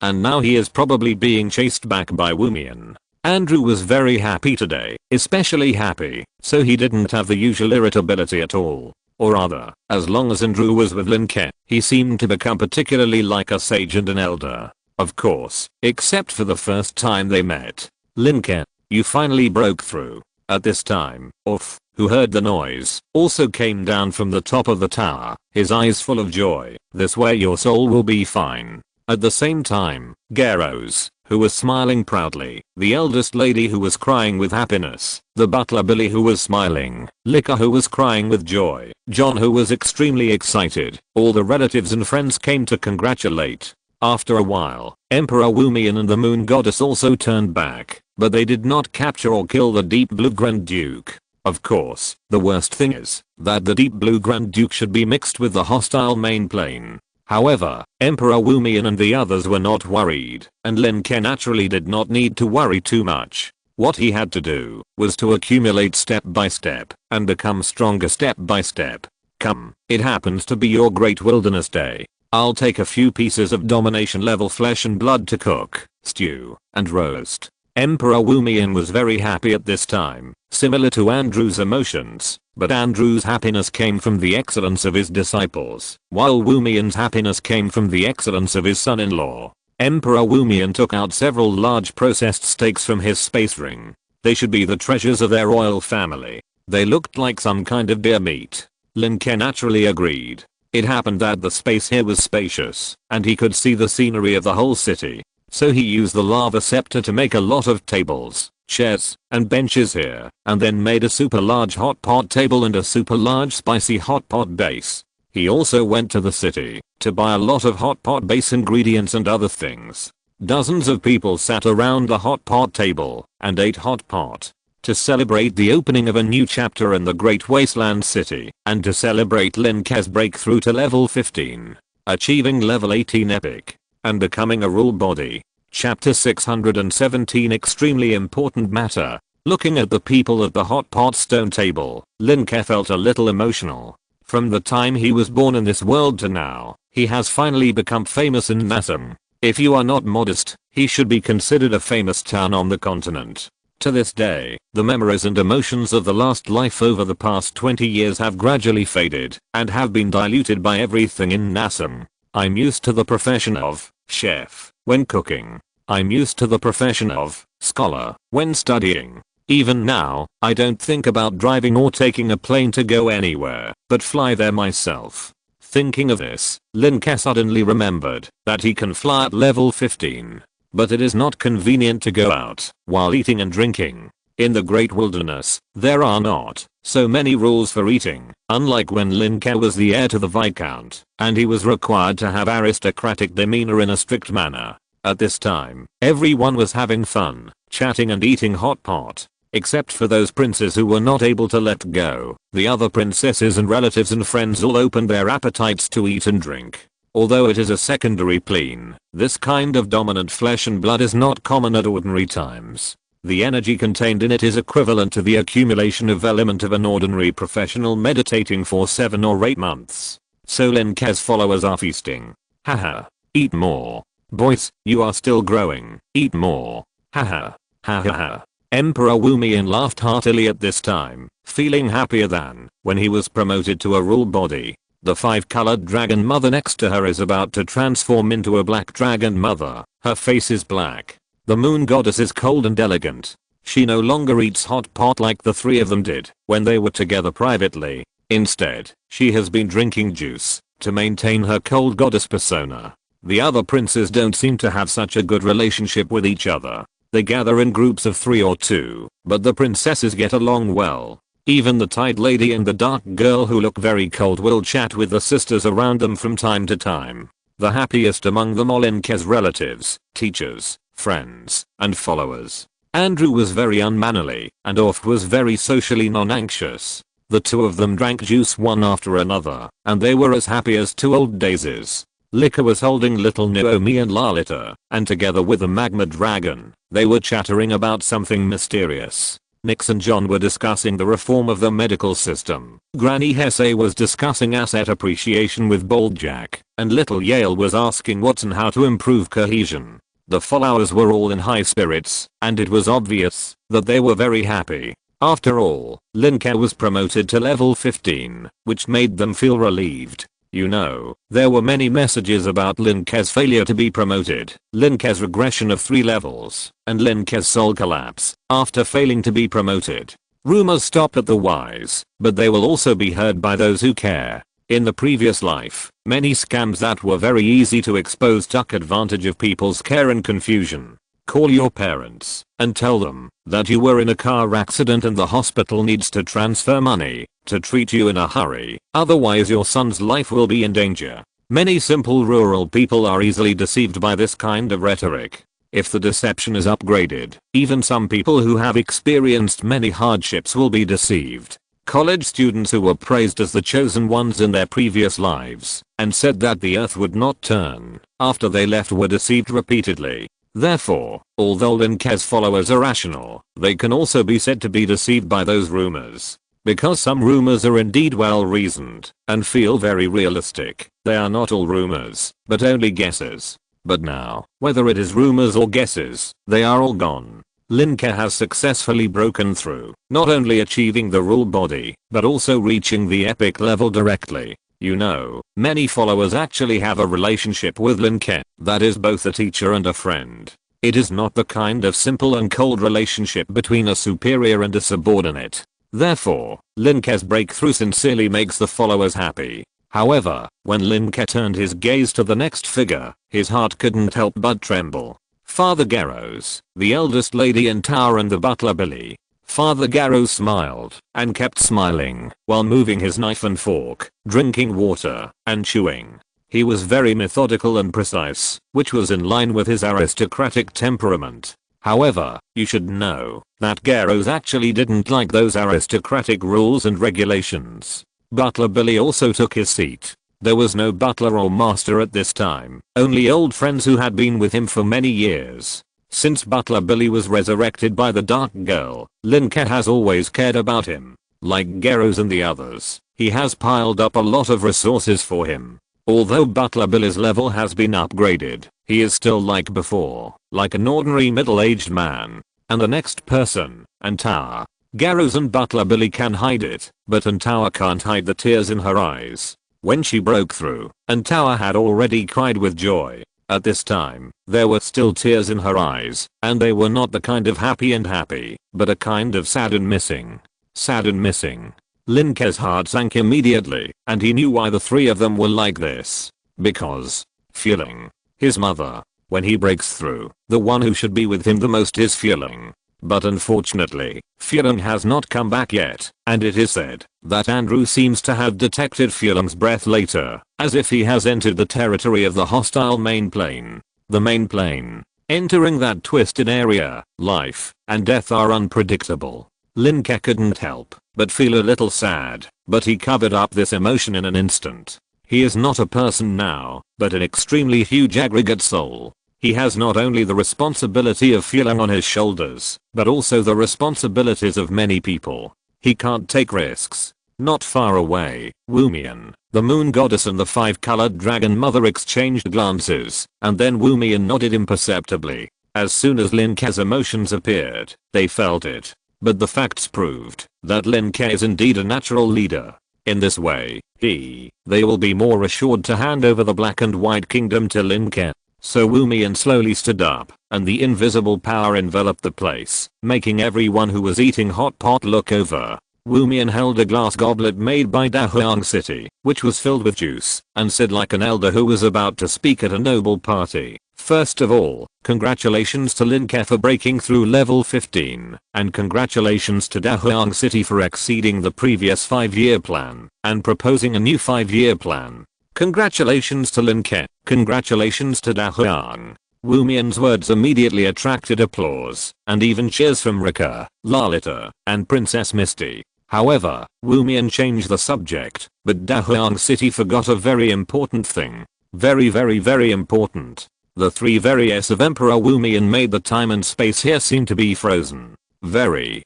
And now he is probably being chased back by Wumian. Andrew was very happy today, especially happy, so he didn't have the usual irritability at all. Or rather, as long as Andrew was with Lin Ke, he seemed to become particularly like a sage and an elder. Of course, except for the first time they met. Lin Ke, you finally broke through. At this time, Orf, who heard the noise, also came down from the top of the tower, his eyes full of joy. This way your soul will be fine. At the same time, Garros, who was smiling proudly, the eldest lady who was crying with happiness, the butler Billy who was smiling, Lin Ke who was crying with joy, John who was extremely excited, all the relatives and friends came to congratulate. After a while, Emperor Wumian and the moon goddess also turned back, but they did not capture or kill the Deep Blue Grand Duke. Of course, the worst thing is that the Deep Blue Grand Duke should be mixed with the hostile main plane. However, Emperor Wumian and the others were not worried, and Lin Ke naturally did not need to worry too much. What he had to do was to accumulate step by step and become stronger step by step. Come, it happens to be your great wilderness day. I'll take a few pieces of domination level flesh and blood to cook, stew, and roast. Emperor Wumian was very happy at this time, similar to Andrew's emotions, but Andrew's happiness came from the excellence of his disciples, while Wumian's happiness came from the excellence of his son-in-law. Emperor Wumian took out several large processed steaks from his space ring. They should be the treasures of their royal family. They looked like some kind of deer meat. Lin Ke naturally agreed. It happened that the space here was spacious, and he could see the scenery of the whole city. So he used the lava scepter to make a lot of tables, chairs, and benches here, and then made a super large hot pot table and a super large spicy hot pot base. He also went to the city to buy a lot of hot pot base ingredients and other things. Dozens of people sat around the hot pot table and ate hot pot. To celebrate the opening of a new chapter in the Great Wasteland City, and to celebrate Lin Ke's breakthrough to level 15, achieving level 18 epic, and becoming a rule body. Chapter 617 Extremely important matter. Looking at the people at the hot pot stone table, Lin Ke felt a little emotional. From the time he was born in this world to now, he has finally become famous in Nassam. If you are not modest, he should be considered a famous town on the continent. To this day, the memories and emotions of the last life over the past 20 years have gradually faded and have been diluted by everything in Nassam. I'm used to the profession of chef when cooking. I'm used to the profession of scholar when studying. Even now, I don't think about driving or taking a plane to go anywhere, but fly there myself. Thinking of this, Lin Ke suddenly remembered that he can fly at level 15. But it is not convenient to go out while eating and drinking. In the Great Wilderness, there are not so many rules for eating, unlike when Lin Ke was the heir to the Viscount, and he was required to have aristocratic demeanor in a strict manner. At this time, everyone was having fun, chatting and eating hot pot. Except for those princes who were not able to let go, the other princesses and relatives and friends all opened their appetites to eat and drink. Although it is a secondary plane, this kind of dominant flesh and blood is not common at ordinary times. The energy contained in it is equivalent to the accumulation of element of an ordinary professional meditating for 7 or 8 months. So Lin Ke's followers are feasting. Haha. Eat more. Boys, you are still growing. Eat more. Haha. Ha ha ha. Emperor Wu Mian laughed heartily at this time, feeling happier than when he was promoted to a rule body. The 5-colored dragon mother next to her is about to transform into a black dragon mother. Her face is black. The moon goddess is cold and elegant. She no longer eats hot pot like the 3 of them did when they were together privately. Instead, she has been drinking juice to maintain her cold goddess persona. The other princes don't seem to have such a good relationship with each other. They gather in groups of 3 or 2, but the princesses get along well. Even the tight lady and the dark girl who look very cold will chat with the sisters around them from time to time. The happiest among them are Lin Ke's relatives, teachers, friends, and followers. Andrew was very unmannerly, and Orf was very socially non-anxious. The 2 of them drank juice one after another, and they were as happy as 2 old daisies. Lin Ke was holding little Naomi and Lalita, and together with the magma dragon, they were chattering about something mysterious. Nix and John were discussing the reform of the medical system. Granny Hesse was discussing asset appreciation with Bold Jack, and little Yale was asking what and how to improve cohesion. The followers were all in high spirits, and it was obvious that they were very happy. After all, Lin Ke was promoted to level 15, which made them feel relieved. You know, there were many messages about Lin Ke's failure to be promoted, Lin Ke's regression of 3 levels, and Lin Ke's soul collapse after failing to be promoted. Rumors stop at the wise, but they will also be heard by those who care. In the previous life, many scams that were very easy to expose took advantage of people's care and confusion. Call your parents and tell them that you were in a car accident and the hospital needs to transfer money to treat you in a hurry, otherwise your son's life will be in danger. Many simple rural people are easily deceived by this kind of rhetoric. If the deception is upgraded, even some people who have experienced many hardships will be deceived. College students who were praised as the chosen ones in their previous lives and said that the earth would not turn after they left were deceived repeatedly. Therefore, although Lin Ke's followers are rational, they can also be said to be deceived by those rumors. Because some rumors are indeed well reasoned and feel very realistic, they are not all rumors, but only guesses. But now, whether it is rumors or guesses, they are all gone. Lin Ke has successfully broken through, not only achieving the rule body, but also reaching the epic level directly. You know, many followers actually have a relationship with Lin Ke that is both a teacher and a friend. It is not the kind of simple and cold relationship between a superior and a subordinate. Therefore, Lin Ke's breakthrough sincerely makes the followers happy. However, when Lin Ke turned his gaze to the next figure, his heart couldn't help but tremble. Father Garros, the eldest lady in tower and the butler Billy. Father Garros smiled and kept smiling while moving his knife and fork, drinking water, and chewing. He was very methodical and precise, which was in line with his aristocratic temperament. However, you should know that Garros actually didn't like those aristocratic rules and regulations. Butler Billy also took his seat. There was no butler or master at this time, only old friends who had been with him for many years. Since Butler Billy was resurrected by the Dark Girl, Lin Ke has always cared about him. Like Garros and the others, he has piled up a lot of resources for him. Although Butler Billy's level has been upgraded, he is still like before, like an ordinary middle-aged man. And the next person, Antawa. Garros and Butler Billy can hide it, but Antawa can't hide the tears in her eyes. When she broke through, Antawa had already cried with joy. At this time, there were still tears in her eyes, and they were not the kind of happy, but a kind of sad and missing. Sad and missing. Lin Ke's heart sank immediately, and he knew why the 3 of them were like this. Because feeling. His mother. When he breaks through, the one who should be with him the most is feeling. But unfortunately, Feudal has not come back yet, and it is said that Andrew seems to have detected Feudal's breath later, as if he has entered the territory of the hostile main plane. The main plane. Entering that twisted area, life and death are unpredictable. Lin Ke couldn't help but feel a little sad, but he covered up this emotion in an instant. He is not a person now, but an extremely huge aggregate soul. He has not only the responsibility of feeling on his shoulders, but also the responsibilities of many people. He can't take risks. Not far away, Wumian, the moon goddess and the five-colored dragon mother exchanged glances, and then Wumian nodded imperceptibly. As soon as Lin Ke's emotions appeared, they felt it. But the facts proved that Lin Ke is indeed a natural leader. In this way, they will be more assured to hand over the Black and White Kingdom to Lin Ke. So Wumian slowly stood up, and the invisible power enveloped the place, making everyone who was eating hot pot look over. Wumian held a glass goblet made by Dahuang City, which was filled with juice, and said like an elder who was about to speak at a noble party, "First of all, congratulations to Lin Ke for breaking through level 15, and congratulations to Dahuang City for exceeding the previous 5-year plan, and proposing a new 5-year plan. Congratulations to Lin Ke, congratulations to Dahuang." Wumian's words immediately attracted applause, and even cheers from Rika, Lalita, and Princess Misty. However, Wumian changed the subject, but Dahuang City forgot a very important thing. Very important. The 3 various of Emperor Wumian made the time and space here seem to be frozen. Very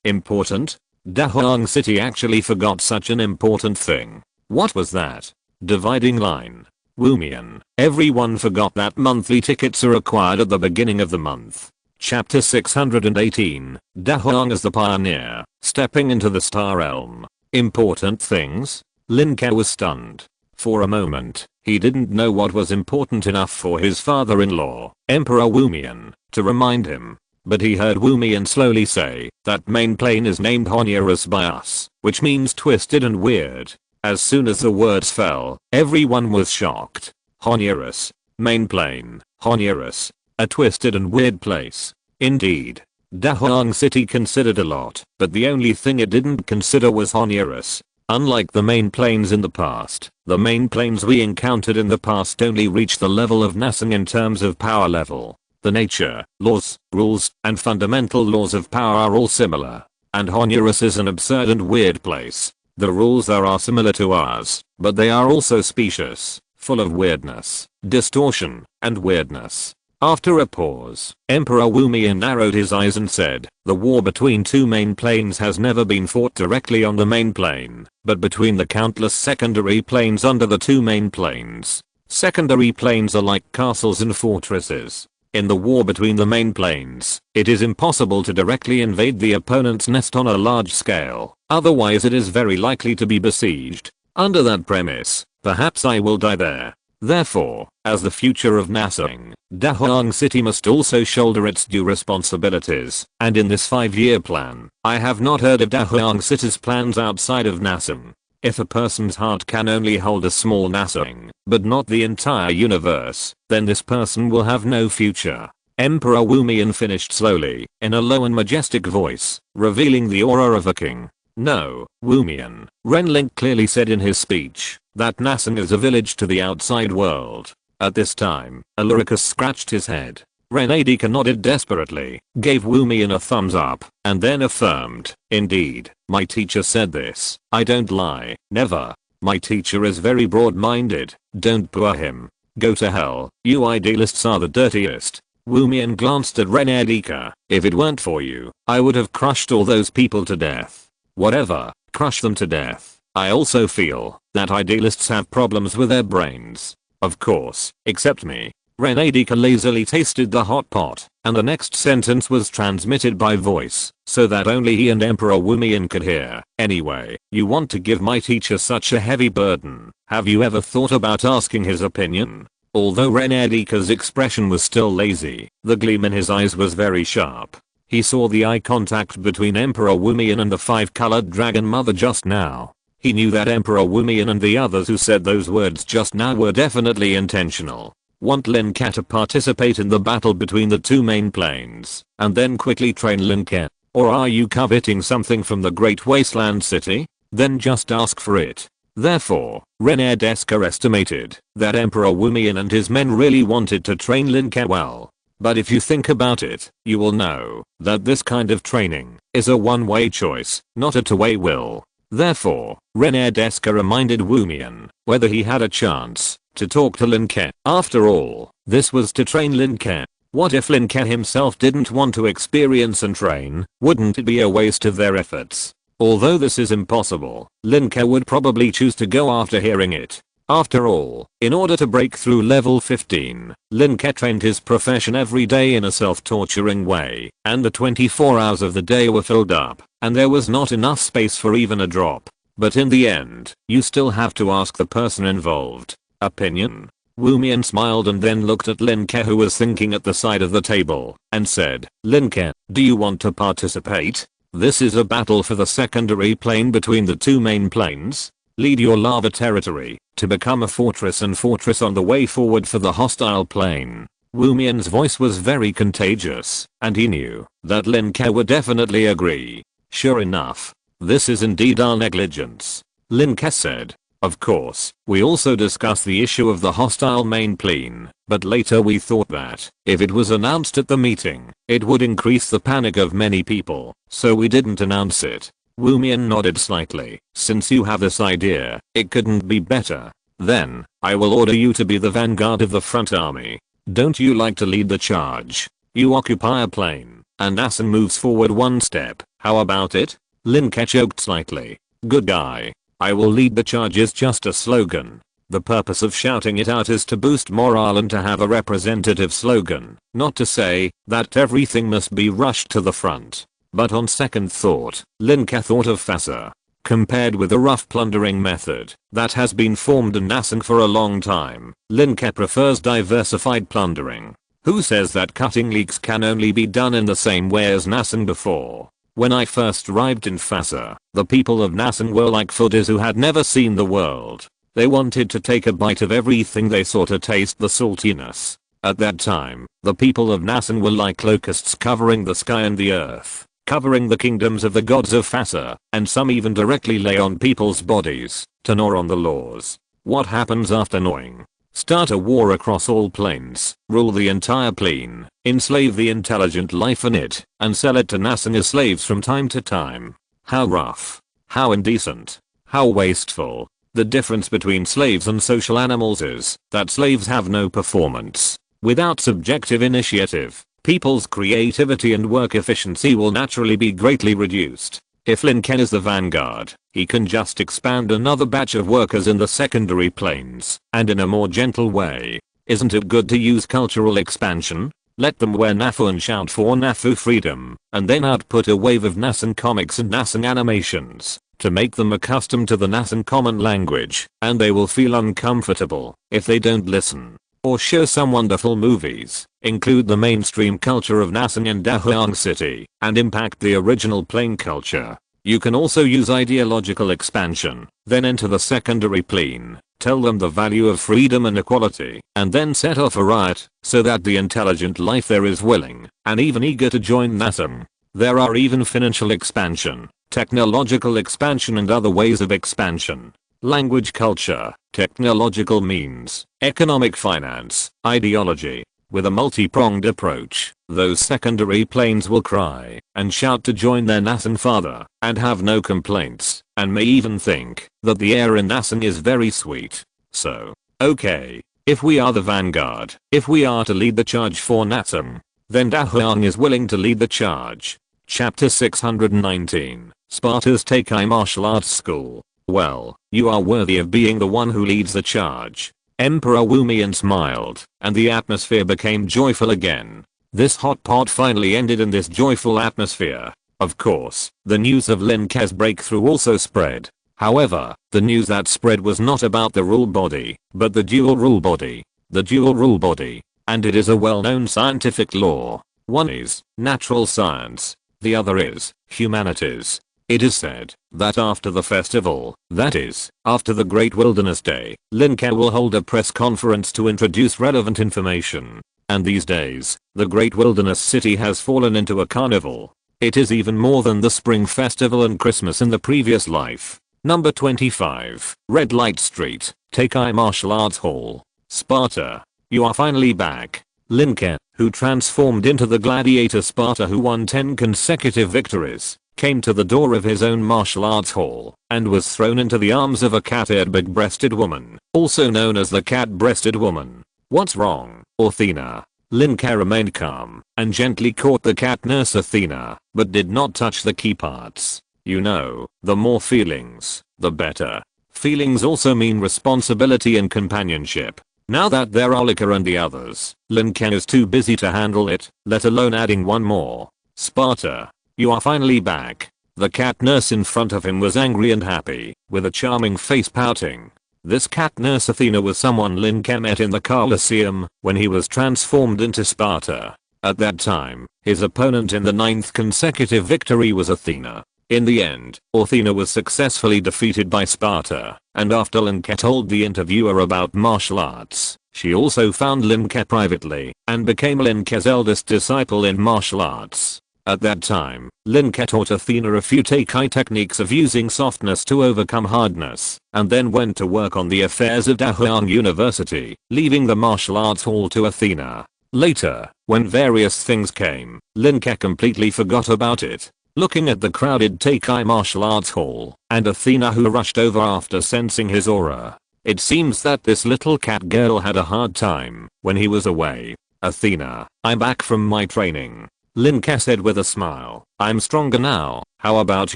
important? Dahuang City actually forgot such an important thing. What was that? Dividing line. Wumian. Everyone forgot that monthly tickets are required at the beginning of the month. Chapter 618. Dahuang as the pioneer, stepping into the Star Realm. Important things? Lin Ke was stunned. For a moment, he didn't know what was important enough for his father-in-law, Emperor Wumian, to remind him. But he heard Wumian slowly say, "That main plane is named Honyorus by us, which means twisted and weird." As soon as the words fell, everyone was shocked. Honyorus. Main plane. Honyorus. A twisted and weird place. Indeed. Dahuang City considered a lot, but the only thing it didn't consider was Honyorus. Unlike the main planes in the past, the main planes we encountered in the past only reached the level of Nasang in terms of power level. The nature, laws, rules, and fundamental laws of power are all similar. And Honyorus is an absurd and weird place. The rules there are similar to ours, but they are also specious, full of weirdness, distortion, and weirdness. After a pause, Emperor Wumian narrowed his eyes and said, "The war between 2 main planes has never been fought directly on the main plane, but between the countless secondary planes under the 2 main planes. Secondary planes are like castles and fortresses. In the war between the main planes, it is impossible to directly invade the opponent's nest on a large scale, otherwise it is very likely to be besieged. Under that premise, perhaps I will die there. Therefore, as the future of Nasang, Dahuang City must also shoulder its due responsibilities, and in this 5-year plan, I have not heard of Dahuang City's plans outside of Nasang. If a person's heart can only hold a small Nasang, but not the entire universe, then this person will have no future." Emperor Wumian finished slowly, in a low and majestic voice, revealing the aura of a king. "No, Wumian," Renling clearly said in his speech, "that Nasang is a village to the outside world." At this time, Aluricus scratched his head. Renadika nodded desperately, gave Wumian a thumbs up, and then affirmed, "Indeed, my teacher said this. I don't lie, never. My teacher is very broad-minded, don't bore him. Go to hell, you idealists are the dirtiest." Wumian glanced at Renadika. "If it weren't for you, I would have crushed all those people to death." "Whatever, crush them to death. I also feel that idealists have problems with their brains. Of course, except me." Renadika lazily tasted the hot pot, and the next sentence was transmitted by voice, so that only he and Emperor Wumian could hear. "Anyway, you want to give my teacher such a heavy burden. Have you ever thought about asking his opinion?" Although Renadika's expression was still lazy, the gleam in his eyes was very sharp. He saw the eye contact between Emperor Wumian and the 5-colored dragon mother just now. He knew that Emperor Wumian and the others who said those words just now were definitely intentional. Want Lin Ke to participate in the battle between the 2 main planes, and then quickly train Lin Ke? Or are you coveting something from the Great Wasteland City? Then just ask for it. Therefore, Renadika estimated that Emperor Wumian and his men really wanted to train Lin Ke well. But if you think about it, you will know that this kind of training is a one-way choice, not a two-way will. Therefore, Renadika reminded Wumian whether he had a chance to talk to Lin Ke. After all, this was to train Lin Ke. What if Lin Ke himself didn't want to experience and train? Wouldn't it be a waste of their efforts? Although this is impossible, Lin Ke would probably choose to go after hearing it. After all, in order to break through level 15, Lin Ke trained his profession every day in a self-torturing way, and the 24 hours of the day were filled up, and there was not enough space for even a drop. But in the end, you still have to ask the person involved. Opinion? Wu Mian smiled and then looked at Lin Ke, who was thinking at the side of the table, and said, Lin Ke, do you want to participate? This is a battle for the secondary plane between the two main planes. Lead your lava territory to become a fortress and fortress on the way forward for the hostile plane. Wu Mian's voice was very contagious, and he knew that Lin Ke would definitely agree. Sure enough, this is indeed our negligence, Lin Ke said. Of course, we also discussed the issue of the hostile main plane, but later we thought that, if it was announced at the meeting, it would increase the panic of many people, so we didn't announce it. Wu Mian nodded slightly. Since you have this idea, it couldn't be better. Then, I will order you to be the vanguard of the front army. Don't you like to lead the charge? You occupy a plane, and Asen moves forward one step. How about it? Lin Ke joked slightly. Good guy. I will lead the charge is just a slogan. The purpose of shouting it out is to boost morale and to have a representative slogan, not to say that everything must be rushed to the front. But on second thought, Lin Ke thought of Fasa. Compared with the rough plundering method that has been formed in Nasang for a long time, Lin Ke prefers diversified plundering. Who says that cutting leaks can only be done in the same way as Nasang before? When I first arrived in Fasa, the people of Nasang were like foodies who had never seen the world. They wanted to take a bite of everything they saw to taste the saltiness. At that time, the people of Nasang were like locusts covering the sky and the earth, covering the kingdoms of the gods of Fasa, and some even directly lay on people's bodies to gnaw on the laws. What happens after gnawing? Start a war across all planes, rule the entire plane, enslave the intelligent life in it, and sell it to Nasang as slaves from time to time. How rough. How indecent. How wasteful. The difference between slaves and social animals is that slaves have no performance. Without subjective initiative, people's creativity and work efficiency will naturally be greatly reduced. If Lin Ke is the vanguard, he can just expand another batch of workers in the secondary planes, and in a more gentle way. Isn't it good to use cultural expansion? Let them wear Nafu and shout for Nafu freedom, and then output a wave of Nasang comics and Nasang animations to make them accustomed to the Nasang common language, and they will feel uncomfortable if they don't listen. Or show some wonderful movies, include the mainstream culture of Nasang and Dahuang City, and impact the original plane culture. You can also use ideological expansion, then enter the secondary plane, tell them the value of freedom and equality, and then set off a riot, so that the intelligent life there is willing, and even eager to join Nasang. There are even financial expansion, technological expansion and other ways of expansion. Language culture, technological means, economic finance, ideology. With a multi-pronged approach, those secondary planes will cry and shout to join their Nasang father and have no complaints, and may even think that the air in Nasang is very sweet. So, okay, if we are the vanguard, if we are to lead the charge for Nasang, then Dahuang is willing to lead the charge. Chapter 619, Sparta's Tekai Martial Arts School. Well, you are worthy of being the one who leads the charge. Emperor Wu Mian smiled, and the atmosphere became joyful again. This hot pot finally ended in this joyful atmosphere. Of course, the news of Lin Ke's breakthrough also spread. However, the news that spread was not about the rule body, but the dual rule body. The dual rule body. And it is a well-known scientific law. One is natural science. The other is humanities. It is said that after the festival, that is, after the Great Wilderness Day, Lin Ke will hold a press conference to introduce relevant information. And these days, the Great Wilderness City has fallen into a carnival. It is even more than the Spring Festival and Christmas in the previous life. Number 25, Red Light Street, Tekai Martial Arts Hall, Sparta. You are finally back. Lin Ke, who transformed into the gladiator Sparta who won 10 consecutive victories, came to the door of his own martial arts hall, and was thrown into the arms of a cat-eared big-breasted woman, also known as the cat-breasted woman. What's wrong, Athena? Lin Ke remained calm, and gently caught the cat nurse Athena, but did not touch the key parts. You know, the more feelings, the better. Feelings also mean responsibility and companionship. Now that there are Lin Ke and the others, Lin Ke is too busy to handle it, let alone adding one more. Sparta, you are finally back. The cat nurse in front of him was angry and happy, with a charming face pouting. This cat nurse Athena was someone Lin Ke met in the Colosseum when he was transformed into Sparta. At that time, his opponent in the 9th consecutive victory was Athena. In the end, Athena was successfully defeated by Sparta, and after Lin Ke told the interviewer about martial arts, she also found Lin Ke privately and became Lin Ke's eldest disciple in martial arts. At that time, Lin Ke taught Athena a few Teikai techniques of using softness to overcome hardness, and then went to work on the affairs of Dahuang University, leaving the martial arts hall to Athena. Later, when various things came, Lin Ke completely forgot about it. Looking at the crowded Teikai martial arts hall, and Athena who rushed over after sensing his aura. It seems that this little cat girl had a hard time when he was away. Athena, I'm back from my training. Lin Ke said with a smile. I'm stronger now, how about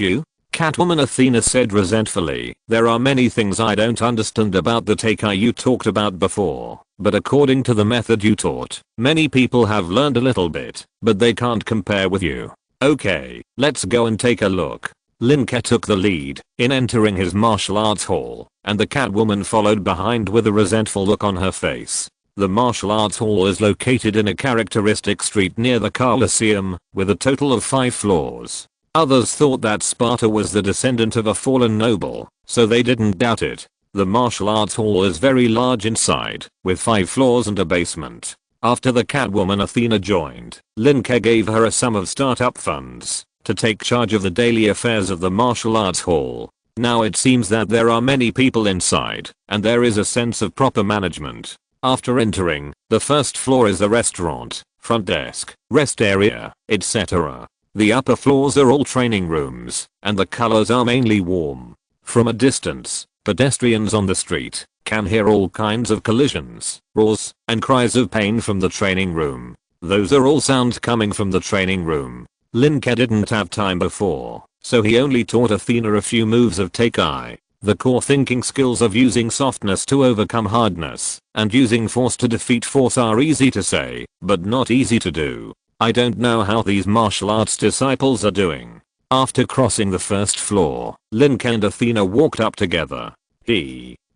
you? Catwoman Athena said resentfully, there are many things I don't understand about the Teikai you talked about before, but according to the method you taught, many people have learned a little bit, but they can't compare with you. Okay, let's go and take a look. Lin Ke took the lead in entering his martial arts hall, and the Catwoman followed behind with a resentful look on her face. The martial arts hall is located in a characteristic street near the Colosseum, with a total of 5 floors. Others thought that Sparta was the descendant of a fallen noble, so they didn't doubt it. The martial arts hall is very large inside, with 5 floors and a basement. After the Catwoman Athena joined, Lin Ke gave her a sum of startup funds to take charge of the daily affairs of the martial arts hall. Now it seems that there are many people inside, and there is a sense of proper management. After entering, the first floor is the restaurant, front desk, rest area, etc. The upper floors are all training rooms, and the colors are mainly warm. From a distance, pedestrians on the street can hear all kinds of collisions, roars, and cries of pain from the training room. Those are all sounds coming from the training room. Lin Ke didn't have time before, so he only taught Athena a few moves of Teikai. The core thinking skills of using softness to overcome hardness, and using force to defeat force are easy to say, but not easy to do. I don't know how these martial arts disciples are doing. After crossing the first floor, Lin Ke and Athena walked up together.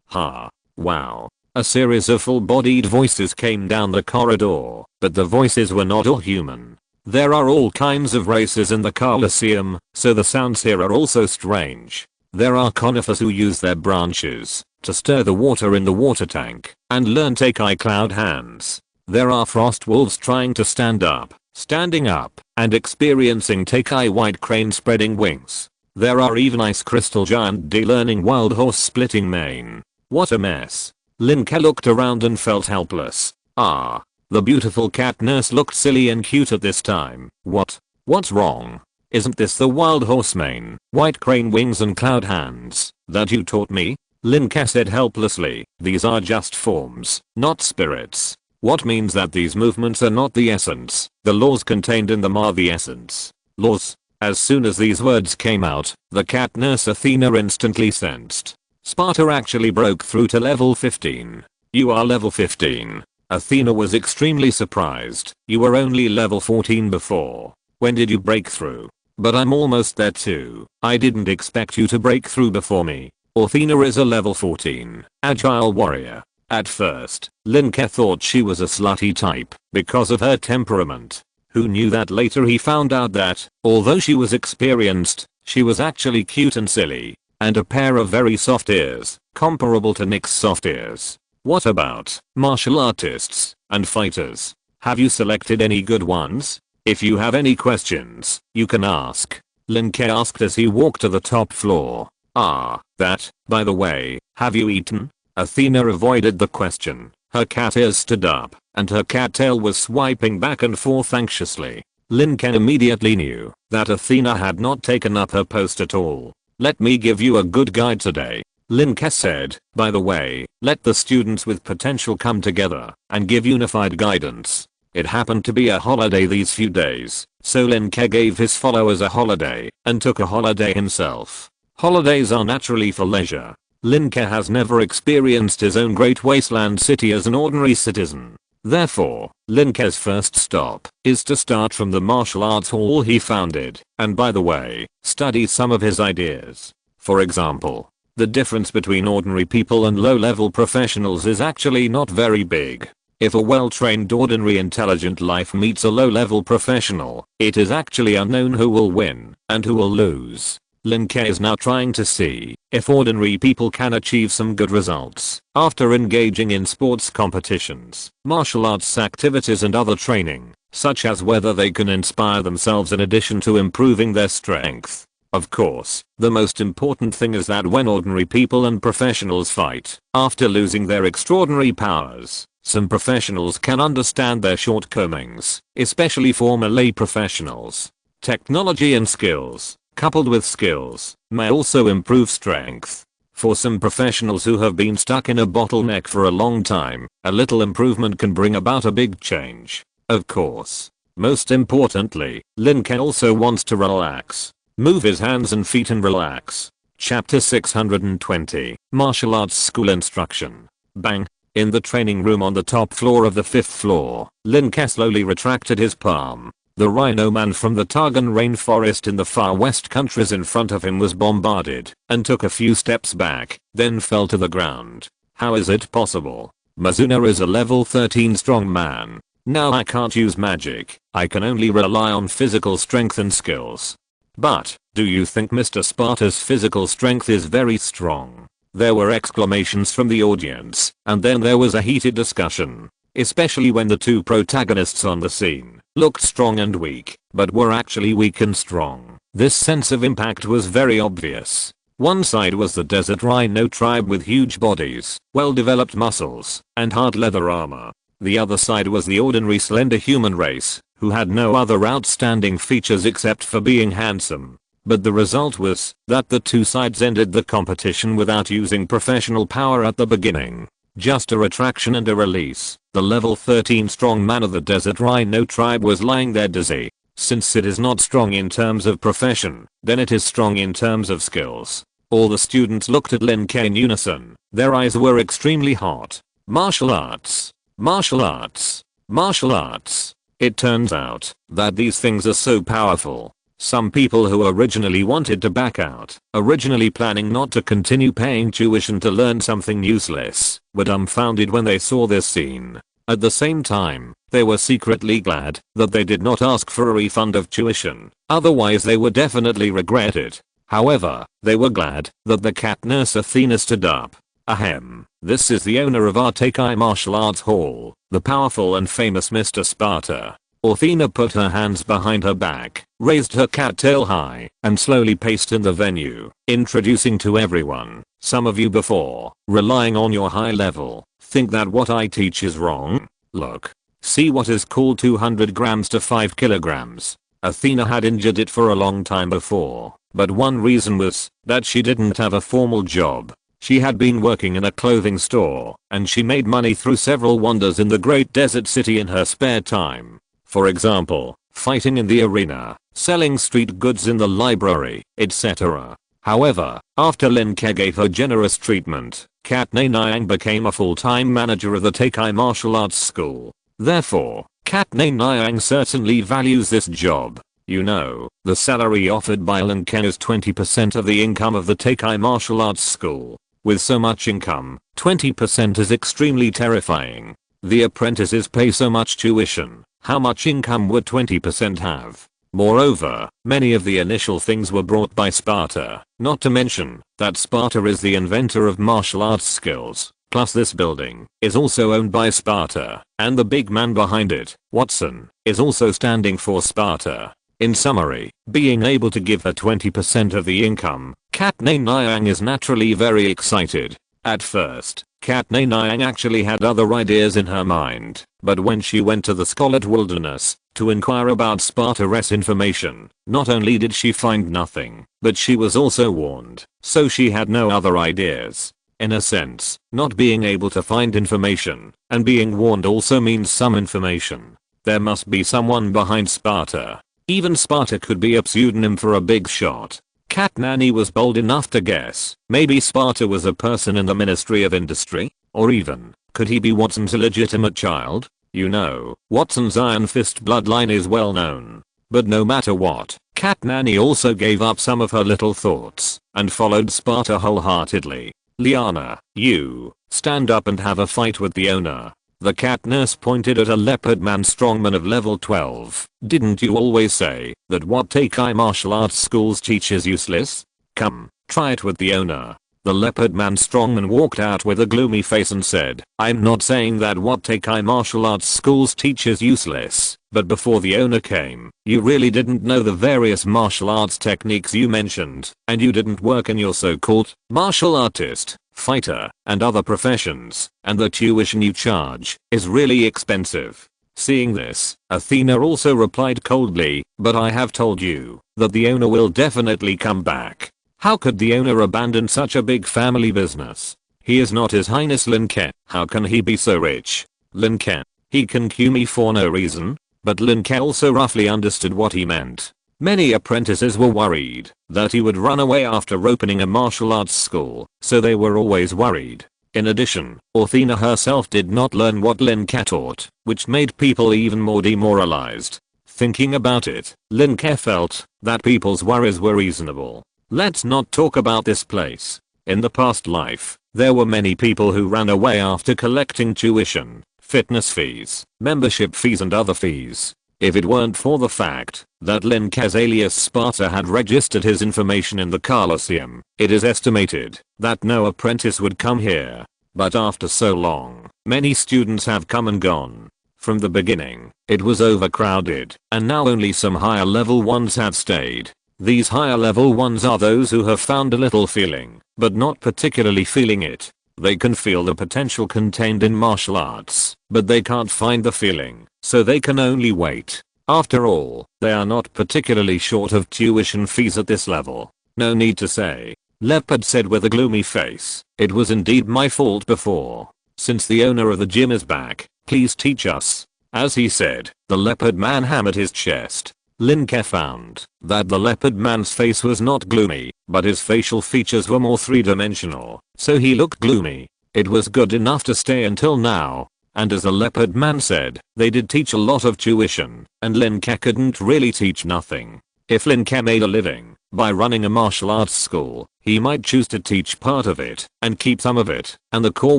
Ha. Wow. A series of full-bodied voices came down the corridor, but the voices were not all human. There are all kinds of races in the Colosseum, so the sounds here are also strange. There are conifers who use their branches to stir the water in the water tank and learn Teikai cloud hands. There are frost wolves trying to standing up, and experiencing Teikai white crane spreading wings. There are even ice crystal giant D learning wild horse splitting mane. What a mess. Lin Ke looked around and felt helpless. The beautiful cat nurse looked silly and cute at this time. What's wrong? Isn't this the wild horse mane, white crane wings and cloud hands that you taught me? Lin Ke said helplessly, these are just forms, not spirits. What means that these movements are not the essence. The laws contained in them are the essence. Laws. As soon as these words came out, the cat nurse Athena instantly sensed. Sparta actually broke through to level 15. You are level 15. Athena was extremely surprised. You were only level 14 before. When did you break through? But I'm almost there too. I didn't expect you to break through before me. Athena is a level 14, agile warrior. At first, Lin Ke thought she was a slutty type because of her temperament. Who knew that later he found out that, although she was experienced, she was actually cute and silly, and a pair of very soft ears, comparable to Nick's soft ears. What about martial artists and fighters? Have you selected any good ones? If you have any questions, you can ask. Lin Ke asked as he walked to the top floor. That, by the way, have you eaten? Athena avoided the question. Her cat ears stood up, and her cat tail was swiping back and forth anxiously. Lin Ke immediately knew that Athena had not taken up her post at all. "Let me give you a good guide today," Lin Ke said. "By the way, let the students with potential come together and give unified guidance." It happened to be a holiday these few days, so Lin Ke gave his followers a holiday and took a holiday himself. Holidays are naturally for leisure. Lin Ke has never experienced his own great wasteland city as an ordinary citizen. Therefore, Lin Ke's first stop is to start from the martial arts hall he founded, and by the way, study some of his ideas. For example, the difference between ordinary people and low-level professionals is actually not very big. If a well-trained ordinary intelligent life meets a low-level professional, it is actually unknown who will win and who will lose. Lin Ke is now trying to see if ordinary people can achieve some good results after engaging in sports competitions, martial arts activities and other training, such as whether they can inspire themselves in addition to improving their strength. Of course, the most important thing is that when ordinary people and professionals fight, after losing their extraordinary powers, some professionals can understand their shortcomings, especially former lay professionals. Technology and skills, coupled with skills, may also improve strength. For some professionals who have been stuck in a bottleneck for a long time, a little improvement can bring about a big change. Of course. Most importantly, Lin Ke also wants to relax. Move his hands and feet and relax. Chapter 620. Martial Arts School Instruction. Bang. In the training room on the top floor of the 5th floor, Lin Ke slowly retracted his palm. The rhino man from the Targan rainforest in the far west countries in front of him was bombarded and took a few steps back, then fell to the ground. How is it possible? Mizuna is a level 13 strong man. Now I can't use magic, I can only rely on physical strength and skills. But, do you think Mr. Sparta's physical strength is very strong? There were exclamations from the audience, and then there was a heated discussion. Especially when the two protagonists on the scene looked strong and weak, but were actually weak and strong. This sense of impact was very obvious. One side was the desert rhino tribe with huge bodies, well-developed muscles, and hard leather armor. The other side was the ordinary slender human race, who had no other outstanding features except for being handsome. But the result was that the two sides ended the competition without using professional power at the beginning. Just a retraction and a release. The level 13 strong man of the desert rhino tribe was lying there dizzy. Since it is not strong in terms of profession, then it is strong in terms of skills. All the students looked at Lin Ke in unison. Their eyes were extremely hot. Martial arts. Martial arts. Martial arts. It turns out that these things are so powerful. Some people who originally wanted to back out, originally planning not to continue paying tuition to learn something useless, were dumbfounded when they saw this scene. At the same time, they were secretly glad that they did not ask for a refund of tuition, otherwise they would definitely regret it. However, they were glad that the cat nurse Athena stood up. Ahem, this is the owner of our Tekai Martial Arts Hall, the powerful and famous Mr. Sparta. Athena put her hands behind her back, raised her cattail high, and slowly paced in the venue, introducing to everyone. Some of you before, relying on your high level, think that what I teach is wrong? Look. See what is called 200 grams to 5 kilograms. Athena had injured it for a long time before, but one reason was that she didn't have a formal job. She had been working in a clothing store, and she made money through several wonders in the great desert city in her spare time. For example, fighting in the arena, selling street goods in the library, etc. However, after Lin Ke gave her generous treatment, Kat Nainayang became a full-time manager of the Tekai Martial Arts School. Therefore, Kat Nainayang certainly values this job. You know, the salary offered by Lin Ke is 20% of the income of the Tekai Martial Arts School. With so much income, 20% is extremely terrifying. The apprentices pay so much tuition. How much income would 20% have? Moreover, many of the initial things were brought by Sparta, not to mention that Sparta is the inventor of martial arts skills. Plus this building is also owned by Sparta, and the big man behind it, Watson, is also standing for Sparta. In summary, being able to give her 20% of the income, Kat Nainayang is naturally very excited. At first, Kat Nainayang actually had other ideas in her mind, but when she went to the Scarlet Wilderness, to inquire about Sparta's information. Not only did she find nothing, but she was also warned, so she had no other ideas. In a sense, not being able to find information and being warned also means some information. There must be someone behind Sparta. Even Sparta could be a pseudonym for a big shot. Cat Nanny was bold enough to guess maybe Sparta was a person in the Ministry of Industry, or even, could he be Watson's illegitimate child? You know, Watson's Iron Fist bloodline is well known. But no matter what, Cat Nanny also gave up some of her little thoughts and followed Sparta wholeheartedly. Liana, you, stand up and have a fight with the owner. The cat nurse pointed at a leopard man strongman of level 12. Didn't you always say that what Teikai martial arts schools teach is useless? Come, try it with the owner. The leopard man strongman walked out with a gloomy face and said, I'm not saying that what Teikai martial arts schools teach is useless, but before the owner came, you really didn't know the various martial arts techniques you mentioned, and you didn't work in your so-called martial artist, fighter, and other professions, and the tuition you charge is really expensive. Seeing this, Athena also replied coldly, but I have told you that the owner will definitely come back. How could the owner abandon such a big family business? He is not His Highness Lin Ke. How can he be so rich? Lin Ke. He can cue me for no reason? But Lin Ke also roughly understood what he meant. Many apprentices were worried that he would run away after opening a martial arts school, so they were always worried. In addition, Athena herself did not learn what Lin Ke taught, which made people even more demoralized. Thinking about it, Lin Ke felt that people's worries were reasonable. Let's not talk about this place. In the past life, there were many people who ran away after collecting tuition, fitness fees, membership fees and other fees. If it weren't for the fact that Lin Ke's alias Sparta had registered his information in the Colosseum, it is estimated that no apprentice would come here. But after so long, many students have come and gone. From the beginning, it was overcrowded, and now only some higher level ones have stayed. These higher level ones are those who have found a little feeling, but not particularly feeling it. They can feel the potential contained in martial arts, but they can't find the feeling, so they can only wait. After all, they are not particularly short of tuition fees at this level. No need to say. Leopard said with a gloomy face, it was indeed my fault before. Since the owner of the gym is back, please teach us. As he said, the leopard man hammered his chest. Lin Ke found that the leopard man's face was not gloomy, but his facial features were more three-dimensional, so he looked gloomy. It was good enough to stay until now. And as the leopard man said, they did teach a lot of tuition, and Lin Ke couldn't really teach nothing. If Lin Ke made a living by running a martial arts school, he might choose to teach part of it and keep some of it, and the core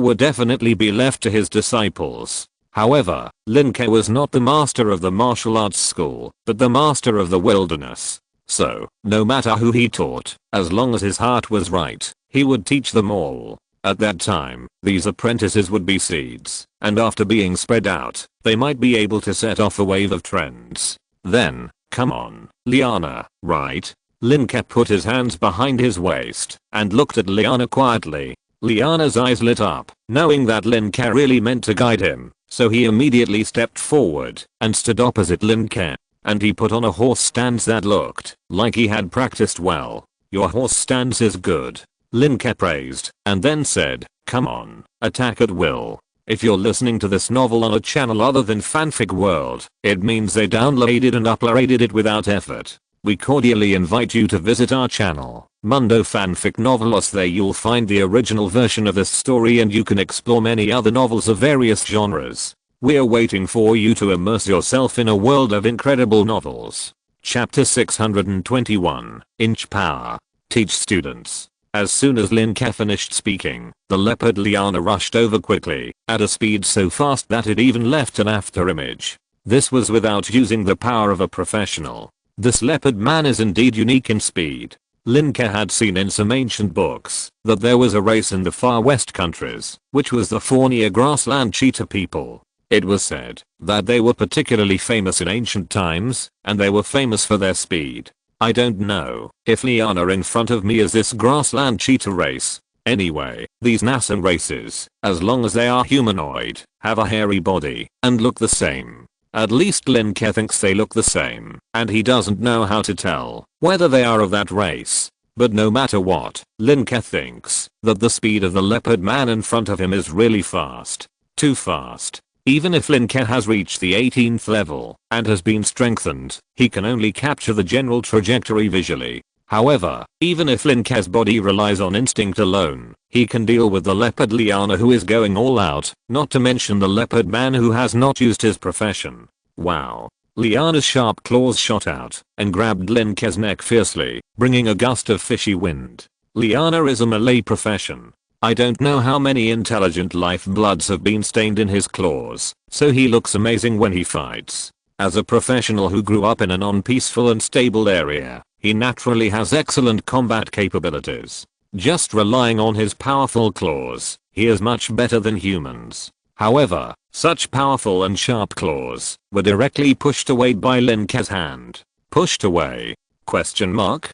would definitely be left to his disciples. However, Lin Ke was not the master of the martial arts school, but the master of the wilderness. So, no matter who he taught, as long as his heart was right, he would teach them all. At that time, these apprentices would be seeds, and after being spread out, they might be able to set off a wave of trends. Then, come on, Liana, right? Lin Ke put his hands behind his waist and looked at Liana quietly. Liana's eyes lit up, knowing that Lin Ke really meant to guide him, so he immediately stepped forward and stood opposite Lin Ke. And he put on a horse stance that looked like he had practiced well. Your horse stance is good. Lin Ke praised, and then said, come on, attack at will. If you're listening to this novel on a channel other than Fanfic World, it means they downloaded and uploaded it without effort. We cordially invite you to visit our channel, Mundo Fanfic Novelos. There you'll find the original version of this story and you can explore many other novels of various genres. We're waiting for you to immerse yourself in a world of incredible novels. Chapter 621, Inch Power. Teach students. As soon as Lin Ke finished speaking, the leopard Liana rushed over quickly, at a speed so fast that it even left an afterimage. This was without using the power of a professional. This leopard man is indeed unique in speed. Lin Ke had seen in some ancient books that there was a race in the far west countries, which was the Fauna grassland cheetah people. It was said that they were particularly famous in ancient times, and they were famous for their speed. I don't know if Liana in front of me is this grassland cheetah race. Anyway, these Nassan races, as long as they are humanoid, have a hairy body, and look the same. At least Lin Ke thinks they look the same, and he doesn't know how to tell whether they are of that race. But no matter what, Lin Ke thinks that the speed of the leopard man in front of him is really fast. Too fast. Even if Lin Ke has reached the 18th level and has been strengthened, he can only capture the general trajectory visually. However, even if Lin Ke's body relies on instinct alone, he can deal with the leopard Liana who is going all out, not to mention the leopard man who has not used his profession. Wow. Liana's sharp claws shot out and grabbed Lin Ke's neck fiercely, bringing a gust of fishy wind. Liana is a melee profession. I don't know how many intelligent lifebloods have been stained in his claws, so he looks amazing when he fights. As a professional who grew up in a non-peaceful and stable area, he naturally has excellent combat capabilities. Just relying on his powerful claws, he is much better than humans. However, such powerful and sharp claws were directly pushed away by Lin Ke's hand. Pushed away? Question mark?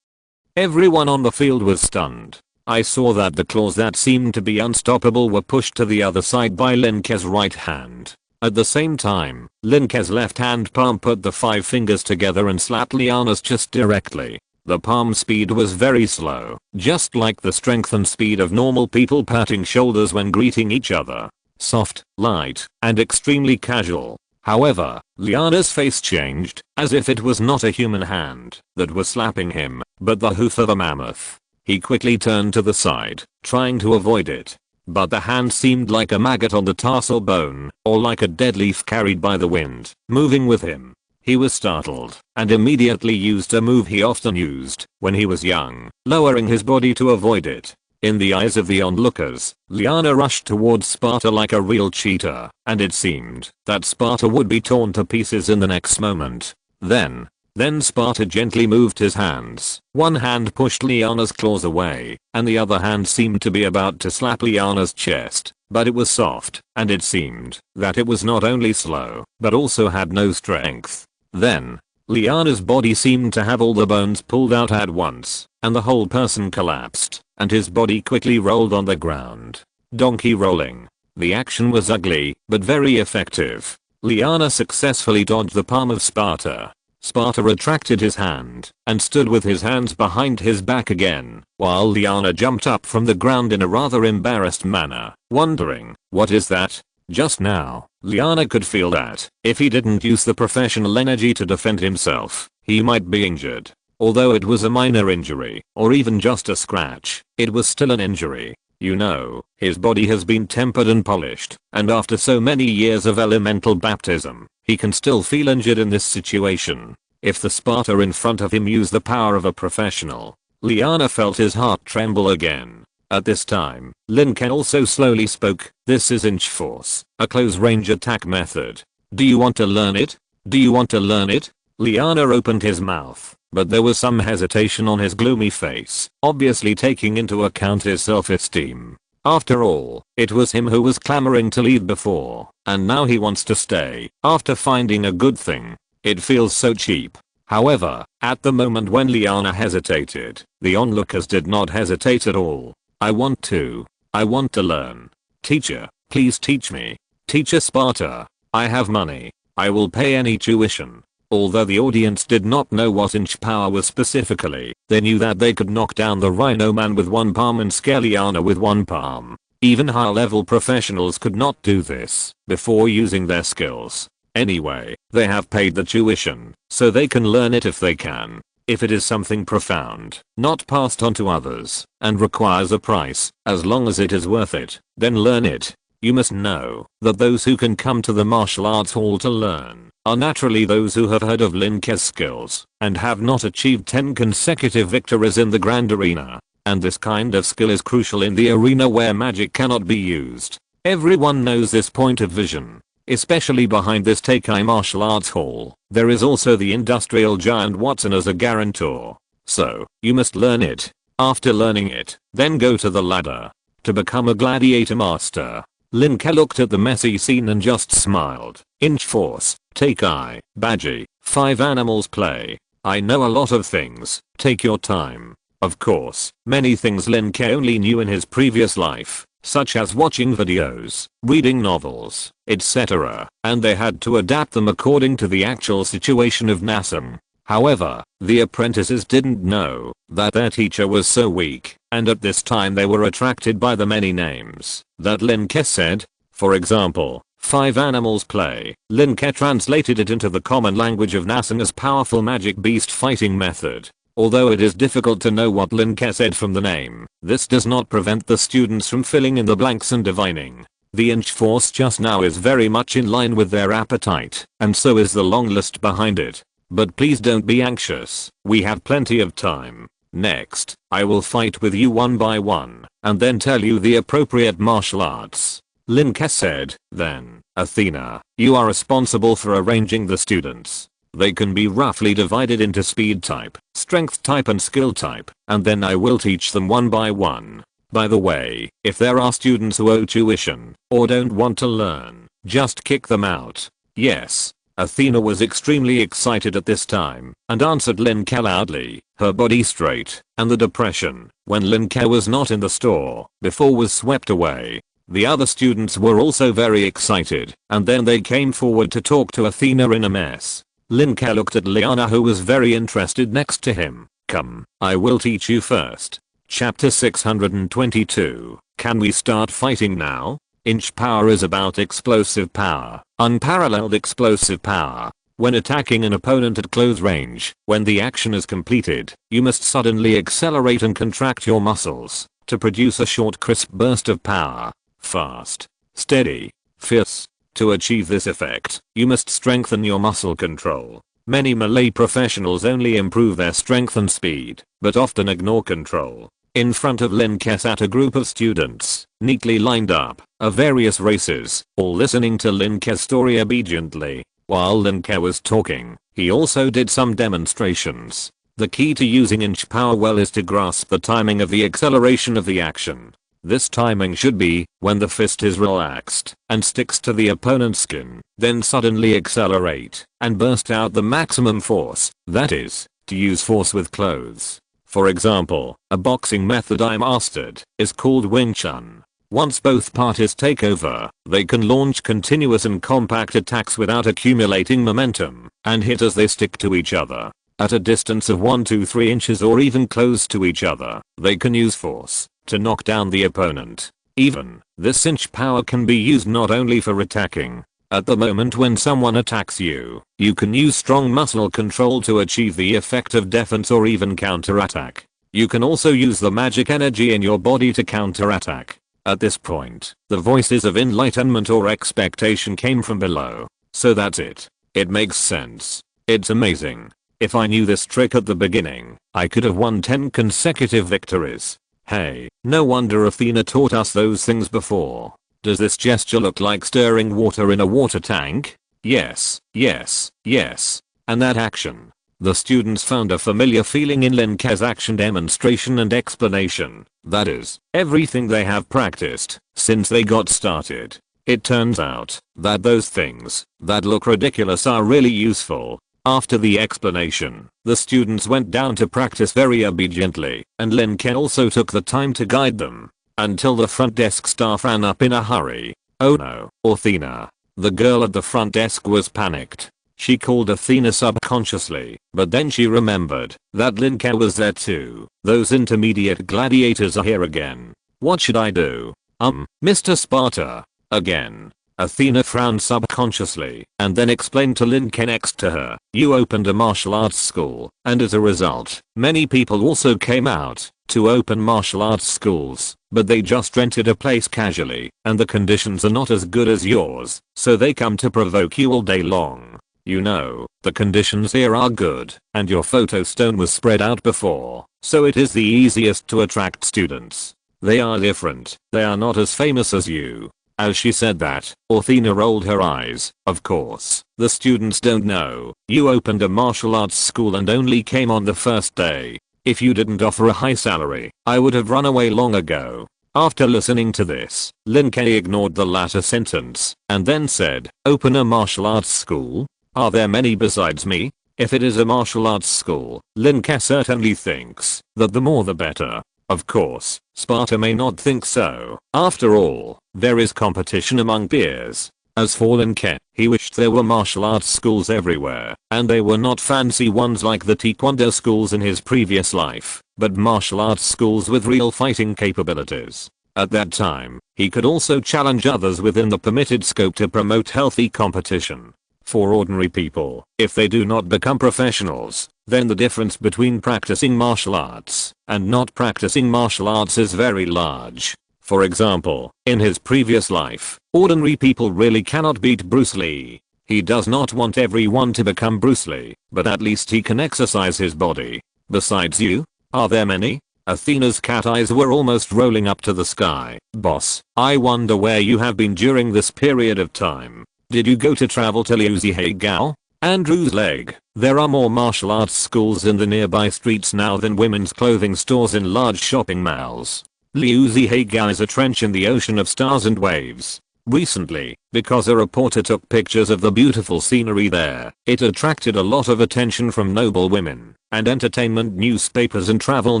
Everyone on the field was stunned. I saw that the claws that seemed to be unstoppable were pushed to the other side by Lin Ke's right hand. At the same time, Lin Ke's left hand palm put the 5 fingers together and slapped Liana's chest directly. The palm speed was very slow, just like the strength and speed of normal people patting shoulders when greeting each other. Soft, light, and extremely casual. However, Liana's face changed, as if it was not a human hand that was slapping him, but the hoof of a mammoth. He quickly turned to the side, trying to avoid it. But the hand seemed like a maggot on the tarsal bone, or like a dead leaf carried by the wind, moving with him. He was startled, and immediately used a move he often used when he was young, lowering his body to avoid it. In the eyes of the onlookers, Liana rushed towards Sparta like a real cheetah, and it seemed that Sparta would be torn to pieces in the next moment. Then Sparta gently moved his hands. One hand pushed Liana's claws away, and the other hand seemed to be about to slap Liana's chest, but it was soft, and it seemed that it was not only slow, but also had no strength. Then, Liana's body seemed to have all the bones pulled out at once, and the whole person collapsed, and his body quickly rolled on the ground. Donkey rolling. The action was ugly, but very effective. Liana successfully dodged the palm of Sparta. Sparta retracted his hand and stood with his hands behind his back again, while Liana jumped up from the ground in a rather embarrassed manner, wondering, what is that? Just now, Liana could feel that if he didn't use the professional energy to defend himself, he might be injured. Although it was a minor injury, or even just a scratch, it was still an injury. You know, his body has been tempered and polished, and after so many years of elemental baptism, he can still feel injured in this situation. If the Sparta in front of him used the power of a professional, Liana felt his heart tremble again. At this time, Lin Ke also slowly spoke. This is inch force, a close range attack method. Do you want to learn it? Do you want to learn it? Liana opened his mouth, but there was some hesitation on his gloomy face, obviously taking into account his self-esteem. After all, it was him who was clamoring to leave before, and now he wants to stay, after finding a good thing. It feels so cheap. However, at the moment when Liana hesitated, the onlookers did not hesitate at all. I want to learn. Teacher, please teach me. Teacher Sparta, I have money. I will pay any tuition. Although the audience did not know what inch power was specifically, they knew that they could knock down the Rhino Man with one palm and scare Liana with one palm. Even high level professionals could not do this before using their skills. Anyway, they have paid the tuition, so they can learn it if they can. If it is something profound, not passed on to others, and requires a price, as long as it is worth it, then learn it. You must know that those who can come to the martial arts hall to learn are naturally those who have heard of Lin Ke's skills and have not achieved 10 consecutive victories in the grand arena. And this kind of skill is crucial in the arena where magic cannot be used. Everyone knows this point of vision. Especially behind this Teikai martial arts hall, there is also the industrial giant Watson as a guarantor. So, you must learn it. After learning it, then go to the ladder to become a gladiator master. Lin Ke looked at the messy scene and just smiled. Inch force, Teikai, Baji, 5 animals play. I know a lot of things, take your time. Of course, many things Lin Ke only knew in his previous life, such as watching videos, reading novels, etc., and they had to adapt them according to the actual situation of Nassim. However, the apprentices didn't know that their teacher was so weak, and at this time they were attracted by the many names that Lin Ke said. For example, 5 animals play. Lin Ke translated it into the common language of Nassim as powerful magic beast fighting method. Although it is difficult to know what Lin Ke said from the name, this does not prevent the students from filling in the blanks and divining. The inch force just now is very much in line with their appetite, and so is the long list behind it. But please don't be anxious, we have plenty of time. Next, I will fight with you one by one, and then tell you the appropriate martial arts. Lin Ke said. Then, Athena, you are responsible for arranging the students. They can be roughly divided into speed type, strength type and skill type, and then I will teach them one by one. By the way, if there are students who owe tuition, or don't want to learn, just kick them out. Yes. Athena was extremely excited at this time, and answered Lin Ke loudly, her body straight, and the depression, when Lin Ke was not in the store, before was swept away. The other students were also very excited, and then they came forward to talk to Athena in a mess. Lin Ke looked at Liana, who was very interested next to him. Come, I will teach you first. Chapter 622. Can we start fighting now? Inch power is about explosive power, unparalleled explosive power. When attacking an opponent at close range, when the action is completed, you must suddenly accelerate and contract your muscles to produce a short crisp burst of power. Fast, steady, fierce. To achieve this effect, you must strengthen your muscle control. Many melee professionals only improve their strength and speed, but often ignore control. In front of Lin Ke sat a group of students, neatly lined up, of various races, all listening to Lin Ke's story obediently. While Lin Ke was talking, he also did some demonstrations. The key to using inch power well is to grasp the timing of the acceleration of the action. This timing should be when the fist is relaxed and sticks to the opponent's skin, then suddenly accelerate and burst out the maximum force, that is, to use force with clothes. For example, a boxing method I mastered is called Wing Chun. Once both parties take over, they can launch continuous and compact attacks without accumulating momentum, and hit as they stick to each other. At a distance of 1 to 3 inches or even close to each other, they can use force to knock down the opponent. Even, this inch power can be used not only for attacking. At the moment when someone attacks you, you can use strong muscle control to achieve the effect of defense or even counterattack. You can also use the magic energy in your body to counterattack. At this point, the voices of enlightenment or expectation came from below. So that's it. It makes sense. It's amazing. If I knew this trick at the beginning, I could have won 10 consecutive victories. Hey, no wonder Athena taught us those things before. Does this gesture look like stirring water in a water tank? Yes, yes, yes. And that action. The students found a familiar feeling in Lin Ke's action demonstration and explanation. That is, everything they have practiced since they got started. It turns out that those things that look ridiculous are really useful. After the explanation, the students went down to practice very obediently, and Lin Ke also took the time to guide them. Until the front desk staff ran up in a hurry. Oh no, Athena. The girl at the front desk was panicked. She called Athena subconsciously, but then she remembered that Lin Ke was there too. Those intermediate gladiators are here again. What should I do? Mr. Sparta. Again. Athena frowned subconsciously and then explained to Lin Ke next to her, you opened a martial arts school, and as a result, many people also came out to open martial arts schools, but they just rented a place casually, and the conditions are not as good as yours, so they come to provoke you all day long. You know, the conditions here are good, and your photo stone was spread out before, so it is the easiest to attract students. They are different, they are not as famous as you. As she said that, Athena rolled her eyes. Of course, the students don't know. You opened a martial arts school and only came on the first day. If you didn't offer a high salary, I would have run away long ago. After listening to this, Lin Ke ignored the latter sentence, and then said, open a martial arts school? Are there many besides me? If it is a martial arts school, Lin Ke certainly thinks that the more the better. Of course, Sparta may not think so. After all, there is competition among peers. As for Lin Ke, he wished there were martial arts schools everywhere, and they were not fancy ones like the taekwondo schools in his previous life, but martial arts schools with real fighting capabilities. At that time, he could also challenge others within the permitted scope to promote healthy competition. For ordinary people, if they do not become professionals, then the difference between practicing martial arts and not practicing martial arts is very large. For example, in his previous life, ordinary people really cannot beat Bruce Lee. He does not want everyone to become Bruce Lee, but at least he can exercise his body. Besides you, are there many? Athena's cat eyes were almost rolling up to the sky. Boss, I wonder where you have been during this period of time. Did you go to travel to Liu Zihegao? Andrew's leg. There are more martial arts schools in the nearby streets now than women's clothing stores in large shopping malls. Liu Zihegao is a trench in the ocean of stars and waves. Recently, because a reporter took pictures of the beautiful scenery there, it attracted a lot of attention from noble women, and entertainment newspapers and travel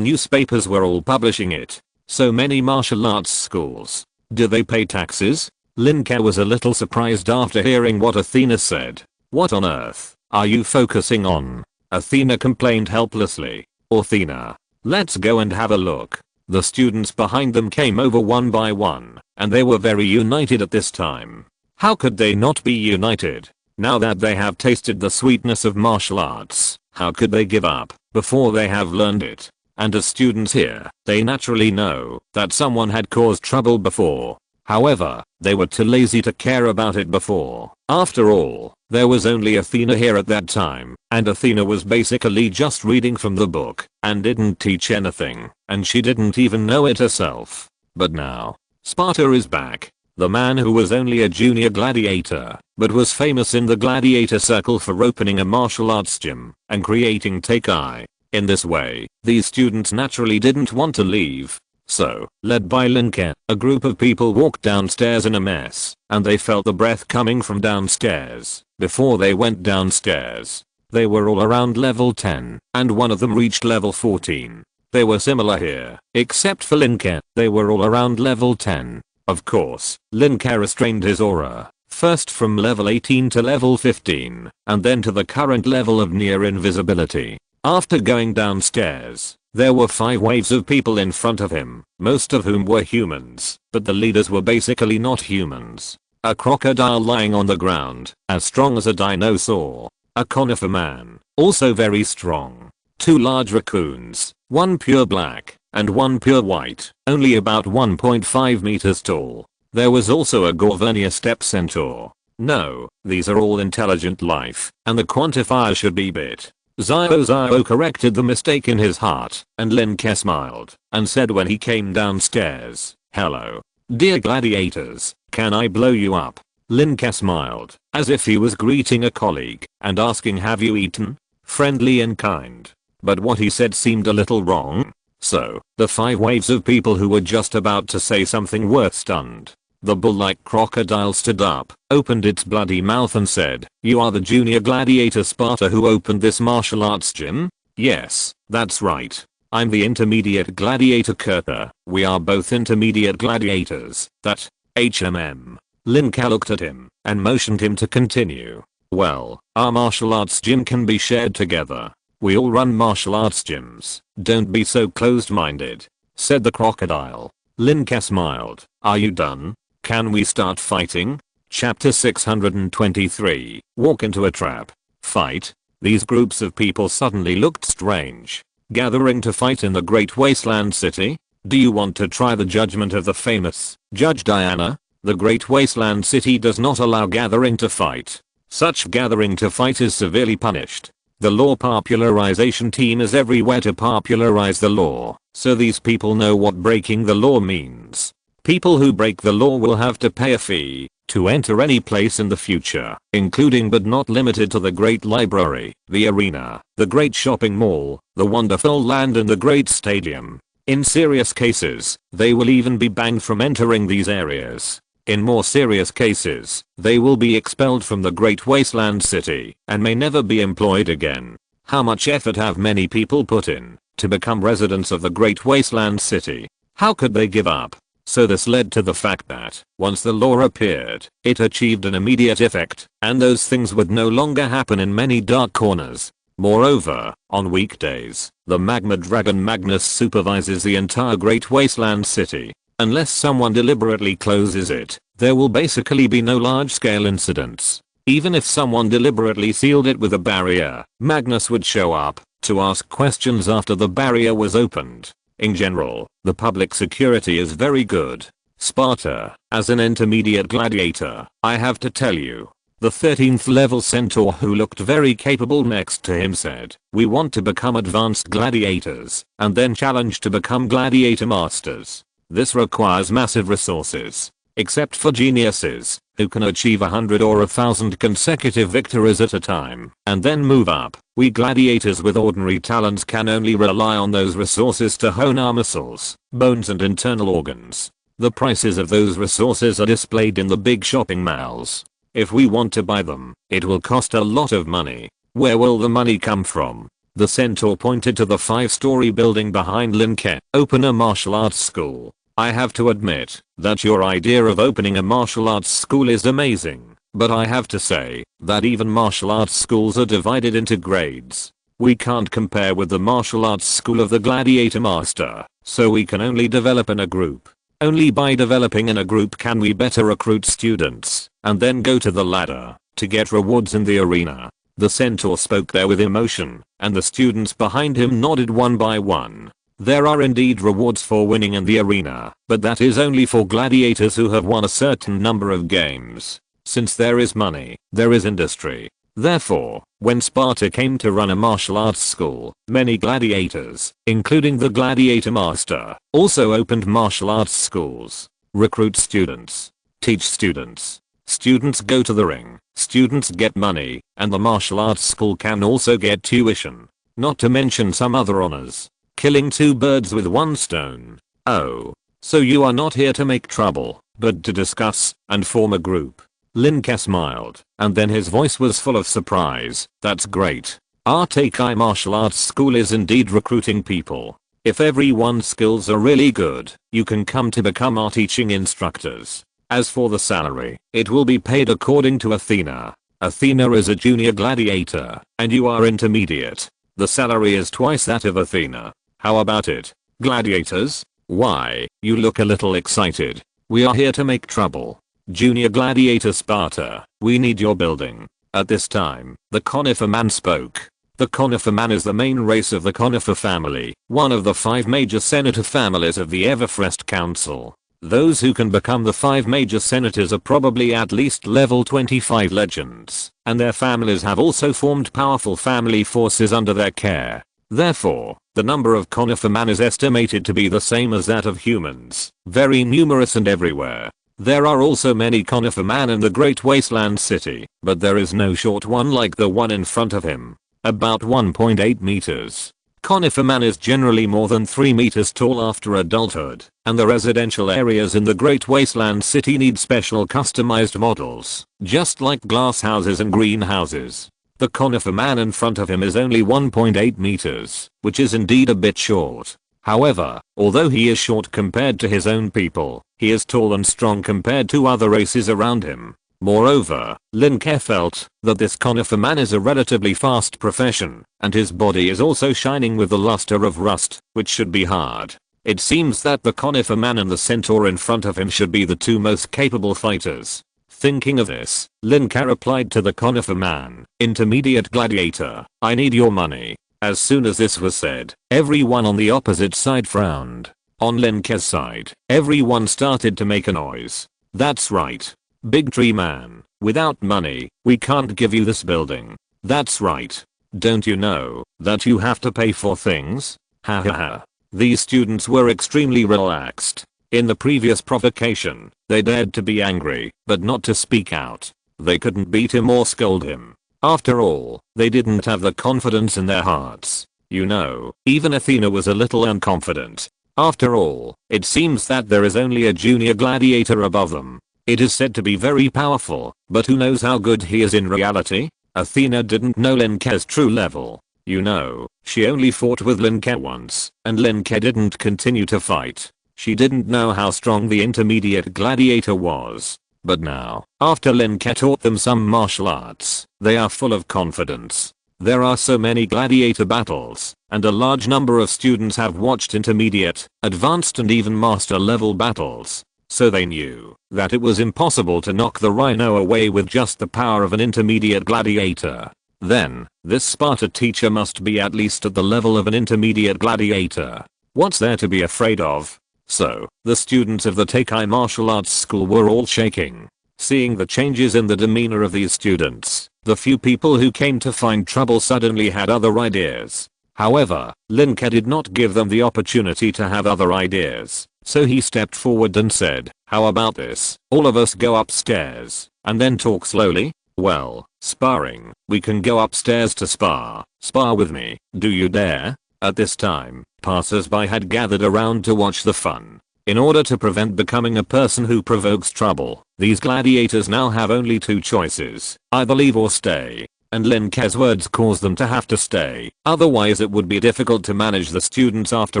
newspapers were all publishing it. So many martial arts schools. Do they pay taxes? Lin Ke was a little surprised after hearing what Athena said. What on earth are you focusing on? Athena complained helplessly. Athena, let's go and have a look. The students behind them came over one by one, and they were very united at this time. How could they not be united? Now that they have tasted the sweetness of martial arts, how could they give up before they have learned it? And as students here, they naturally know that someone had caused trouble before. However, they were too lazy to care about it before. After all, there was only Athena here at that time, and Athena was basically just reading from the book, and didn't teach anything, and she didn't even know it herself. But now, Sparta is back. The man who was only a junior gladiator, but was famous in the gladiator circle for opening a martial arts gym, and creating Take-Eye. In this way, these students naturally didn't want to leave. So, led by Lin Ke, a group of people walked downstairs in a mess, and they felt the breath coming from downstairs. Before they went downstairs, they were all around level 10, and one of them reached level 14. They were similar here, except for Lin Ke, they were all around level 10. Of course, Lin Ke restrained his aura, first from level 18 to level 15, and then to the current level of near invisibility. After going downstairs, there were 5 waves of people in front of him, most of whom were humans, but the leaders were basically not humans. A crocodile lying on the ground, as strong as a dinosaur. A conifer man, also very strong. 2 large raccoons, one pure black, and one pure white, only about 1.5 meters tall. There was also a Gorvernia steppe centaur. No, these are all intelligent life, and the quantifier should be bit. Zio corrected the mistake in his heart, and Lin Ke smiled, and said when he came downstairs, "Hello. Dear gladiators, can I blow you up?" Lin Ke smiled, as if he was greeting a colleague, and asking have you eaten? Friendly and kind. But what he said seemed a little wrong. So, the 5 waves of people who were just about to say something were stunned. The bull-like crocodile stood up, opened its bloody mouth and said, "You are the junior gladiator Sparta who opened this martial arts gym?" "Yes, that's right. I'm the intermediate gladiator Kurta. We are both intermediate gladiators. That, HMM. Lin Ke looked at him, and motioned him to continue. "Well, our martial arts gym can be shared together. We all run martial arts gyms. Don't be so closed-minded," said the crocodile. Lin Ke smiled. "Are you done? Can we start fighting?" Chapter 623. Walk into a trap. Fight? These groups of people suddenly looked strange. Gathering to fight in the Great Wasteland City? Do you want to try the judgment of the famous Judge Diana? The Great Wasteland City does not allow gathering to fight. Such gathering to fight is severely punished. The law popularization team is everywhere to popularize the law, so these people know what breaking the law means. People who break the law will have to pay a fee to enter any place in the future, including but not limited to the Great Library, the Arena, the Great Shopping Mall, the Wonderful Land and the Great Stadium. In serious cases, they will even be banned from entering these areas. In more serious cases, they will be expelled from the Great Wasteland City and may never be employed again. How much effort have many people put in to become residents of the Great Wasteland City. How could they give up? So this led to the fact that, once the law appeared, it achieved an immediate effect, and those things would no longer happen in many dark corners. Moreover, on weekdays, the Magma Dragon Magnus supervises the entire Great Wasteland City. Unless someone deliberately closes it, there will basically be no large-scale incidents. Even if someone deliberately sealed it with a barrier, Magnus would show up to ask questions after the barrier was opened. In general, the public security is very good. Sparta, as an intermediate gladiator, I have to tell you. The 13th level centaur who looked very capable next to him said, "We want to become advanced gladiators, and then challenge to become gladiator masters. This requires massive resources. Except for geniuses, who can achieve 100 or 1,000 consecutive victories at a time, and then move up. We gladiators with ordinary talents can only rely on those resources to hone our muscles, bones and internal organs. The prices of those resources are displayed in the big shopping malls. If we want to buy them, it will cost a lot of money. Where will the money come from?" The centaur pointed to the 5-story building behind Lin Ke. "Open a martial arts school. I have to admit that your idea of opening a martial arts school is amazing, but I have to say that even martial arts schools are divided into grades. We can't compare with the martial arts school of the gladiator master, so we can only develop in a group. Only by developing in a group can we better recruit students, and then go to the ladder to get rewards in the arena." The centaur spoke there with emotion, and the students behind him nodded one by one. There are indeed rewards for winning in the arena, but that is only for gladiators who have won a certain number of games. Since there is money, there is industry. Therefore, when Sparta came to run a martial arts school, many gladiators, including the gladiator master, also opened martial arts schools. Recruit students. Teach students. Students go to the ring. Students get money, and the martial arts school can also get tuition. Not to mention some other honors. Killing 2 birds with 1 stone. Oh. So you are not here to make trouble, but to discuss and form a group. Lin Ke smiled, and then his voice was full of surprise. "That's great. Our Teikai martial arts school is indeed recruiting people. If everyone's skills are really good, you can come to become our teaching instructors. As for the salary, it will be paid according to Athena. Athena is a junior gladiator, and you are intermediate. The salary is twice that of Athena. How about it, gladiators? Why, you look a little excited. We are here to make trouble. Junior Gladiator Sparta, we need your building." At this time, the conifer man spoke. The conifer man is the main race of the conifer family, one of the 5 major senator families of the Everfrest Council. Those who can become the 5 major senators are probably at least level 25 legends, and their families have also formed powerful family forces under their care. Therefore, the number of conifer man is estimated to be the same as that of humans, very numerous and everywhere. There are also many conifer man in the Great Wasteland City, but there is no short one like the one in front of him. About 1.8 meters. Conifer man is generally more than 3 meters tall after adulthood, and the residential areas in the Great Wasteland City need special customized models, just like glass houses and greenhouses. The conifer man in front of him is only 1.8 meters, which is indeed a bit short. However, although he is short compared to his own people, he is tall and strong compared to other races around him. Moreover, Lin Ke felt that this conifer man is a relatively fast profession, and his body is also shining with the luster of rust, which should be hard. It seems that the conifer man and the centaur in front of him should be the 2 most capable fighters. Thinking of this, Lin Ke replied to the conifer man, "Intermediate gladiator, I need your money." As soon as this was said, everyone on the opposite side frowned. On Lin Ke's side, everyone started to make a noise. "That's right. Big Tree Man, without money, we can't give you this building. That's right. Don't you know that you have to pay for things? Ha ha ha." These students were extremely relaxed. In the previous provocation, they dared to be angry, but not to speak out. They couldn't beat him or scold him. After all, they didn't have the confidence in their hearts. You know, even Athena was a little unconfident. After all, it seems that there is only a junior gladiator above them. It is said to be very powerful, but who knows how good he is in reality? Athena didn't know Lin Ke's true level. You know, she only fought with Lin Ke once, and Lin Ke didn't continue to fight. She didn't know how strong the intermediate gladiator was. But now, after Lin Ke taught them some martial arts, they are full of confidence. There are so many gladiator battles, and a large number of students have watched intermediate, advanced and even master level battles. So they knew that it was impossible to knock the rhino away with just the power of an intermediate gladiator. Then, this Sparta teacher must be at least at the level of an intermediate gladiator. What's there to be afraid of? So, the students of the Tekai martial arts school were all shaking. Seeing the changes in the demeanor of these students, the few people who came to find trouble suddenly had other ideas. However, Lin Ke did not give them the opportunity to have other ideas, so he stepped forward and said, "How about this? All of us go upstairs, and then talk slowly? Well, sparring, we can go upstairs to spar. Spar with me, do you dare?" At this time, passers-by had gathered around to watch the fun. In order to prevent becoming a person who provokes trouble, these gladiators now have only two choices, either leave or stay. And Lin Ke's words caused them to have to stay, otherwise it would be difficult to manage the students after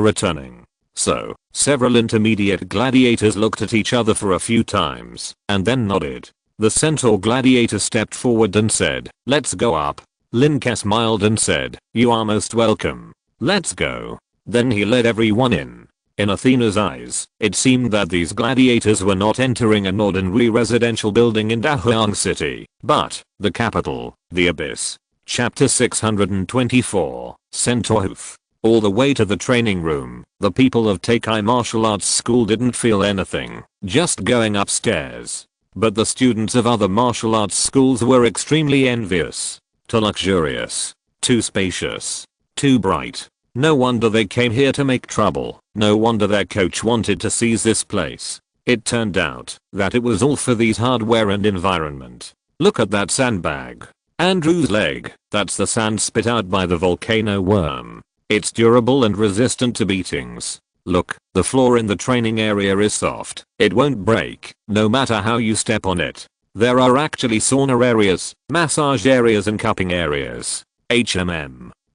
returning. So, several intermediate gladiators looked at each other for a few times, and then nodded. The centaur gladiator stepped forward and said, "Let's go up." Lin Ke smiled and said, "You are most welcome. Let's go." Then he led everyone in. In Athena's eyes, it seemed that these gladiators were not entering an ordinary residential building in Dahuang City, but the capital, the Abyss. Chapter 624, Centaur Hoof. All the way to the training room, the people of Tekai Martial Arts School didn't feel anything, just going upstairs. But the students of other martial arts schools were extremely envious. Too luxurious. Too spacious. Too bright. No wonder they came here to make trouble. No wonder their coach wanted to seize this place. It turned out that it was all for these hardware and environment. Look at that sandbag. Andrew's leg, that's the sand spit out by the volcano worm. It's durable and resistant to beatings. Look, the floor in the training area is soft. It won't break, no matter how you step on it. There are actually sauna areas, massage areas and cupping areas.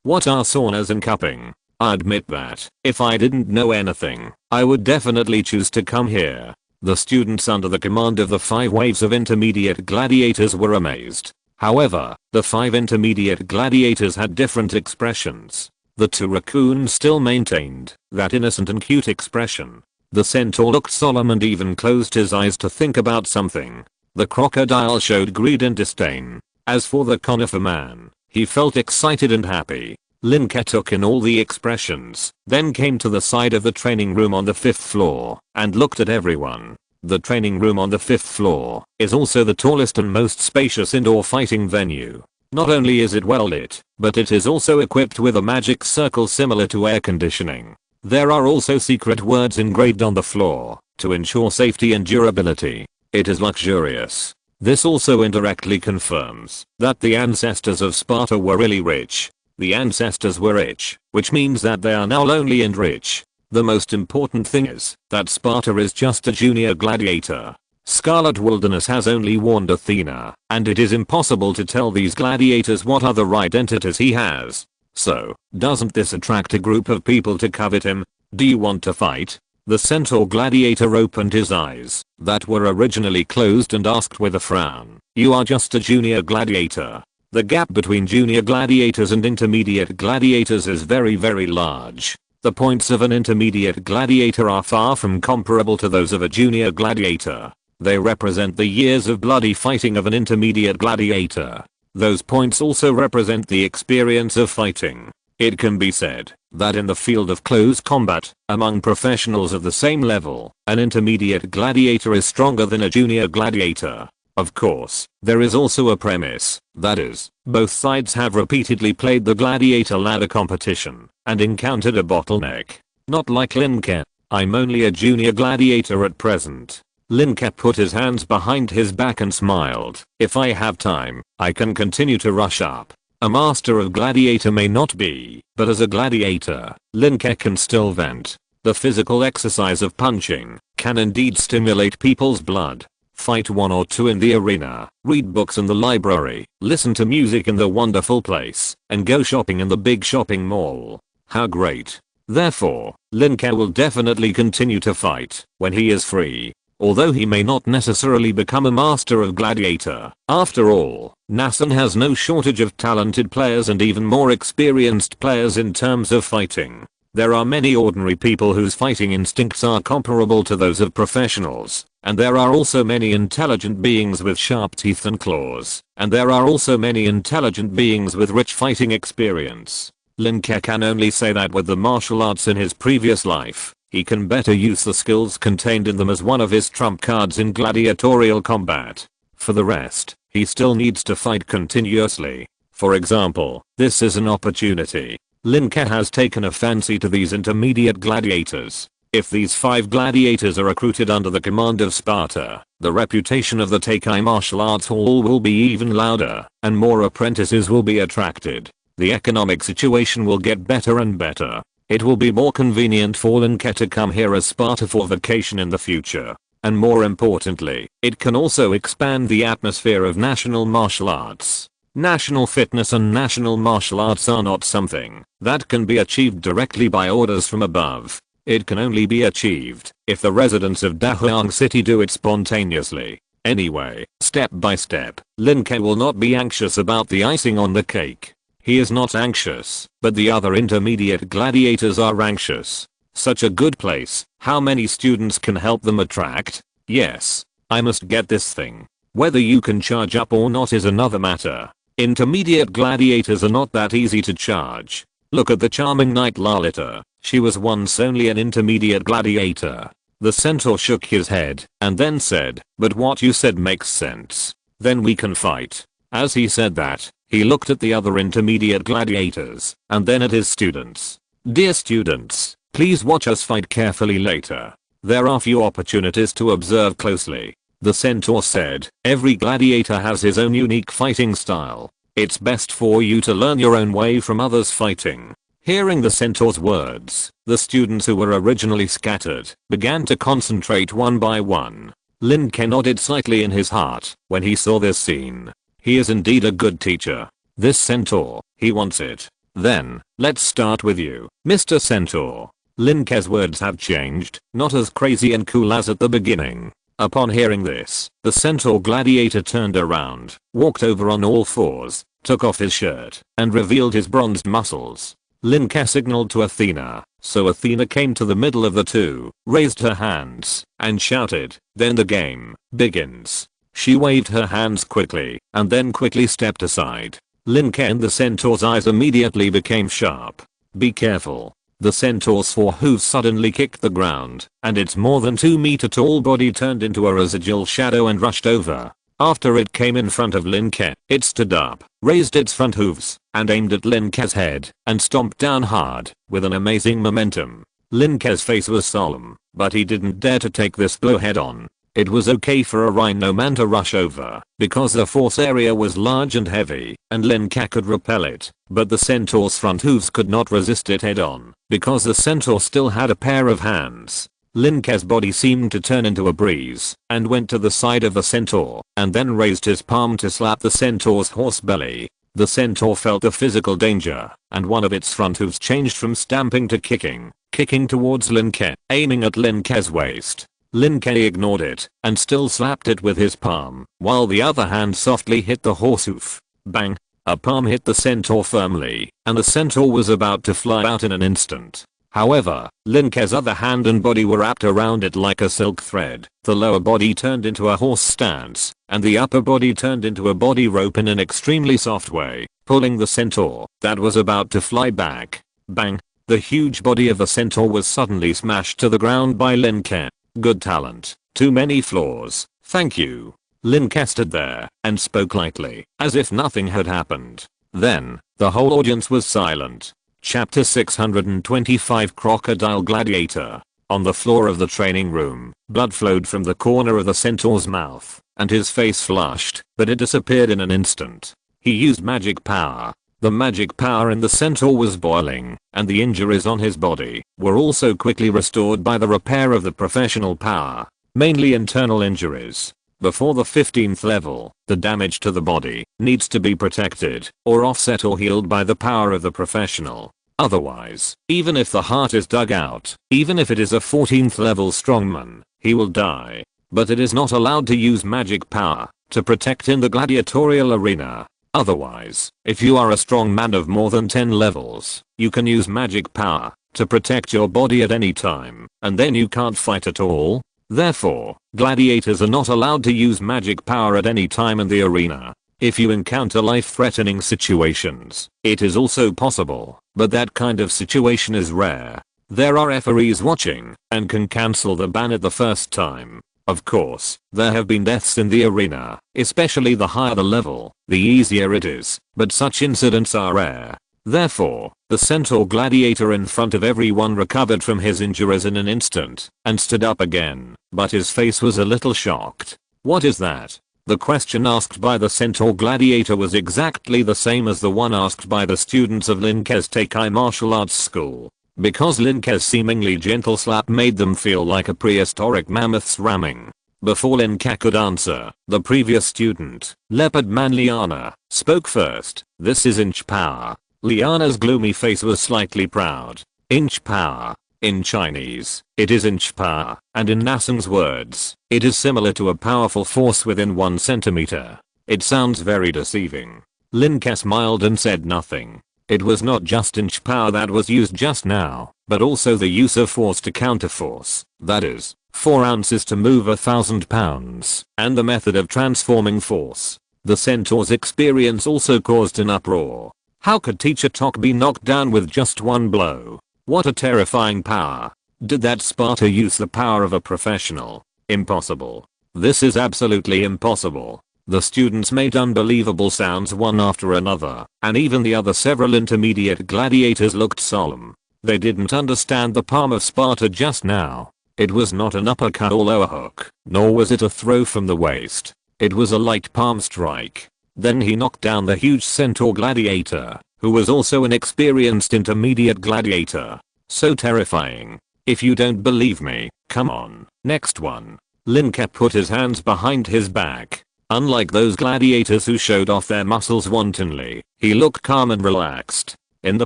What are saunas and cupping? I admit that, if I didn't know anything, I would definitely choose to come here. The students under the command of the 5 waves of intermediate gladiators were amazed. However, the 5 intermediate gladiators had different expressions. The 2 raccoons still maintained that innocent and cute expression. The centaur looked solemn and even closed his eyes to think about something. The crocodile showed greed and disdain. As for the conifer man, he felt excited and happy. Lin Ke took in all the expressions, then came to the side of the training room on the 5th floor, and looked at everyone. The training room on the 5th floor is also the tallest and most spacious indoor fighting venue. Not only is it well lit, but it is also equipped with a magic circle similar to air conditioning. There are also secret words engraved on the floor to ensure safety and durability. It is luxurious. This also indirectly confirms that the ancestors of Sparta were really rich. The ancestors were rich, which means that they are now lonely and rich. The most important thing is that Sparta is just a junior gladiator. Scarlet Wilderness has only warned Athena, and it is impossible to tell these gladiators what other identities he has. So, doesn't this attract a group of people to covet him? Do you want to fight? The centaur gladiator opened his eyes that were originally closed and asked with a frown, "You are just a junior gladiator." The gap between junior gladiators and intermediate gladiators is very large. The points of an intermediate gladiator are far from comparable to those of a junior gladiator. They represent the years of bloody fighting of an intermediate gladiator. Those points also represent the experience of fighting. It can be said that in the field of close combat, among professionals of the same level, an intermediate gladiator is stronger than a junior gladiator. Of course, there is also a premise, that is, both sides have repeatedly played the gladiator ladder competition and encountered a bottleneck. Not like Lin Ke. I'm only a junior gladiator at present. Lin Ke put his hands behind his back and smiled. If I have time, I can continue to rush up. A master of gladiator may not be, but as a gladiator, Lin Ke can still vent. The physical exercise of punching can indeed stimulate people's blood. Fight 1 or 2 in the arena, read books in the library, listen to music in the wonderful place, and go shopping in the big shopping mall. How great. Therefore, Lin Ke will definitely continue to fight when he is free. Although he may not necessarily become a master of gladiator. After all, Nasan has no shortage of talented players and even more experienced players in terms of fighting. There are many ordinary people whose fighting instincts are comparable to those of professionals, and there are also many intelligent beings with sharp teeth and claws, and there are also many intelligent beings with rich fighting experience. Lin Ke can only say that with the martial arts in his previous life, he can better use the skills contained in them as one of his trump cards in gladiatorial combat. For the rest, he still needs to fight continuously. For example, this is an opportunity. Lin Ke has taken a fancy to these intermediate gladiators. If these 5 gladiators are recruited under the command of Sparta, the reputation of the Takai Martial Arts Hall will be even louder, and more apprentices will be attracted. The economic situation will get better and better. It will be more convenient for Lin Ke to come here as Sparta for vacation in the future. And more importantly, it can also expand the atmosphere of national martial arts. National fitness and national martial arts are not something that can be achieved directly by orders from above. It can only be achieved if the residents of Dahuang City do it spontaneously. Anyway, step by step, Lin Ke will not be anxious about the icing on the cake. He is not anxious, but the other intermediate gladiators are anxious. Such a good place, how many students can help them attract? Yes, I must get this thing. Whether you can charge up or not is another matter. Intermediate gladiators are not that easy to charge. Look at the charming knight Lalita, she was once only an intermediate gladiator. The centaur shook his head, and then said, but what you said makes sense. Then we can fight. As he said that, he looked at the other intermediate gladiators, and then at his students. Dear students, please watch us fight carefully later. There are few opportunities to observe closely. The centaur said, every gladiator has his own unique fighting style. It's best for you to learn your own way from others fighting. Hearing the centaur's words, the students who were originally scattered began to concentrate one by one. Lin Ke nodded slightly in his heart when he saw this scene. He is indeed a good teacher. This centaur, he wants it. Then, let's start with you, Mr. Centaur. Lin Ke's words have changed, not as crazy and cool as at the beginning. Upon hearing this, the centaur gladiator turned around, walked over on all fours, took off his shirt, and revealed his bronzed muscles. Lin Ke signaled to Athena, so Athena came to the middle of the two, raised her hands, and shouted, then the game begins. She waved her hands quickly, and then quickly stepped aside. Lin Ke and the centaur's eyes immediately became sharp. Be careful. The centaur's 4 hooves suddenly kicked the ground, and its more than 2-meter tall body turned into a residual shadow and rushed over. After it came in front of Lin Ke, it stood up, raised its front hooves, and aimed at Lin Ke's head, and stomped down hard, with an amazing momentum. Lin Ke's face was solemn, but he didn't dare to take this blow head on. It was okay for a rhino man to rush over, because the force area was large and heavy, and Lin Ke could repel it, but the centaur's front hooves could not resist it head on, because the centaur still had a pair of hands. Lin Ke's body seemed to turn into a breeze, and went to the side of the centaur, and then raised his palm to slap the centaur's horse belly. The centaur felt the physical danger, and one of its front hooves changed from stamping to kicking towards Lin Ke, aiming at Lin Ke's waist. Lin Ke ignored it, and still slapped it with his palm, while the other hand softly hit the horse hoof. Bang! A palm hit the centaur firmly, and the centaur was about to fly out in an instant. However, Lin Ke's other hand and body were wrapped around it like a silk thread. The lower body turned into a horse stance, and the upper body turned into a body rope in an extremely soft way, pulling the centaur that was about to fly back. Bang! The huge body of the centaur was suddenly smashed to the ground by Lin Ke. Good talent. Too many flaws. Thank you. Lin Ke stood there and spoke lightly, as if nothing had happened. Then, the whole audience was silent. Chapter 625 Crocodile Gladiator. On the floor of the training room, blood flowed from the corner of the centaur's mouth, and his face flushed, but it disappeared in an instant. He used magic power. The magic power in the centaur was boiling, and the injuries on his body were also quickly restored by the repair of the professional power, mainly internal injuries. Before the 15th level, the damage to the body needs to be protected or offset or healed by the power of the professional. Otherwise, even if the heart is dug out, even if it is a 14th level strongman, he will die. But it is not allowed to use magic power to protect in the gladiatorial arena. Otherwise, if you are a strong man of more than 10 levels, you can use magic power to protect your body at any time, and then you can't fight at all. Therefore, gladiators are not allowed to use magic power at any time in the arena. If you encounter life-threatening situations, it is also possible, but that kind of situation is rare. There are referees watching and can cancel the ban at the first time. Of course, there have been deaths in the arena, especially the higher the level, the easier it is, but such incidents are rare. Therefore, the centaur gladiator in front of everyone recovered from his injuries in an instant and stood up again, but his face was a little shocked. What is that? The question asked by the centaur gladiator was exactly the same as the one asked by the students of Lin Ke's Teikai martial arts school. Because Lin Ke's seemingly gentle slap made them feel like a prehistoric mammoth's ramming. Before Lin Ke could answer, the previous student, Leopard Man Liana, spoke first. This is inch power. Liana's gloomy face was slightly proud. Inch power. In Chinese, it is inch power, and in Nassen's words, it is similar to a powerful force within 1 centimeter. It sounds very deceiving. Lin Ke smiled and said nothing. It was not just inch power that was used just now, but also the use of force to counter force, that is, 4 ounces to move 1,000 pounds, and the method of transforming force. The centaur's experience also caused an uproar. How could Teacher Tok be knocked down with just 1 blow? What a terrifying power. Did that Sparta use the power of a professional? Impossible. This is absolutely impossible. The students made unbelievable sounds one after another, and even the other several intermediate gladiators looked solemn. They didn't understand the palm of Sparta just now. It was not an uppercut or lower hook, nor was it a throw from the waist. It was a light palm strike. Then he knocked down the huge centaur gladiator, who was also an experienced intermediate gladiator. So terrifying. If you don't believe me, come on. Next one. Lin Ke put his hands behind his back. Unlike those gladiators who showed off their muscles wantonly, he looked calm and relaxed. In the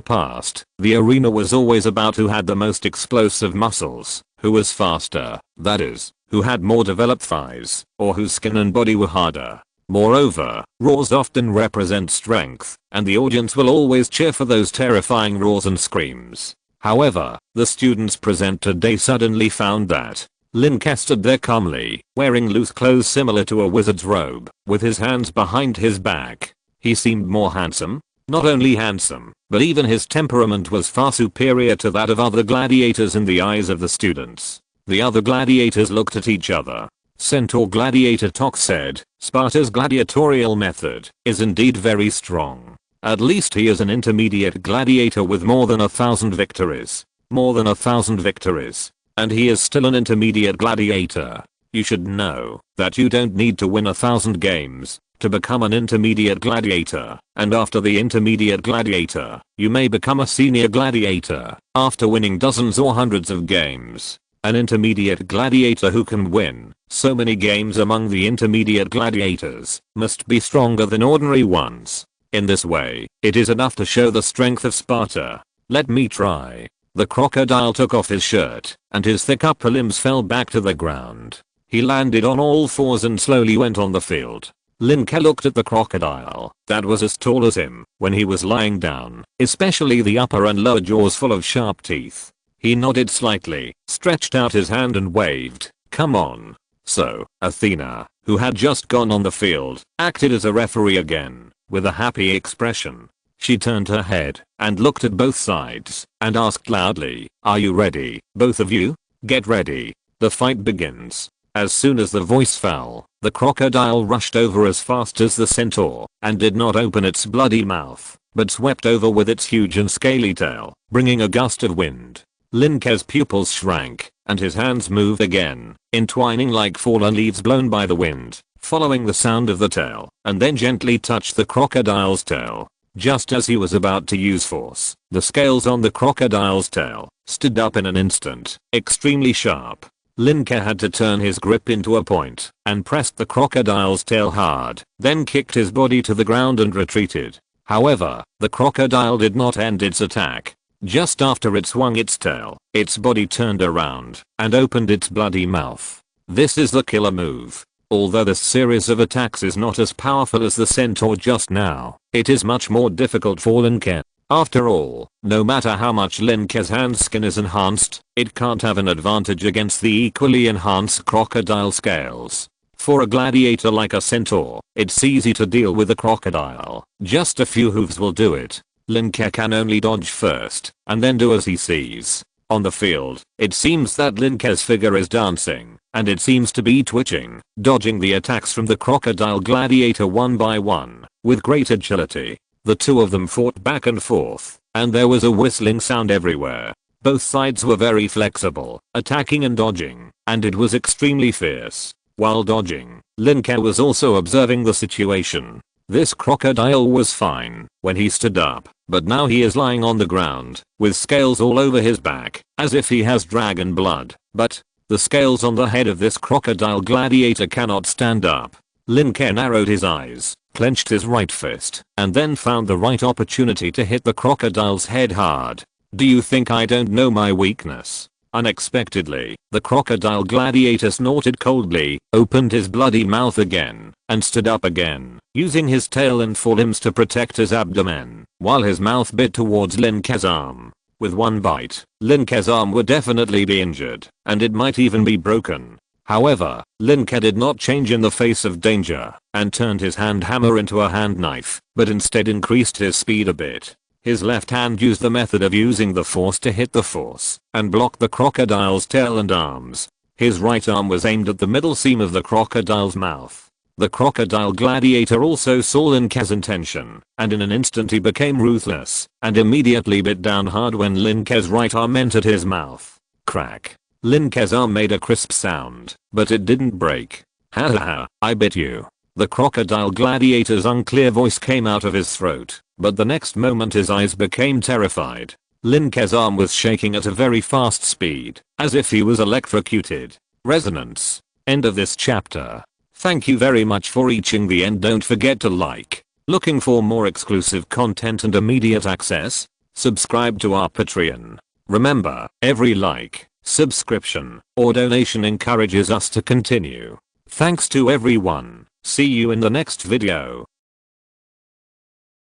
past, the arena was always about who had the most explosive muscles, who was faster, that is, who had more developed thighs, or whose skin and body were harder. Moreover, roars often represent strength, and the audience will always cheer for those terrifying roars and screams. However, the students present today suddenly found that Lin Ke stood there calmly, wearing loose clothes similar to a wizard's robe, with his hands behind his back. He seemed more handsome. Not only handsome, but even his temperament was far superior to that of other gladiators in the eyes of the students. The other gladiators looked at each other. Centaur Gladiator Tok said, Sparta's gladiatorial method is indeed very strong. At least he is an intermediate gladiator with more than 1,000 victories. More than 1,000 victories. And he is still an intermediate gladiator. You should know that you don't need to win 1,000 games to become an intermediate gladiator, and after the intermediate gladiator, you may become a senior gladiator after winning dozens or hundreds of games. An intermediate gladiator who can win so many games among the intermediate gladiators must be stronger than ordinary ones. In this way, it is enough to show the strength of Sparta. Let me try. The crocodile took off his shirt, and his thick upper limbs fell back to the ground. He landed on all fours and slowly went on the field. Lin Ke looked at the crocodile that was as tall as him when he was lying down, especially the upper and lower jaws full of sharp teeth. He nodded slightly, stretched out his hand and waved, "Come on." So, Athena, who had just gone on the field, acted as a referee again, with a happy expression. She turned her head and looked at both sides and asked loudly, "Are you ready, both of you? Get ready. The fight begins." As soon as the voice fell, the crocodile rushed over as fast as the centaur and did not open its bloody mouth, but swept over with its huge and scaly tail, bringing a gust of wind. Lin Ke's pupils shrank and his hands moved again, entwining like fallen leaves blown by the wind, following the sound of the tail, and then gently touched the crocodile's tail. Just as he was about to use force, the scales on the crocodile's tail stood up in an instant, extremely sharp. Lin Ke had to turn his grip into a point and pressed the crocodile's tail hard, then kicked his body to the ground and retreated. However, the crocodile did not end its attack. Just after it swung its tail, its body turned around and opened its bloody mouth. This is the killer move. Although this series of attacks is not as powerful as the centaur just now, it is much more difficult for Lin Ke. After all, no matter how much Lin Ke's hand skin is enhanced, it can't have an advantage against the equally enhanced crocodile scales. For a gladiator like a centaur, it's easy to deal with a crocodile. Just a few hooves will do it. Lin Ke can only dodge first, and then do as he sees. On the field, it seems that Lin Ke's figure is dancing, and it seems to be twitching, dodging the attacks from the crocodile gladiator one by one, with great agility. The two of them fought back and forth, and there was a whistling sound everywhere. Both sides were very flexible, attacking and dodging, and it was extremely fierce. While dodging, Lin Ke was also observing the situation. This crocodile was fine when he stood up, but now he is lying on the ground, with scales all over his back, as if he has dragon blood. But the scales on the head of this crocodile gladiator cannot stand up. Lin Ke narrowed his eyes, clenched his right fist, and then found the right opportunity to hit the crocodile's head hard. Do you think I don't know my weakness? Unexpectedly, the crocodile gladiator snorted coldly, opened his bloody mouth again, and stood up again, using his tail and forelimbs to protect his abdomen, while his mouth bit towards Lin Ke's arm. With one bite, Lin Ke's arm would definitely be injured, and it might even be broken. However, Lin Ke did not change in the face of danger, and turned his hand hammer into a hand knife, but instead increased his speed a bit. His left hand used the method of using the force to hit the force, and block the crocodile's tail and arms. His right arm was aimed at the middle seam of the crocodile's mouth. The crocodile gladiator also saw Lin Ke's intention, and in an instant he became ruthless, and immediately bit down hard when Lin Ke's right arm entered his mouth. Crack. Lin Ke's arm made a crisp sound, but it didn't break. Ha ha ha, I bit you. The crocodile gladiator's unclear voice came out of his throat, but the next moment his eyes became terrified. Lin Ke's arm was shaking at a very fast speed, as if he was electrocuted. Resonance. End of this chapter. Thank you very much for reaching the end. Don't forget to like. Looking for more exclusive content and immediate access? Subscribe to our Patreon. Remember, every like, subscription, or donation encourages us to continue. Thanks to everyone. See you in the next video.